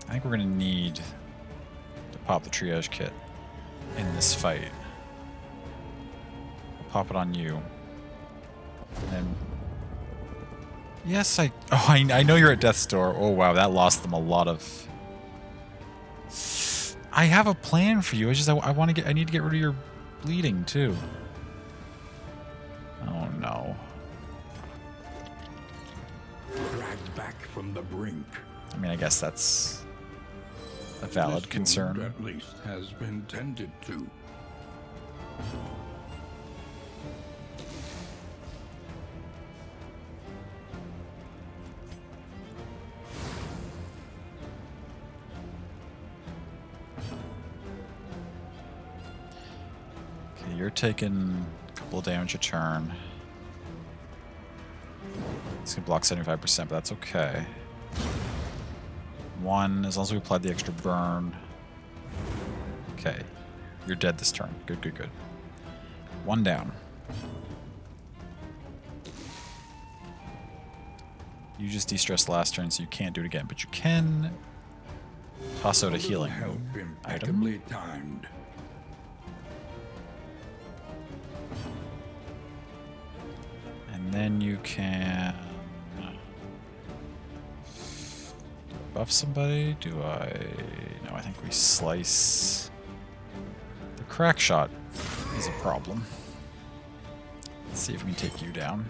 I think we're going to need to pop the triage kit in this fight. I'll pop it on you. And then... Yes, I know you're at death's door. Oh, wow, that lost them a lot of... I have a plan for you. It's just I need to get rid of your bleeding too. Oh no. Dragged back from the brink. I mean, I guess that's a valid concern. This wound, at least, has been tended to. You're taking a couple of damage a turn. It's gonna block 75%, but that's okay. One, as long as we applied the extra burn. Okay. You're dead this turn. Good, good, good. One down. You just de-stressed last turn, so you can't do it again, but you can toss out a healing Help item. impeccably timed. And then you can buff somebody. Do I? No, I think we slice. The crack shot is a problem. Let's see if we can take you down.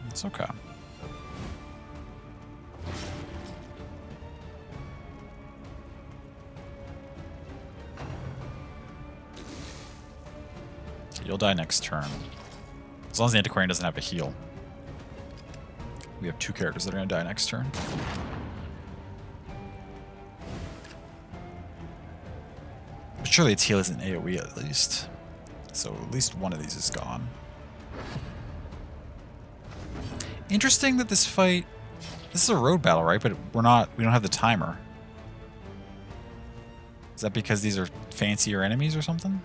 It's okay. You'll die next turn. As long as the Antiquarian doesn't have a heal. We have two characters that are going to die next turn. But surely its heal isn't AoE at least. So at least one of these is gone. Interesting that this fight... This is a road battle, right? But we don't have the timer. Is that because these are fancier enemies or something?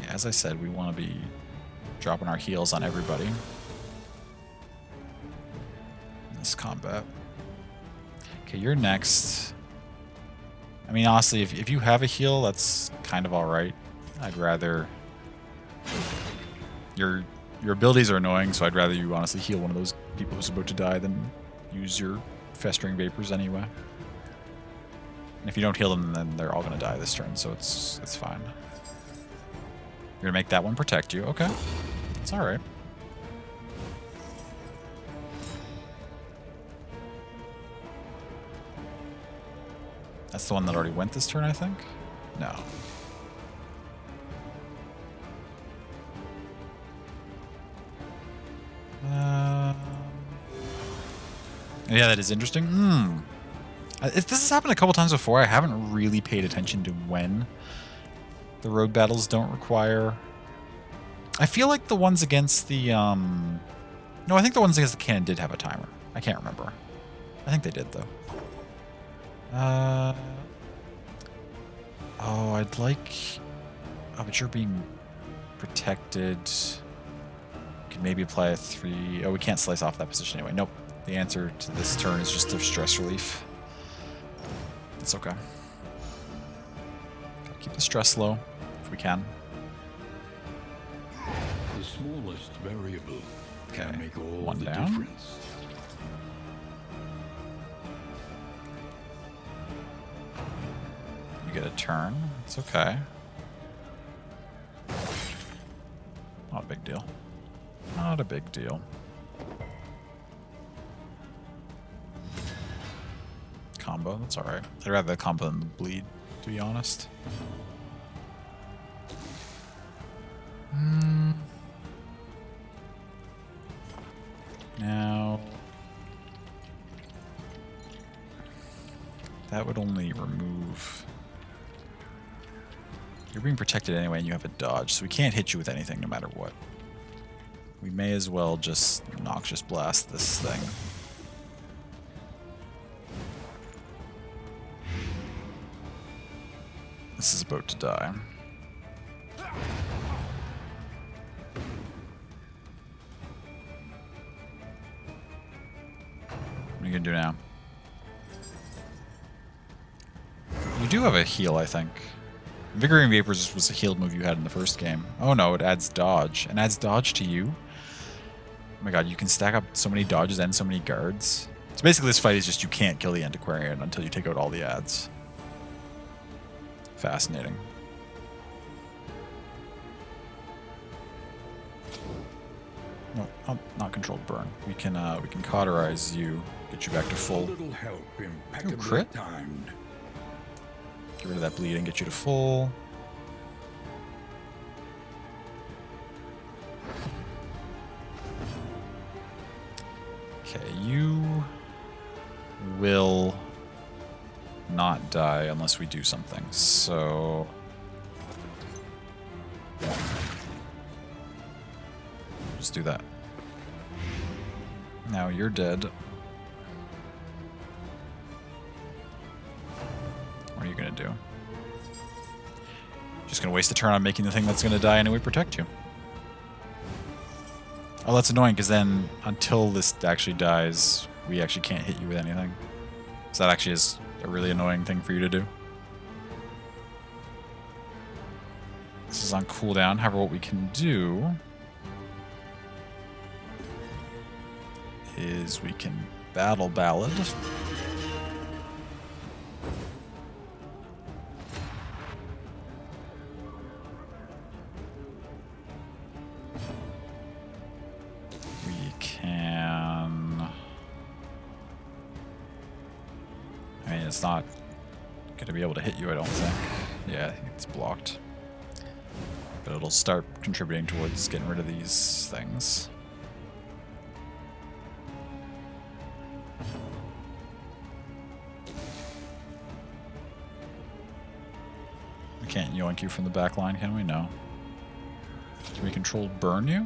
Yeah, as I said, we want to be dropping our heals on everybody in this combat. Okay, you're next. I mean, honestly, if you have a heal, that's kind of alright. I'd rather... Your abilities are annoying, so I'd rather you honestly heal one of those people who's about to die than use your festering vapors anyway. And if you don't heal them, then they're all going to die this turn, so it's fine. You're going to make that one protect you. Okay. It's alright. That's the one that already went this turn, I think? No. Yeah, that is interesting. This has happened a couple times before. I haven't really paid attention to when the road battles don't require... I feel like the ones against the... No, I think the ones against the cannon did have a timer. I can't remember. I think they did, though. Oh, I'd like... Oh, but you're being protected. Could maybe apply a 3... Oh, we can't slice off that position anyway. Nope. The answer to this turn is just a stress relief. It's okay. Gotta keep the stress low, if we can. The smallest variable Okay, can make all one the down. difference. You get a turn. It's okay. Not a big deal. Not a big deal. Combo, that's alright. I'd rather the combo than the bleed, to be honest. Now... that would only remove... You're being protected anyway and you have a dodge, so we can't hit you with anything no matter what. We may as well just Noxious Blast this thing. This is about to die. What are you gonna do now? You do have a heal, I think. Invigorating Vapors was a healed move you had in the first game. Oh no, it adds dodge. And adds dodge to you? Oh my god, you can stack up so many dodges and so many guards. So basically this fight is just you can't kill the Antiquarian until you take out all the ads. Fascinating. No, not controlled burn. We can cauterize you, get you back to A full. little help impeccably crit? timed. Get rid of that bleed and get you to full. Okay, you will not die unless we do something. So just do that. Now you're dead. What are you gonna do? Just gonna waste a turn on making the thing that's gonna die anyway protect you. Oh, that's annoying, because then until this actually dies, we actually can't hit you with anything. So that actually is a really annoying thing for you to do. This is on cooldown. However, what we can do is we can Battle Ballad. We can... I mean, it's not going to be able to hit you, I don't think. Yeah, it's blocked. But it'll start contributing towards getting rid of these things. We can't yoink you from the back line, can we? No. Can we control burn you?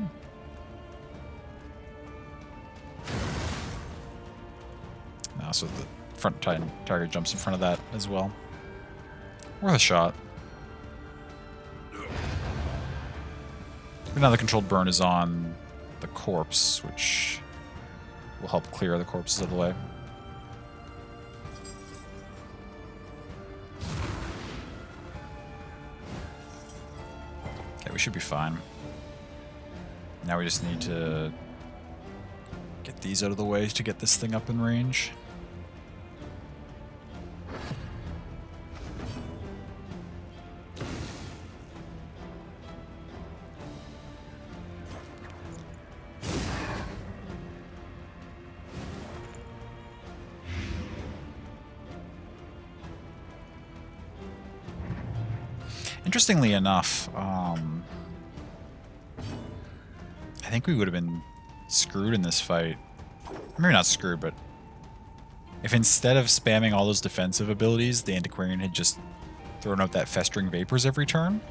No, so the front target jumps in front of that as well. Worth a shot. But now the controlled burn is on the corpse, which will help clear the corpses out of the way. Okay, we should be fine. Now we just need to get these out of the way to get this thing up in range. Interestingly enough, I think we would have been screwed in this fight. Maybe not screwed, but if instead of spamming all those defensive abilities, the Antiquarian had just thrown out that Festering Vapors every turn,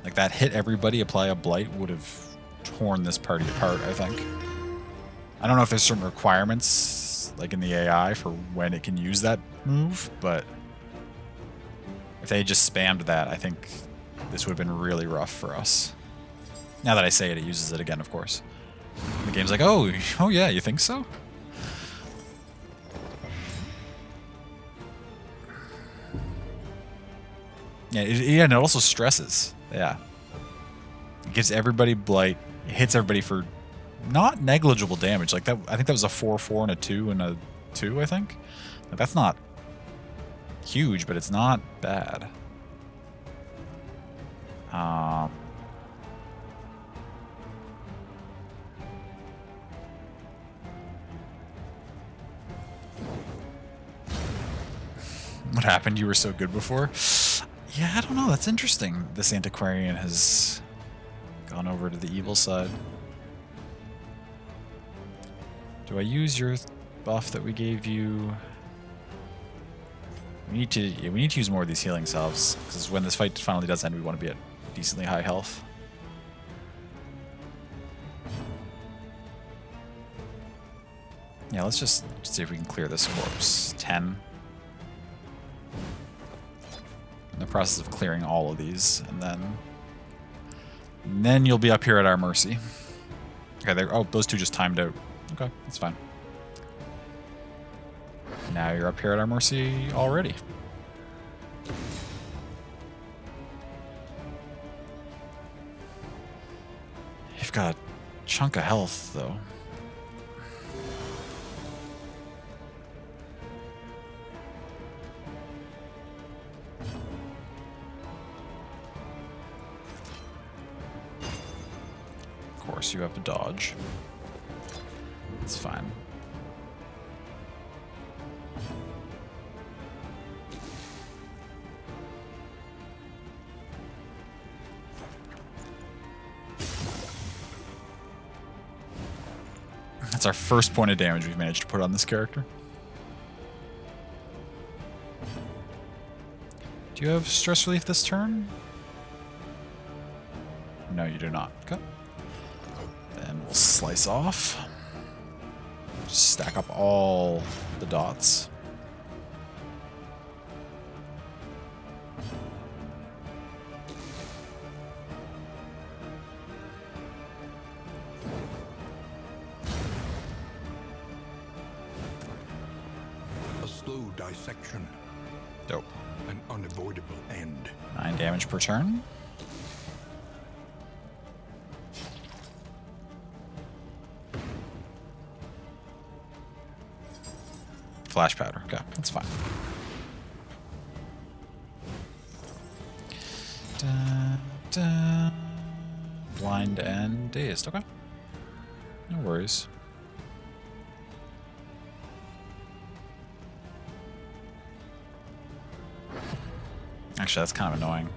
like that hit everybody, apply a Blight, would have torn this party apart, I think. I don't know if there's certain requirements, like in the AI, for when it can use that move, but if they had just spammed that, I think this would have been really rough for us. Now that I say it, it uses it again, of course. The game's like, oh yeah, you think so? Yeah, and it also stresses. Yeah. It gives everybody Blight, It hits everybody for not negligible damage. Like that, I think that was a 4/4 and a 2 and a 2. I think like, that's not huge, but it's not bad. What happened? You were so good before? Yeah, I don't know. That's interesting. This antiquarian has gone over to the evil side. Do I use your buff that we gave you? We need to use more of these healing salves, because when this fight finally does end, we want to be at decently high health. Yeah, let's just see if we can clear this corpse. 10. In the process of clearing all of these, and then you'll be up here at our mercy. Okay, there. Oh, those two just timed out. Okay, that's fine. Now you're up here at our mercy already. You've got a chunk of health, though. Of course, you have a dodge. It's fine. That's our first point of damage we've managed to put on this character. Do you have stress relief this turn? No, you do not. Okay. Then we'll slice off. Just stack up all the dots. A slow dissection. Dope. An unavoidable end. 9 damage per turn. Flash powder. Okay, that's fine. Blind and dazed. Okay. No worries. Actually, that's kind of annoying.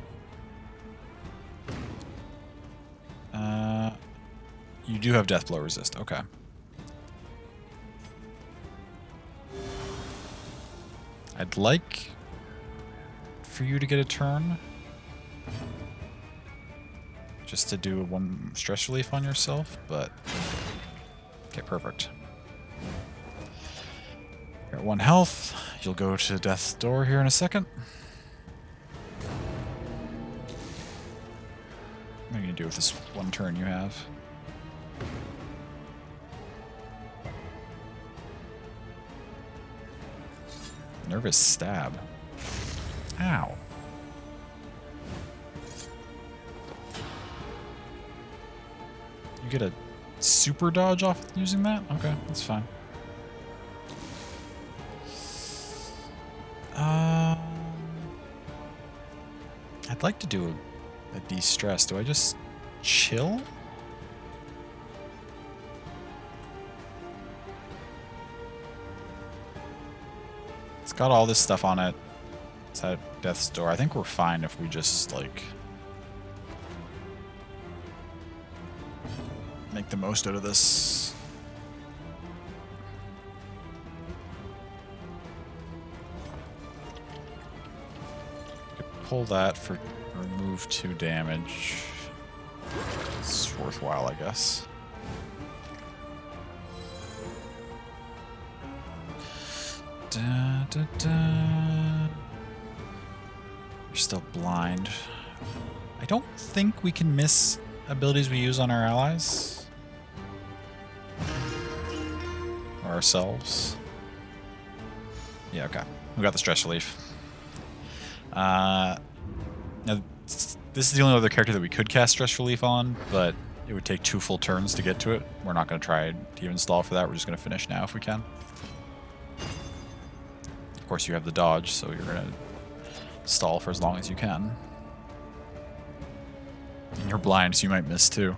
You do have death blow resist. Okay. I'd like for you to get a turn. Just to do 1 stress relief on yourself, but... Okay, perfect. You're at 1 health. You'll go to death's door here in a second. What are you going to do with this 1 turn you have? Nervous stab. Ow. You get a super dodge off using that? Okay, that's fine. I'd like to do a de-stress. Do I just chill? It's got all this stuff on it. It's at death's door. I think we're fine if we just, like, make the most out of this. Could pull that for remove 2 damage. It's worthwhile, I guess. Da, da, da. You're still blind. I don't think we can miss abilities we use on our allies. Or ourselves. Yeah, okay. We got the stress relief. Now, this is the only other character that we could cast stress relief on, but it would take 2 full turns to get to it. We're not going to try to even stall for that. We're just going to finish now if we can. Of course, you have the dodge, so you're going to stall for as long as you can. And you're blind, so you might miss too.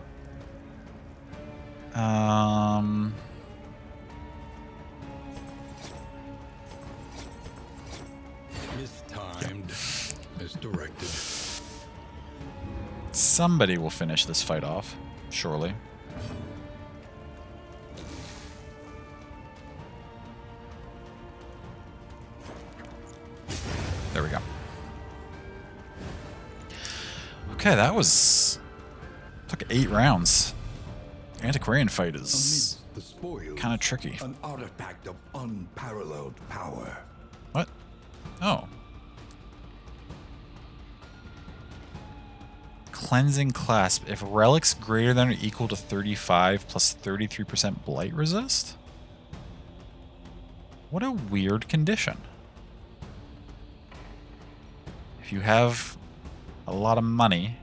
Mistimed, misdirected. Somebody will finish this fight off, surely. There we go. Okay, that was... took 8 rounds. Antiquarian fight is kind of tricky. An artifact of unparalleled power. What? Oh. Cleansing Clasp. If relics greater than or equal to 35 plus 33% blight resist? What a weird condition. If you have a lot of money,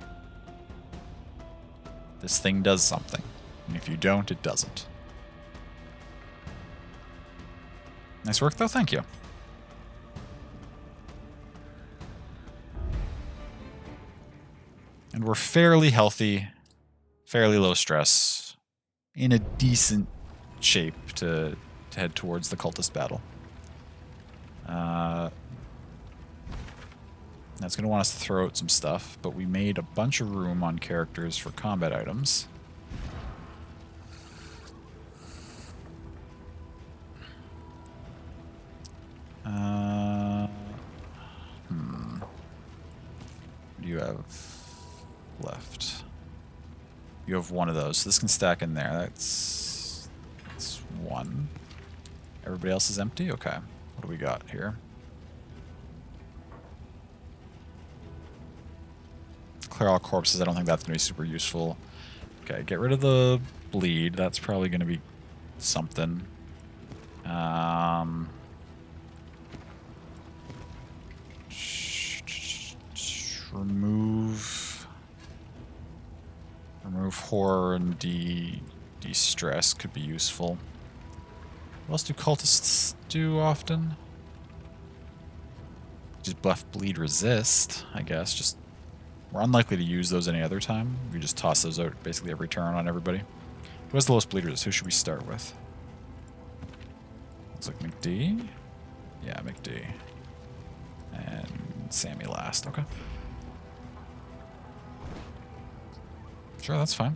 this thing does something. And if you don't, it doesn't. Nice work, though. Thank you. And we're fairly healthy, fairly low stress, in a decent shape to head towards the cultist battle. That's going to want us to throw out some stuff, but we made a bunch of room on characters for combat items. What do you have left? You have one of those, so this can stack in there. That's one. Everybody else is empty? Okay. What do we got here? Clear all corpses. I don't think that's going to be super useful. Okay, get rid of the bleed. That's probably going to be something. Remove horror and de-stress could be useful. What else do cultists do often? Just buff bleed resist, I guess. Just we're unlikely to use those any other time. We just toss those out basically every turn on everybody. Who has the lowest bleed resist? Who should we start with? Looks like McD. Yeah, McD. And Sammy last. Okay. Sure, that's fine.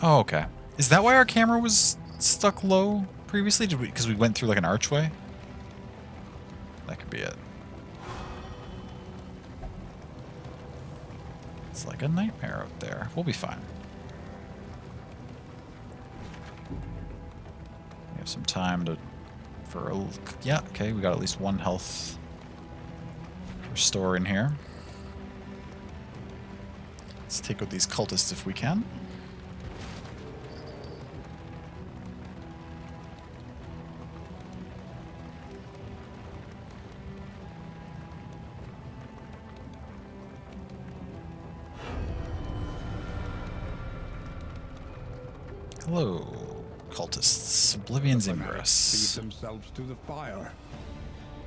Oh, okay. Is that why our camera was stuck low previously? Did we, because we went through like an archway? That could be it. It's like a nightmare out there. We'll be fine. We have some time to... yeah, okay, we got at least 1 health restore in here. Let's take out these cultists if we can. Hello, cultists. Oblivion's Ingress. Feed themselves to the fire,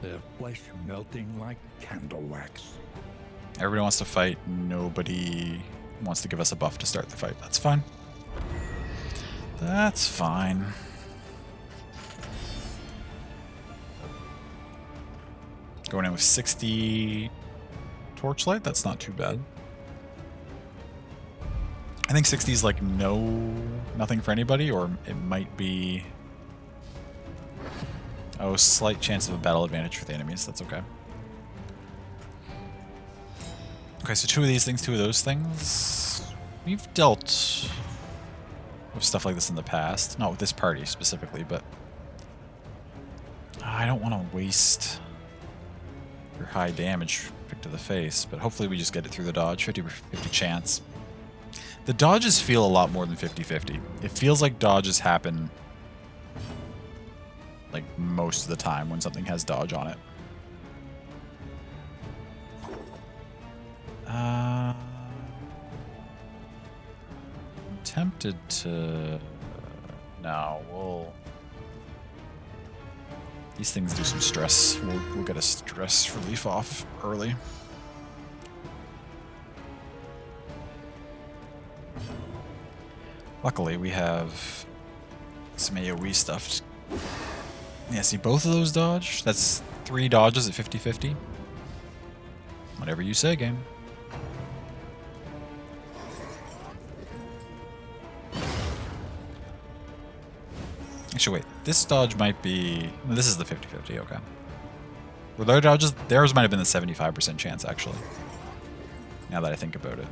their flesh melting like candle wax. Everybody wants to fight. Nobody wants to give us a buff to start the fight. That's fine. That's fine. Going in with 60 torchlight. That's not too bad. I think 60 is like nothing for anybody, or it might be... oh, slight chance of a battle advantage for the enemies. That's okay. Okay, so 2 of these things, 2 of those things. We've dealt with stuff like this in the past. Not with this party specifically, but... I don't want to waste your high damage pick to the face, but hopefully we just get it through the dodge. 50/50 chance. The dodges feel a lot more than 50/50. It feels like dodges happen like most of the time when something has dodge on it. I'm tempted to... No, we'll... These things do some stress. We'll get a stress relief off early. Luckily, we have some AoE stuff. Yeah, see, both of those dodge? That's 3 dodges at 50-50. Whatever you say, game. Actually, wait. This dodge might be... This is the 50-50, okay. Were their dodges... Theirs might have been the 75% chance, actually. Now that I think about it.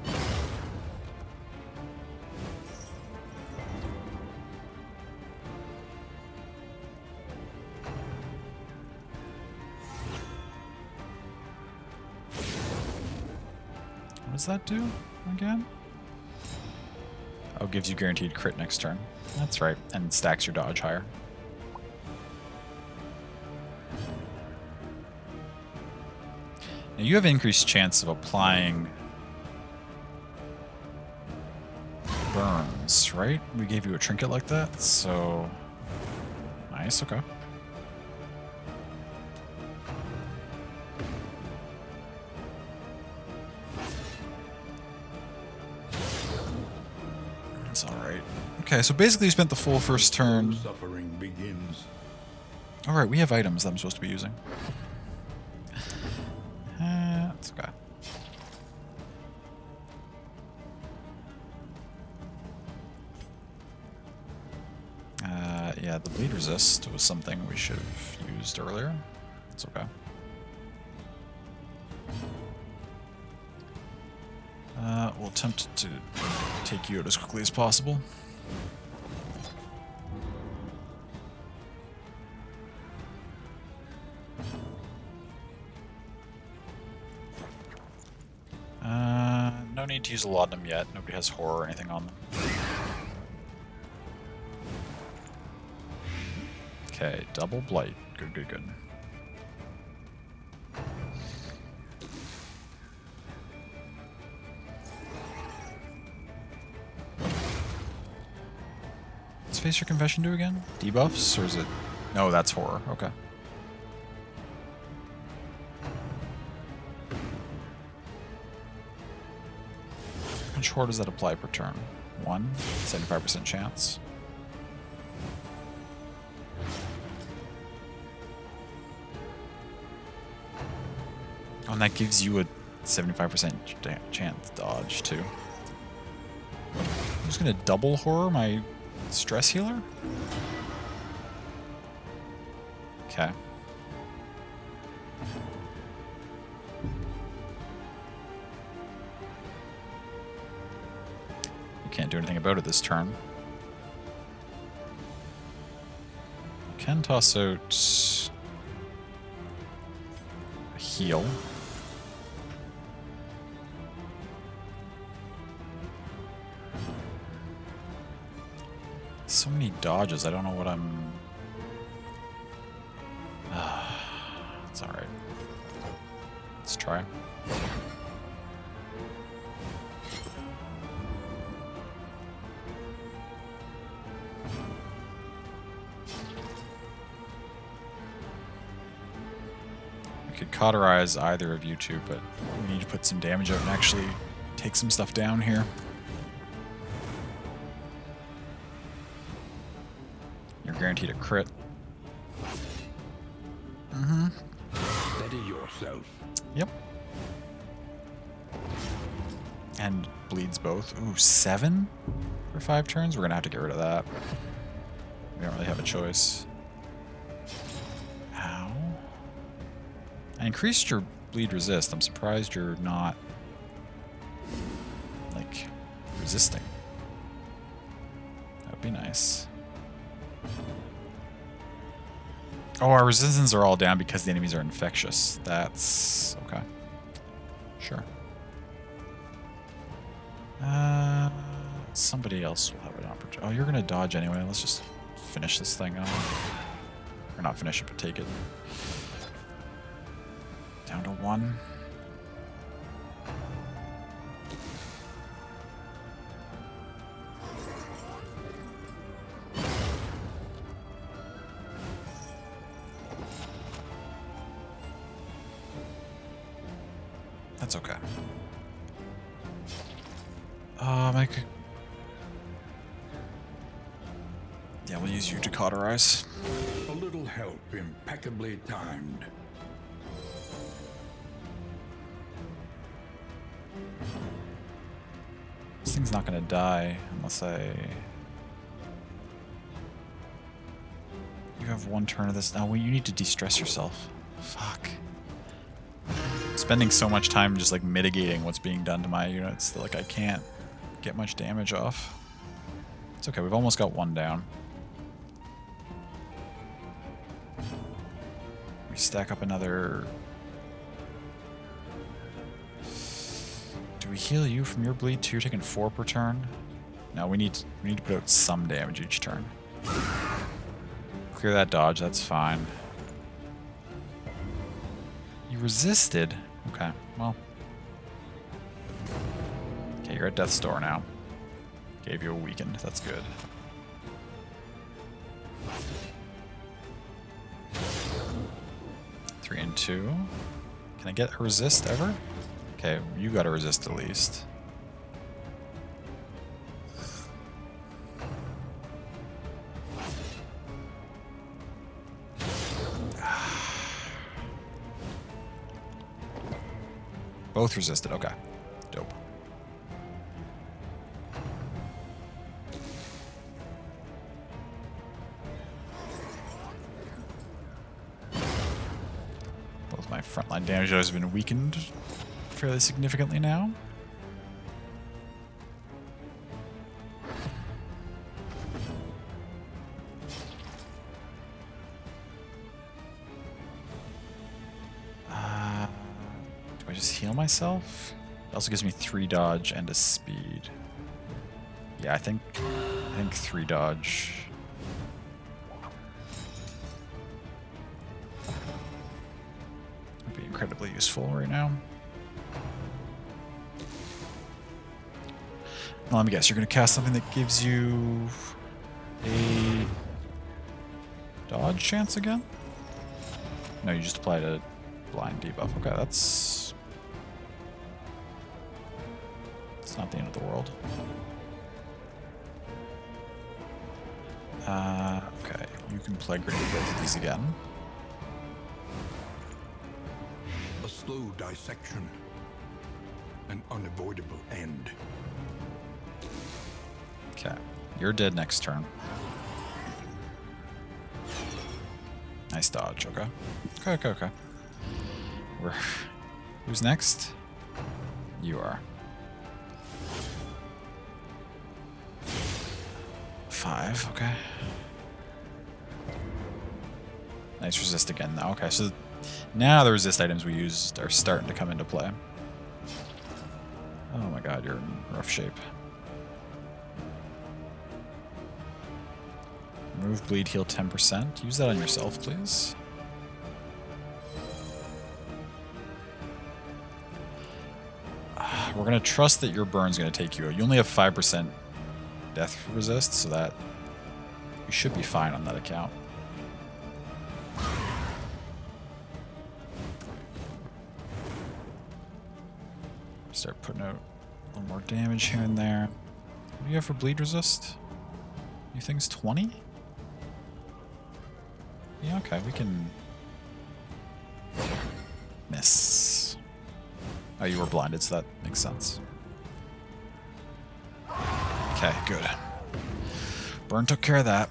What does that do again? Oh, gives you guaranteed crit next turn. That's right, and stacks your dodge higher. Now you have increased chance of applying burns, right? We gave you a trinket like that, so nice, okay. That's alright. Okay, so basically you spent the full first turn. Suffering begins. Alright, we have items that I'm supposed to be using. That's okay. Yeah, the bleed resist was something we should have used earlier. It's okay. We'll attempt to take you out as quickly as possible. No need to use a laudanum yet. Nobody has horror or anything on them. Okay, double blight. Good, good, good. What's Face Your Confession do again? Debuffs, or is it... No, that's horror. Okay. How much horror does that apply per turn? 1? 75% chance. Oh, and that gives you a 75% chance dodge, too. I'm just gonna double horror my stress healer? Okay. You can't do anything about it this turn. You can toss out a heal. So many dodges, I don't know what I'm... It's alright. Let's try. I could cauterize either of you two, but we need to put some damage out and actually take some stuff down here. You're guaranteed a crit. Mm-hmm. Steady yourself. Yep. And bleeds both. Ooh, 7 for 5 turns? We're gonna have to get rid of that. We don't really have a choice. Ow. I increased your bleed resist. I'm surprised you're not, like, resisting. That would be nice. Oh, our resistance are all down because the enemies are infectious. That's... okay. Sure. Somebody else will have an opportunity. Oh, you're gonna dodge anyway. Let's just finish this thing off. Or not finish it, but take it. Down to 1. That's okay. Yeah, we'll use you to cauterize. A little help impeccably timed. This thing's not gonna die unless I... You have 1 turn of this. No, you need to de-stress yourself. Fuck. Spending so much time just like mitigating what's being done to my units that like I can't get much damage off. It's okay, we've almost got 1 down. We stack up another... Do we heal you from your bleed too? You're taking 4 per turn? No, we need to put out some damage each turn. Clear that dodge, that's fine. You resisted? Okay, well. Okay, you're at death's door now. Gave you a weakened, that's good. Three and 2. Can I get a resist ever? Okay, you got a resist at least. Both resisted, okay. Dope. Both my frontline damage has been weakened fairly significantly now. Do I just heal myself? It also gives me 3 dodge and a speed. Yeah, I think 3 dodge. Would be incredibly useful right now. Now, let me guess, you're going to cast something that gives you a dodge chance again? No, you just applied a blind debuff. Okay, that's not the end of the world. Okay, you can plague grenade both of these again. A slow dissection. An unavoidable end. Okay, you're dead next turn. Nice dodge, okay. Okay. Who's next? You are. 5, okay. Nice resist again now. Okay, so now the resist items we used are starting to come into play. Oh my god, you're in rough shape. Remove bleed, heal 10%. Use that on yourself, please. We're going to trust that your burn's going to take you out. You only have 5% death resist, so that you should be fine on that account. Start putting out a little more damage here and there. What do you have for bleed resist? You think's 20? Yeah, okay, we can miss. Oh, you were blinded, so that makes sense. Okay, good. Burn took care of that.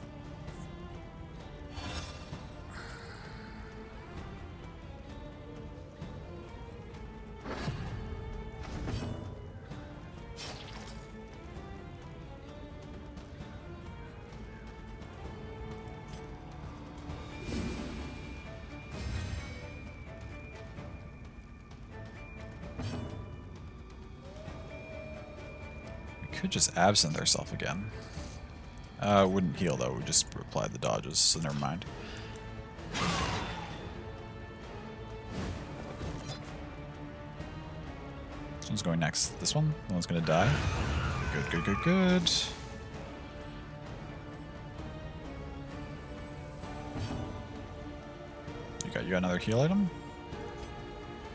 Could just absinthe ourselves again. Wouldn't heal though, we just apply the dodges, so never mind. This one's going next. This one? The one's gonna die. Good, good, good, good. You got another heal item?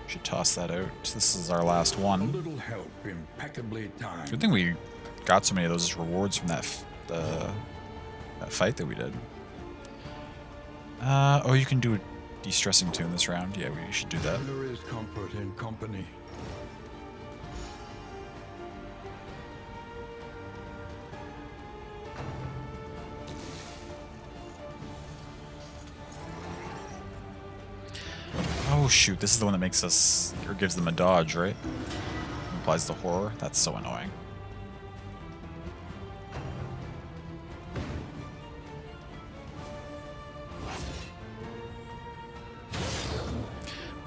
Should toss that out. This is our last A one. little help impeccably timed. Good thing we got so many of those rewards from that fight that we did. Oh, you can do a de-stressing too in this round. Yeah, we should do that. There is comfort in company. Oh shoot, this is the one that makes us, or gives them a dodge, right? Implies the horror. That's so annoying.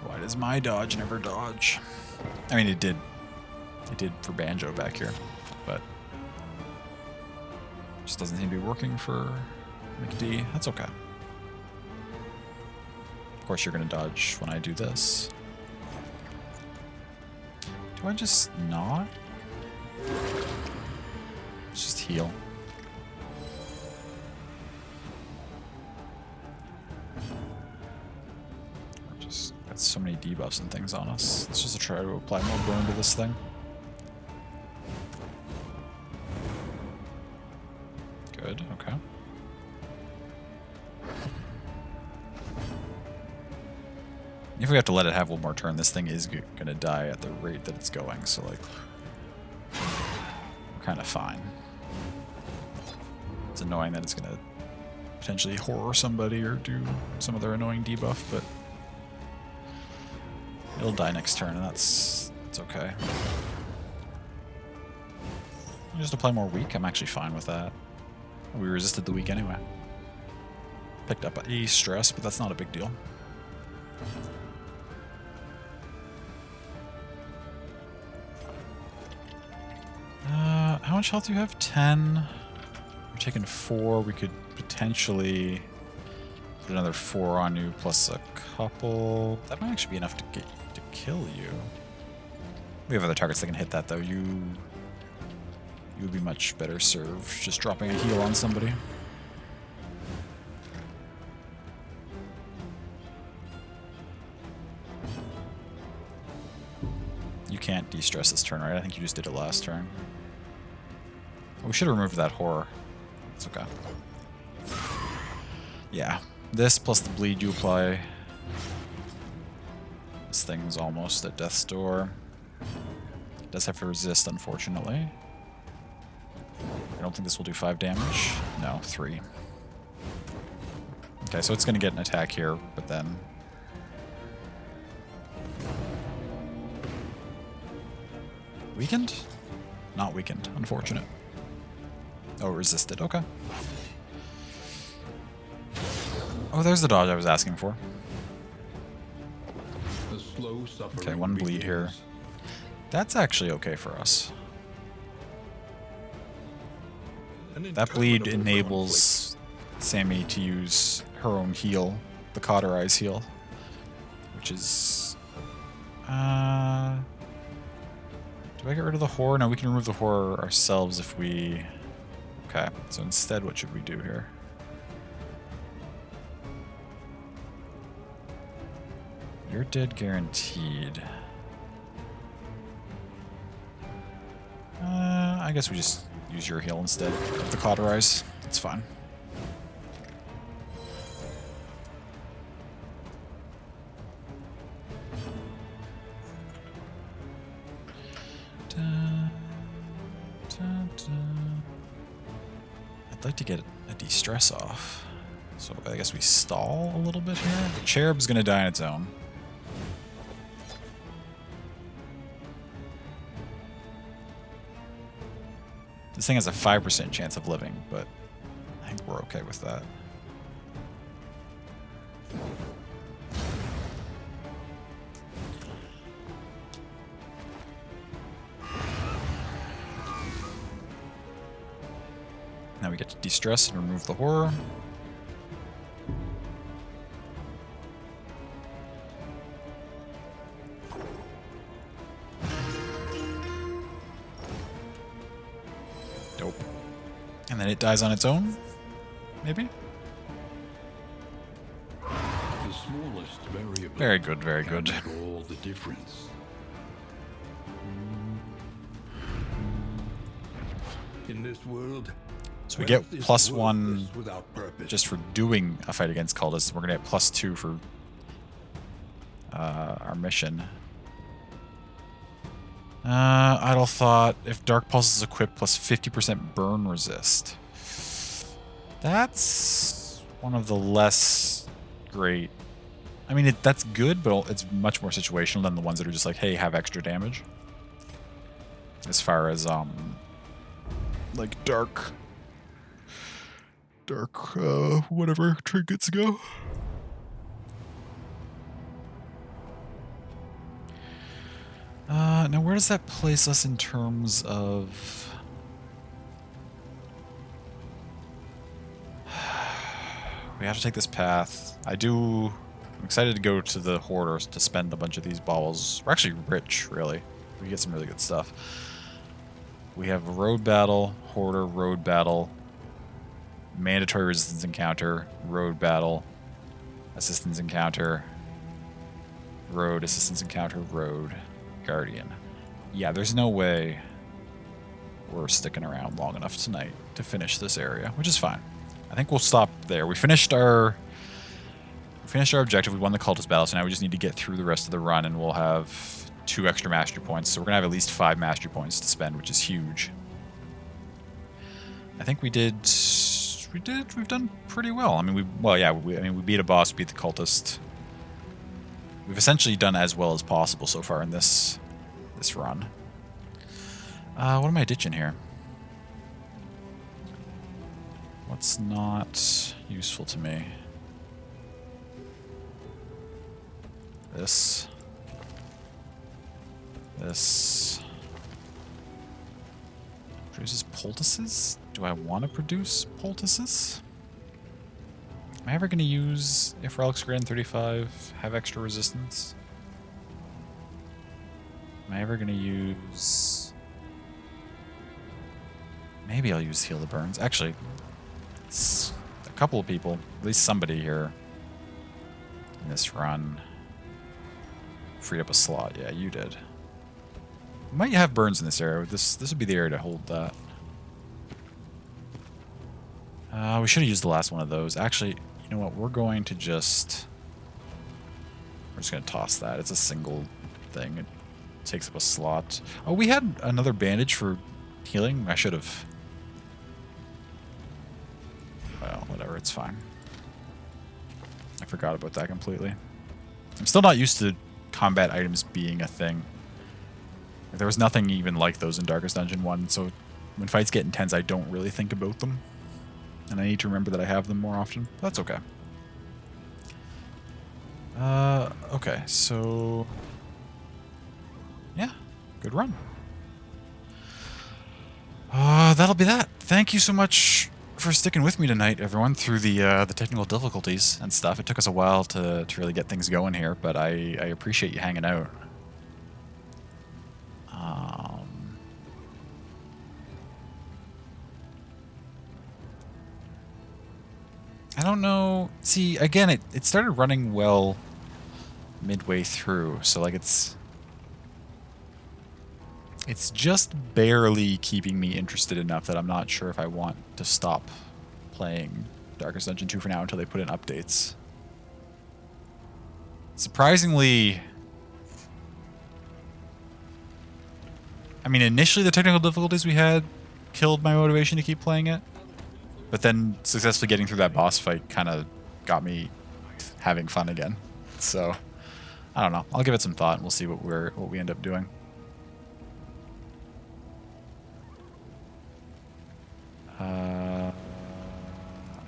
Why does my dodge never dodge? I mean, it did. It did for Banjo back here, but just doesn't seem to be working for McD. That's okay. Of course, you're going to dodge when I do this. Do I just not? Let's just heal. Just got so many debuffs and things on us. Let's just try to apply more burn to this thing. Good, okay. If we have to let it have one more turn, this thing is gonna die at the rate that it's going, so like, we're kind of fine. It's annoying that it's gonna potentially horror somebody or do some other annoying debuff, but it'll die next turn, and that's okay. Just apply more weak, I'm actually fine with that. We resisted the weak anyway. Picked up a stress, but that's not a big deal. How much health do you have? 10. We're taking 4. We could potentially put another 4 on you, plus a couple. That might actually be enough to get to kill you. We have other targets that can hit that, though. You would be much better served just dropping a heal on somebody. You can't de-stress this turn, right? I think you just did it last turn. We should have removed that horror. It's okay. Yeah. This plus the bleed you apply. This thing's almost at death's door. It does have to resist, unfortunately. I don't think this will do 5 damage. No, 3. Okay, so it's going to get an attack here, but then... Weakened? Not weakened. Unfortunate. Oh, resisted. Okay. Oh, there's the dodge I was asking for. The slow suffering Okay, 1 bleed here. begins. That's actually okay for us. An That bleed interminable enables Sammy to use her own heal, the Cauterize heal, which is... do I get rid of the horror? No, we can remove the horror ourselves if we... Okay, so instead what should we do here? You're dead guaranteed. I guess we just use your heal instead of the Cauterize. It's fine. I'd like to get a de-stress off. So I guess we stall a little bit here. The cherub's gonna die on its own. This thing has a 5% chance of living, but I think we're okay with that. Now we get to de-stress and remove the horror. Dope. And then it dies on its own? Maybe? The smallest variable Very good, very can good. make all the difference. In this world, So we get wealth is +1 worthless without purpose. just for doing a fight against cultists. We're going to get +2 for our mission. Idle Thought. If Dark Pulse is equipped, +50% burn resist. That's one of the less great. I mean, that's good, but it's much more situational than the ones that are just like, hey, have extra damage. As far as, like dark, whatever trinkets go. Now where does that place us in terms of... We have to take this path. I'm excited to go to the Hoarders to spend a bunch of these baubles. We're actually rich, really. We get some really good stuff. We have road battle, Hoarder, road battle, mandatory resistance encounter, road battle, assistance encounter, road, assistance encounter, road, guardian. Yeah, there's no way we're sticking around long enough tonight to finish this area, which is fine. I think we'll stop there. We finished our objective. We won the cultist battle, so now we just need to get through the rest of the run, and we'll have 2 extra mastery points. So we're gonna have at least 5 mastery points to spend, which is huge. I think we've done pretty well. I mean, we beat a boss, beat the cultist. We've essentially done as well as possible so far in this run. What am I ditching here? What's not useful to me? This. Produces poultices? Do I want to produce poultices? Am I ever going to use, if relics greater than 35 have extra resistance? Am I ever going to use... Maybe I'll use Heal the Burns. Actually, it's a couple of people, at least somebody here in this run freed up a slot. Yeah, you did. We might have burns in this area. This would be the area to hold that. We should have used the last one of those. Actually, you know what? We're just going to toss that. It's a single thing. It takes up a slot. Oh, we had another bandage for healing. I should have. Well, whatever. It's fine. I forgot about that completely. I'm still not used to combat items being a thing. There was nothing even like those in Darkest Dungeon 1, so when fights get intense, I don't really think about them. And I need to remember that I have them more often. That's okay. Okay, so... yeah, good run. That'll be that. Thank you so much for sticking with me tonight, everyone, through the technical difficulties and stuff. It took us a while to really get things going here, but I appreciate you hanging out. I don't know. See, again, it started running well midway through, so like it's just barely keeping me interested enough that I'm not sure if I want to stop playing Darkest Dungeon 2 for now until they put in updates. Surprisingly, I mean, initially the technical difficulties we had killed my motivation to keep playing it, but then successfully getting through that boss fight kind of got me having fun again. So, I don't know. I'll give it some thought and we'll see what we end up doing.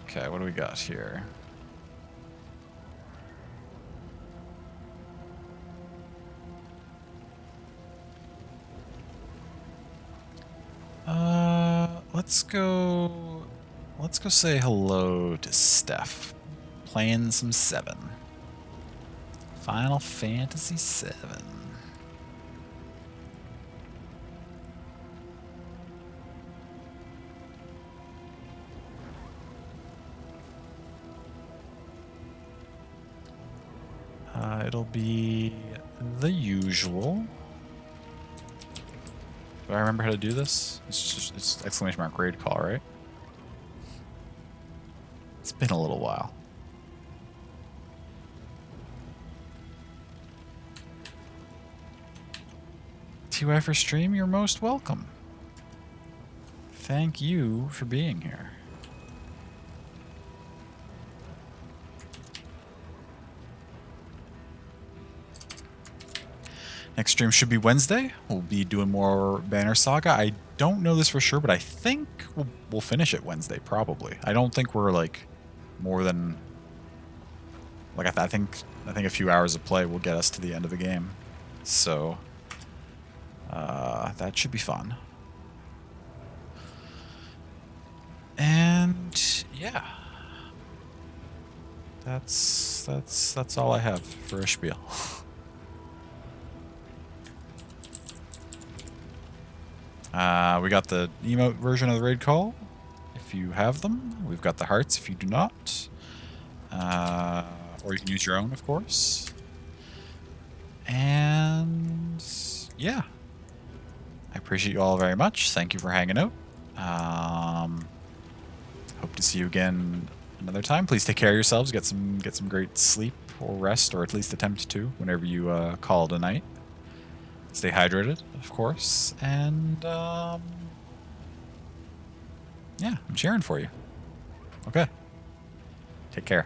Okay, what do we got here? Let's go say hello to Steph. Playing some 7. Final Fantasy 7. it'll be the usual. Do I remember how to do this? It's exclamation mark raid call, right? It's been a little while. TY for stream, you're most welcome. Thank you for being here. Next stream should be Wednesday. We'll be doing more Banner Saga. I don't know this for sure, but I think we'll finish it Wednesday, probably. I don't think we're like more than like I think a few hours of play will get us to the end of the game. So that should be fun. And yeah, that's all I have for a spiel. We got the emote version of the raid call, if you have them. We've got the hearts, if you do not. Or you can use your own, of course. And yeah, I appreciate you all very much. Thank you for hanging out. Hope to see you again another time. Please take care of yourselves. Get some great sleep or rest, or at least attempt to whenever you call it a night. Stay hydrated, of course, and yeah, I'm cheering for you. Okay, take care.